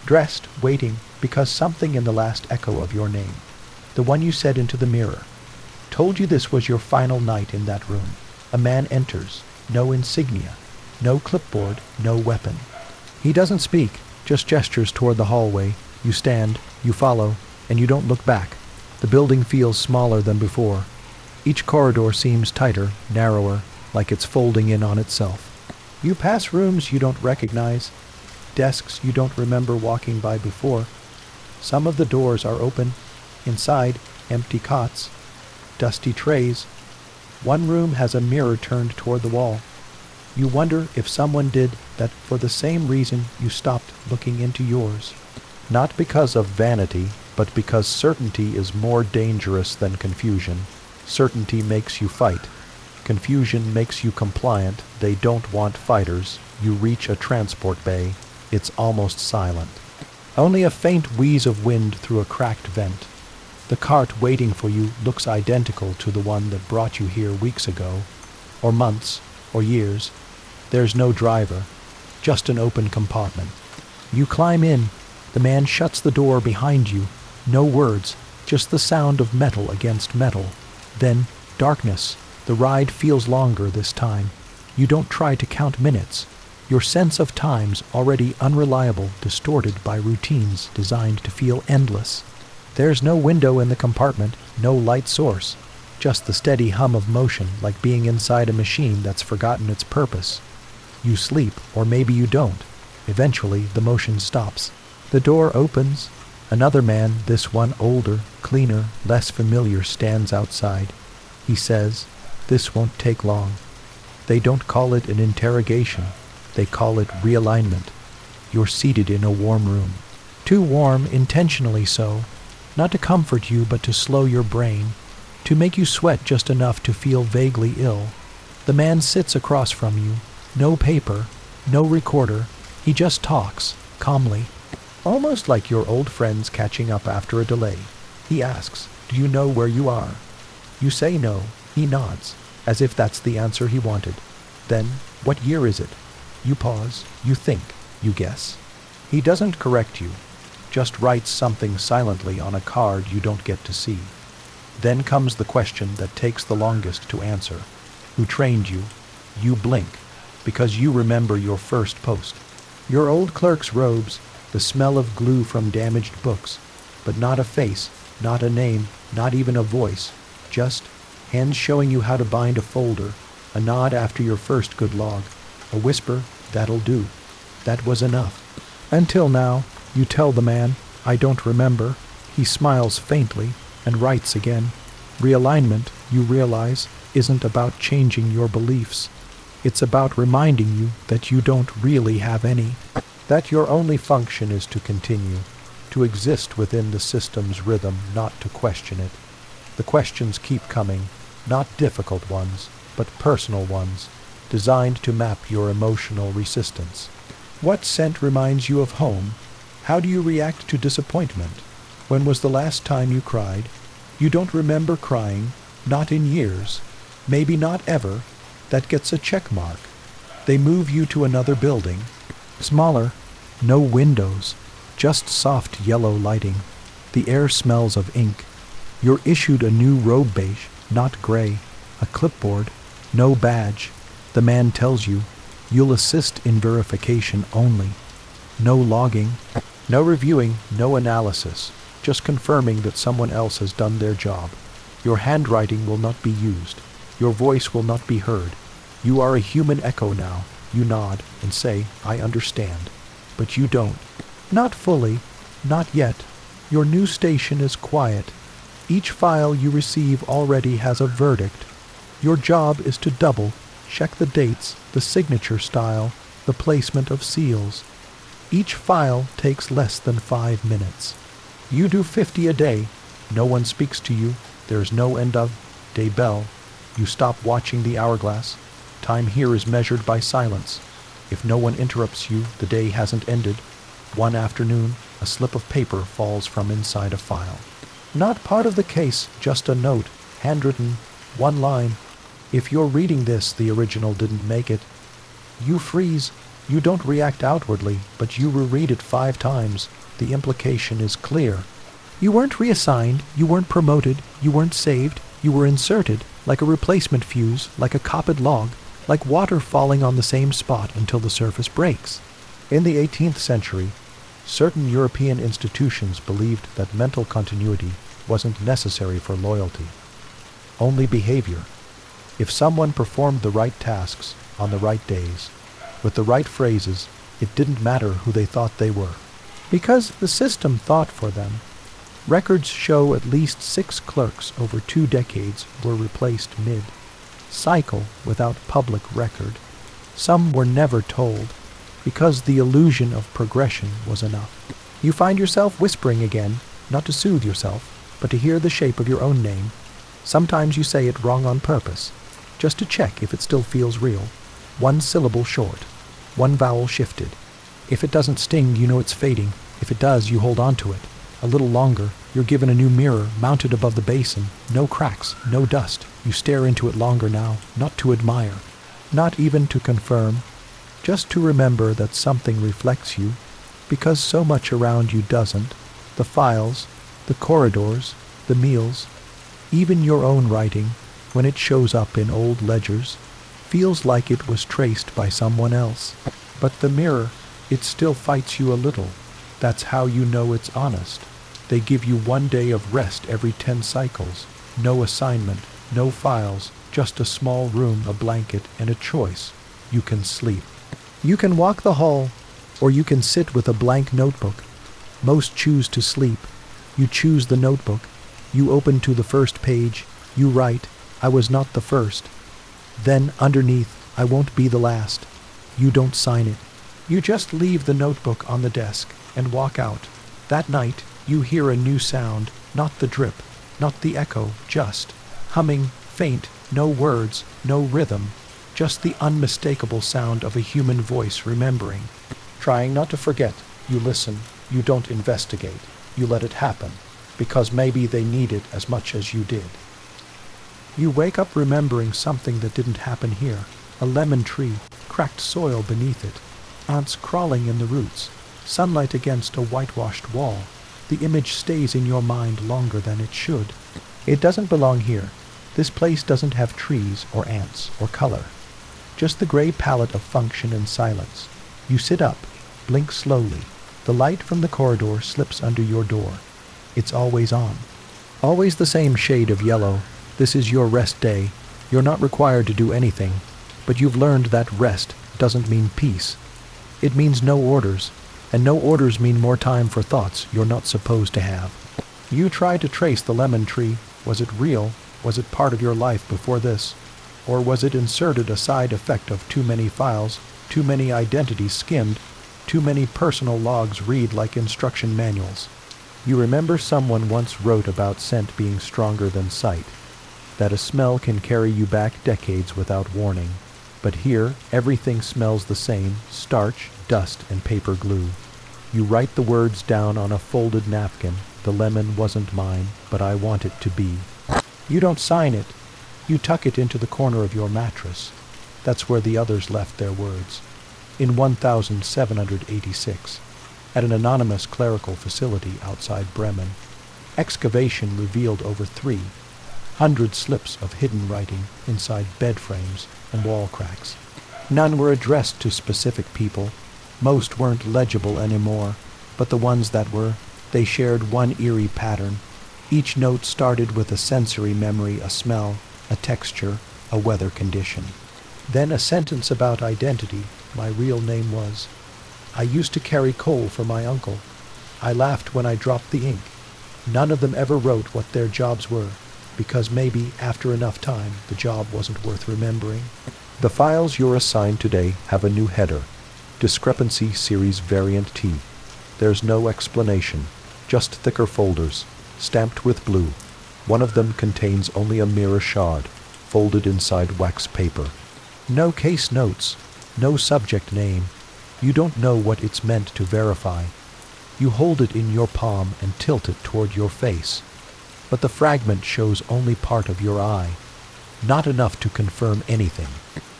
dressed, waiting, because something in the last echo of your name, the one you said into the mirror, told you this was your final night in that room. A man enters, no insignia, no clipboard, no weapon. He doesn't speak, just gestures toward the hallway. You stand, you follow, and you don't look back. The building feels smaller than before. Each corridor seems tighter, narrower, like it's folding in on itself. You pass rooms you don't recognize, desks you don't remember walking by before. Some of the doors are open. Inside, empty cots, dusty trays. One room has a mirror turned toward the wall. You wonder if someone did that for the same reason you stopped looking into yours. Not because of vanity, but because certainty is more dangerous than confusion. Certainty makes you fight. Confusion makes you compliant. They don't want fighters. You reach a transport bay. It's almost silent. Only a faint wheeze of wind through a cracked vent. The cart waiting for you looks identical to the one that brought you here weeks ago, or months, or years. There's no driver, just an open compartment. You climb in. The man shuts the door behind you. No words, just the sound of metal against metal. Then, darkness. The ride feels longer this time. You don't try to count minutes. Your sense of time's already unreliable, distorted by routines designed to feel endless. There's no window in the compartment, no light source, just the steady hum of motion, like being inside a machine that's forgotten its purpose. You sleep, or maybe you don't. Eventually, the motion stops. The door opens. Another man, this one older, cleaner, less familiar, stands outside. He says, "This won't take long." They don't call it an interrogation. They call it realignment. You're seated in a warm room. Too warm, intentionally so. Not to comfort you, but to slow your brain. To make you sweat just enough to feel vaguely ill. The man sits across from you. No paper, no recorder. He just talks, calmly. Almost like your old friends catching up after a delay. He asks, "Do you know where you are?" You say no. He nods, as if that's the answer he wanted. Then, "What year is it?" You pause. You think. You guess. He doesn't correct you. Just writes something silently on a card you don't get to see. Then comes the question that takes the longest to answer. Who trained you? You blink, because you remember your first post. Your old clerk's robes, the smell of glue from damaged books, but not a face, not a name, not even a voice, just hands showing you how to bind a folder, a nod after your first good log, a whisper, "That'll do." That was enough. Until now, you tell the man, "I don't remember." He smiles faintly and writes again. Realignment, you realize, isn't about changing your beliefs. It's about reminding you that you don't really have any, that your only function is to continue, to exist within the system's rhythm, not to question it. The questions keep coming, not difficult ones, but personal ones. designed to map your emotional resistance. What scent reminds you of home? How do you react to disappointment? When was the last time you cried? You don't remember crying, not in years, maybe not ever. That gets a check mark. They move you to another building. Smaller, no windows, just soft yellow lighting. The air smells of ink. You're issued a new robe beige, not gray, a clipboard, no badge. The man tells you, you'll assist in verification only. No logging, no reviewing, no analysis, just confirming that someone else has done their job. Your handwriting will not be used. Your voice will not be heard. You are a human echo now. You nod and say, I understand. But you don't. Not fully, not yet. Your new station is quiet. Each file you receive already has a verdict. Your job is to double, check the dates, the signature style, the placement of seals. Each file takes less than 5 minutes. You do 50 a day. No one speaks to you. There's no end of day bell. You stop watching the hourglass. Time here is measured by silence. If no one interrupts you, the day hasn't ended. One afternoon, a slip of paper falls from inside a file. Not part of the case, just a note, handwritten, one line. If you're reading this, the original didn't make it. You freeze. You don't react outwardly, but you reread it 5 times. The implication is clear. You weren't reassigned, you weren't promoted, you weren't saved, you were inserted, like a replacement fuse, like a copied log, like water falling on the same spot until the surface breaks. In the 18th century, certain European institutions believed that mental continuity wasn't necessary for loyalty, only behavior. If someone performed the right tasks on the right days, with the right phrases, it didn't matter who they thought they were, because the system thought for them. Records show at least 6 clerks over 2 decades were replaced mid-cycle without public record. Some were never told, because the illusion of progression was enough. You find yourself whispering again, not to soothe yourself, but to hear the shape of your own name. Sometimes you say it wrong on purpose, just to check if it still feels real. 1 syllable short, 1 vowel shifted. If it doesn't sting, you know it's fading. If it does, you hold on to it. A little longer, you're given a new mirror mounted above the basin. No cracks, no dust. You stare into it longer now, not to admire, not even to confirm, just to remember that something reflects you, because so much around you doesn't. The files, the corridors, the meals, even your own writing, when it shows up in old ledgers, feels like it was traced by someone else. But the mirror, it still fights you a little. That's how you know it's honest. They give you 1 day of rest every 10 cycles. No assignment, no files, just a small room, a blanket, and a choice. You can sleep. You can walk the hall, or you can sit with a blank notebook. Most choose to sleep. You choose the notebook. You open to the first page. You write, I was not the first. Then, underneath, I won't be the last. You don't sign it. You just leave the notebook on the desk and walk out. That night, you hear a new sound, not the drip, not the echo, just humming, faint, no words, no rhythm, just the unmistakable sound of a human voice remembering. Trying not to forget, you listen, you don't investigate, you let it happen, because maybe they need it as much as you did. You wake up remembering something that didn't happen here, a lemon tree, cracked soil beneath it, ants crawling in the roots, sunlight against a whitewashed wall. The image stays in your mind longer than it should. It doesn't belong here. This place doesn't have trees or ants or color. Just the gray palette of function and silence. You sit up, blink slowly. The light from the corridor slips under your door. It's always on. Always the same shade of yellow. This is your rest day. You're not required to do anything, but you've learned that rest doesn't mean peace. It means no orders, and no orders mean more time for thoughts you're not supposed to have. You try to trace the lemon tree. Was it real? Was it part of your life before this? Or was it inserted a side effect of too many files, too many identities skimmed, too many personal logs read like instruction manuals? You remember someone once wrote about scent being stronger than sight, that a smell can carry you back decades without warning. But here, everything smells the same: starch, dust, and paper glue. You write the words down on a folded napkin. The lemon wasn't mine, but I want it to be. You don't sign it. You tuck it into the corner of your mattress. That's where the others left their words. In 1786, at an anonymous clerical facility outside Bremen, excavation revealed over 300 slips of hidden writing inside bed frames and wall cracks. None were addressed to specific people. Most weren't legible anymore, but the ones that were, they shared one eerie pattern. Each note started with a sensory memory, a smell, a texture, a weather condition. Then a sentence about identity. My real name was. I used to carry coal for my uncle. I laughed when I dropped the ink. None of them ever wrote what their jobs were, because maybe after enough time the job wasn't worth remembering. The files you're assigned today have a new header: Discrepancy Series Variant T. There's no explanation, just thicker folders, stamped with blue. One of them contains only a mirror shard, folded inside wax paper. No case notes, no subject name. You don't know what it's meant to verify. You hold it in your palm and tilt it toward your face. But the fragment shows only part of your eye. Not enough to confirm anything.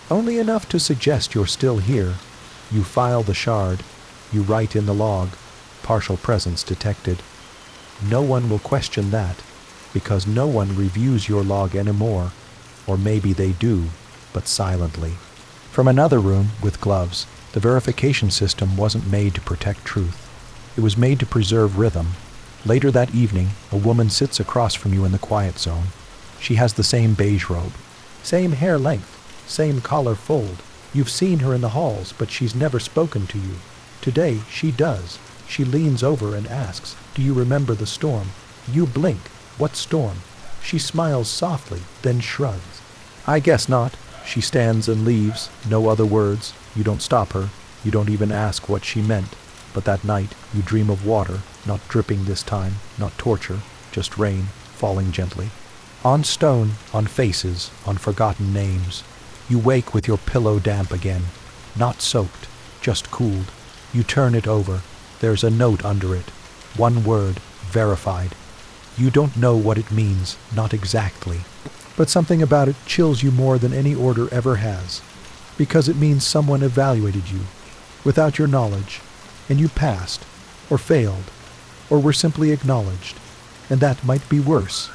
Only enough to suggest you're still here. You file the shard. You write in the log, partial presence detected. No one will question that, because no one reviews your log anymore. Or maybe they do, but silently. From another room, with gloves, the verification system wasn't made to protect truth. It was made to preserve rhythm. Later that evening, a woman sits across from you in the quiet zone. She has the same beige robe, same hair length, same collar fold. You've seen her in the halls, but she's never spoken to you. Today, she does. She leans over and asks, "Do you remember the storm?" You blink. "What storm?" She smiles softly, then shrugs. "I guess not." She stands and leaves, no other words. You don't stop her. You don't even ask what she meant. But that night, you dream of water, not dripping this time, not torture, just rain, falling gently. On stone, on faces, on forgotten names. You wake with your pillow damp again, not soaked, just cooled. You turn it over. There's a note under it. One word, verified. You don't know what it means, not exactly. But something about it chills you more than any order ever has, because it means someone evaluated you, without your knowledge, and you passed, or failed, or were simply acknowledged, and that might be worse.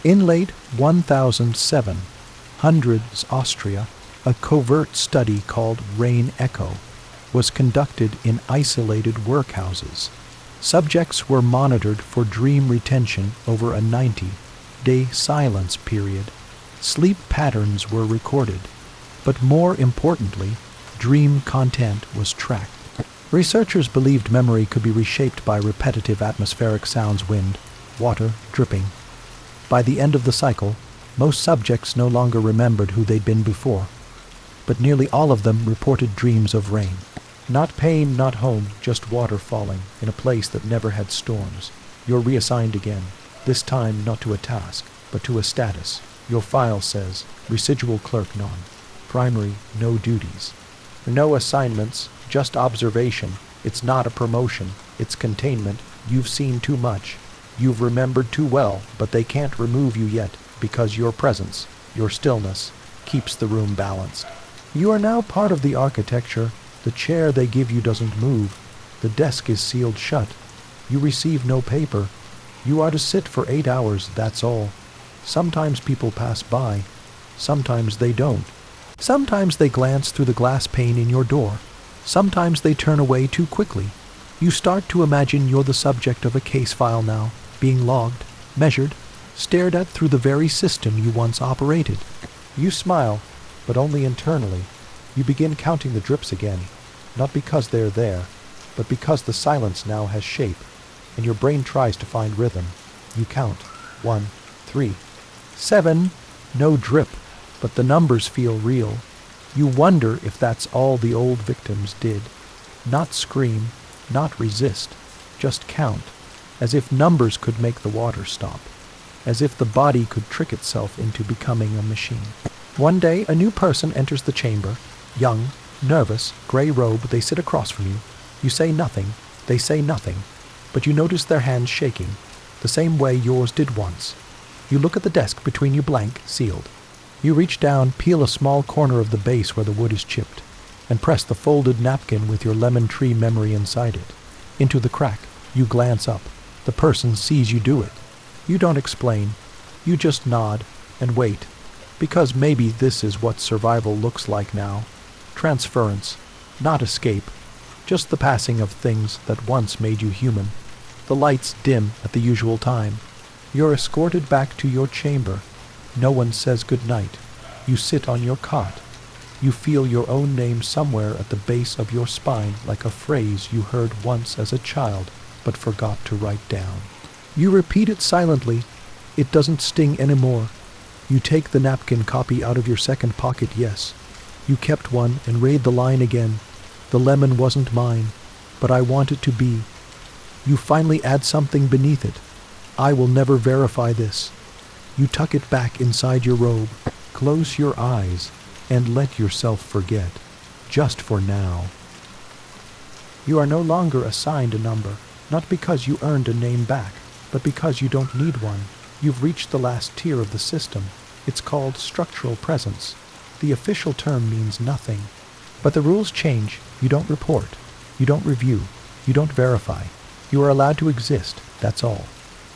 In late 1700s Austria, a covert study called Rain Echo was conducted in isolated workhouses. Subjects were monitored for dream retention over a 90-day silence period. Sleep patterns were recorded, but more importantly, dream content was tracked. Researchers believed memory could be reshaped by repetitive atmospheric sounds: wind, water, dripping. By the end of the cycle, most subjects no longer remembered who they'd been before, but nearly all of them reported dreams of rain. Not pain, not home, just water falling in a place that never had storms. You're reassigned again, this time not to a task, but to a status. Your file says, residual clerk none. Primary, no duties. No assignments, just observation. It's not a promotion, it's containment. You've seen too much. You've remembered too well, but they can't remove you yet, because your presence, your stillness, keeps the room balanced. You are now part of the architecture. The chair they give you doesn't move. The desk is sealed shut. You receive no paper. You are to sit for 8 hours, that's all. Sometimes people pass by. Sometimes they don't. Sometimes they glance through the glass pane in your door. Sometimes they turn away too quickly. You start to imagine you're the subject of a case file now, being logged, measured, stared at through the very system you once operated. You smile, but only internally. You begin counting the drips again, not because they're there, but because the silence now has shape, and your brain tries to find rhythm. You count. 1, 3, 7. No drip, but the numbers feel real. You wonder if that's all the old victims did. Not scream, not resist, just count, as if numbers could make the water stop, as if the body could trick itself into becoming a machine. One day, a new person enters the chamber. Young, nervous, gray robe, they sit across from you. You say nothing, they say nothing, but you notice their hands shaking, the same way yours did once. You look at the desk between you, blank, sealed. You reach down, peel a small corner of the base where the wood is chipped, and press the folded napkin with your lemon tree memory inside it. Into the crack, you glance up. The person sees you do it. You don't explain. You just nod and wait, because maybe this is what survival looks like now. Transference, not escape, just the passing of things that once made you human. The lights dim at the usual time. You're escorted back to your chamber. No one says good night. You sit on your cot. You feel your own name somewhere at the base of your spine, like a phrase you heard once as a child but forgot to write down. You repeat it silently. It doesn't sting anymore. You take the napkin copy out of your second pocket, yes. You kept one and read the line again. The lemon wasn't mine, but I want it to be. You finally add something beneath it. I will never verify this. You tuck it back inside your robe, close your eyes, and let yourself forget, just for now. You are no longer assigned a number, not because you earned a name back, but because you don't need one. You've reached the last tier of the system. It's called structural presence. The official term means nothing. But the rules change. You don't report. You don't review. You don't verify. You are allowed to exist, that's all.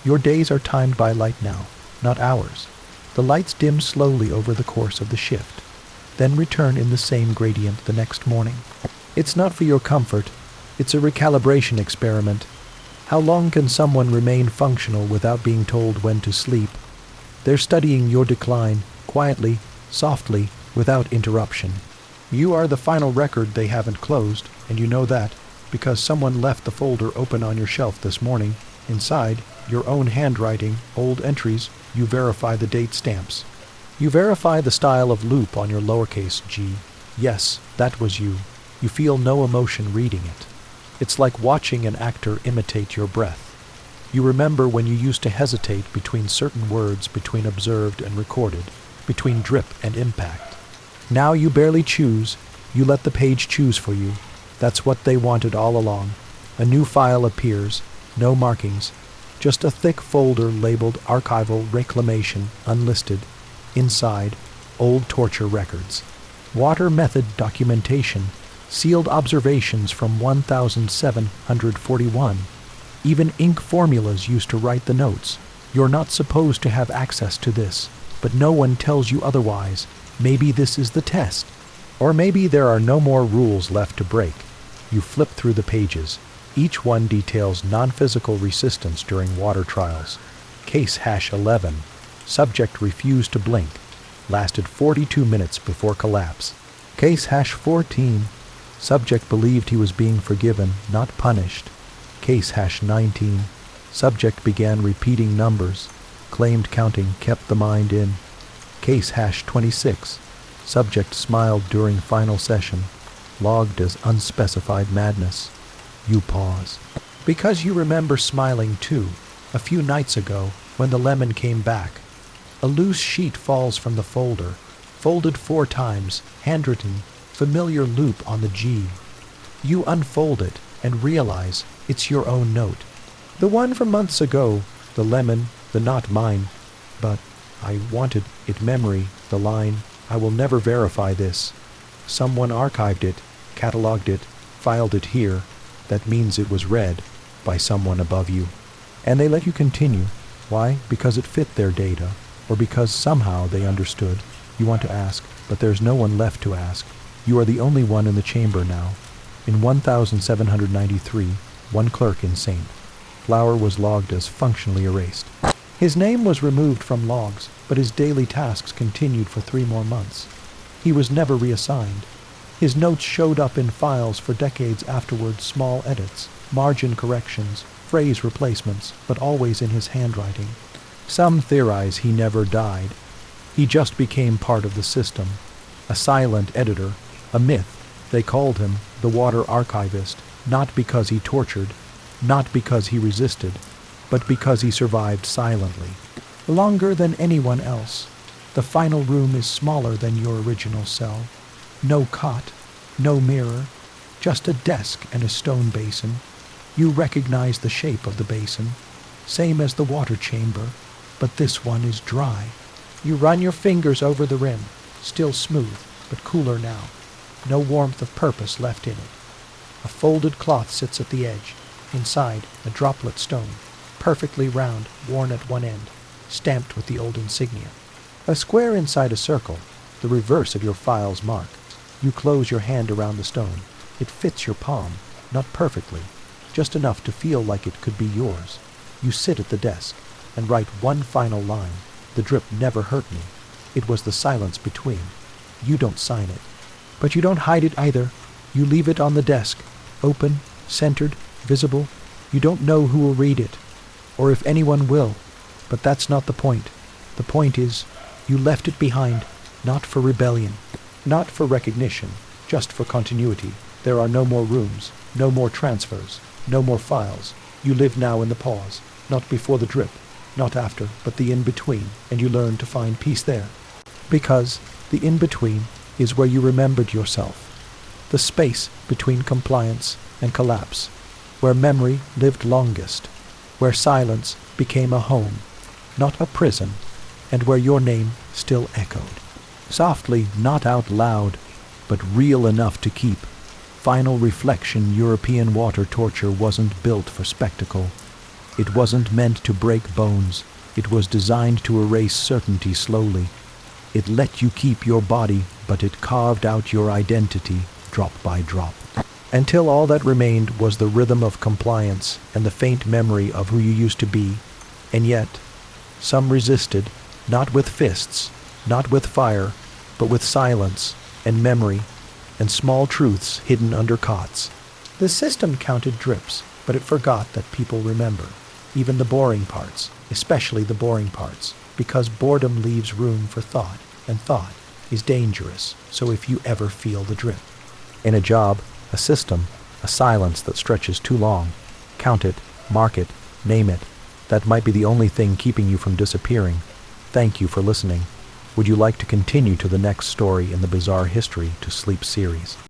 Your days are timed by light now, not hours. The lights dim slowly over the course of the shift, then return in the same gradient the next morning. It's not for your comfort. It's a recalibration experiment. How long can someone remain functional without being told when to sleep? They're studying your decline, quietly, softly, without interruption. You are the final record they haven't closed, and you know that because someone left the folder open on your shelf this morning. Inside, your own handwriting, old entries, you verify the date stamps. You verify the style of loop on your lowercase g. Yes, that was you. You feel no emotion reading it. It's like watching an actor imitate your breath. You remember when you used to hesitate between certain words, between observed and recorded, between drip and impact. Now you barely choose. You let the page choose for you. That's what they wanted all along. A new file appears, no markings, just a thick folder labeled Archival Reclamation Unlisted. Inside, old torture records, water method documentation, sealed observations from 1741. Even ink formulas used to write the notes. You're not supposed to have access to this, but no one tells you otherwise. Maybe this is the test. Or maybe there are no more rules left to break. You flip through the pages. Each one details non-physical resistance during water trials. Case hash 11. Subject refused to blink. Lasted 42 minutes before collapse. Case hash 14. Subject believed he was being forgiven, not punished. Case hash 19. Subject began repeating numbers. Claimed counting kept the mind in. Case hash 26. Subject smiled during final session. Logged as unspecified madness. You pause. Because you remember smiling too, a few nights ago, when the lemon came back. A loose sheet falls from the folder, folded 4 times, handwritten, familiar loop on the G. You unfold it and realize it's your own note. The one from months ago, the lemon, the not mine. But I wanted it memory, the line, I will never verify this. Someone archived it, cataloged it, filed it here. That means it was read by someone above you. And they let you continue. Why? Because it fit their data, or because somehow they understood. You want to ask, but there's no one left to ask. You are the only one in the chamber now. In 1793, one clerk insane. Flower was logged as functionally erased. His name was removed from logs, but his daily tasks continued for 3 more months. He was never reassigned. His notes showed up in files for decades afterward, small edits, margin corrections, phrase replacements, but always in his handwriting. Some theorize he never died. He just became part of the system. A silent editor, a myth. They called him the water archivist, not because he tortured, not because he resisted, but because he survived silently. Longer than anyone else. The final room is smaller than your original cell. No cot, no mirror, just a desk and a stone basin. You recognize the shape of the basin, same as the water chamber, but this one is dry. You run your fingers over the rim, still smooth, but cooler now. No warmth of purpose left in it. A folded cloth sits at the edge. Inside, a droplet stone, perfectly round, worn at one end, stamped with the old insignia. A square inside a circle, the reverse of your file's mark. You close your hand around the stone. It fits your palm, not perfectly, just enough to feel like it could be yours. You sit at the desk and write one final line. The drip never hurt me. It was the silence between. You don't sign it. But you don't hide it either. You leave it on the desk, open, centered, visible. You don't know who will read it, or if anyone will, but that's not the point. The point is, you left it behind, not for rebellion, not for recognition, just for continuity. There are no more rooms, no more transfers, no more files. You live now in the pause, not before the drip, not after, but the in-between, and you learn to find peace there. Because the in-between is where you remembered yourself, the space between compliance and collapse, where memory lived longest, where silence became a home, not a prison, and where your name still echoed. Softly, not out loud, but real enough to keep. Final reflection: European water torture wasn't built for spectacle. It wasn't meant to break bones. It was designed to erase certainty slowly. It let you keep your body, but it carved out your identity, drop by drop. Until all that remained was the rhythm of compliance and the faint memory of who you used to be. And yet, some resisted, not with fists, not with fire, but with silence and memory and small truths hidden under cots. The system counted drips, but it forgot that people remember, even the boring parts, especially the boring parts, because boredom leaves room for thought, and thought is dangerous. So if you ever feel the drip in a job, a system, a silence that stretches too long, count it, mark it, name it. That might be the only thing keeping you from disappearing. Thank you for listening. Would you like to continue to the next story in the Bizarre History to Sleep series?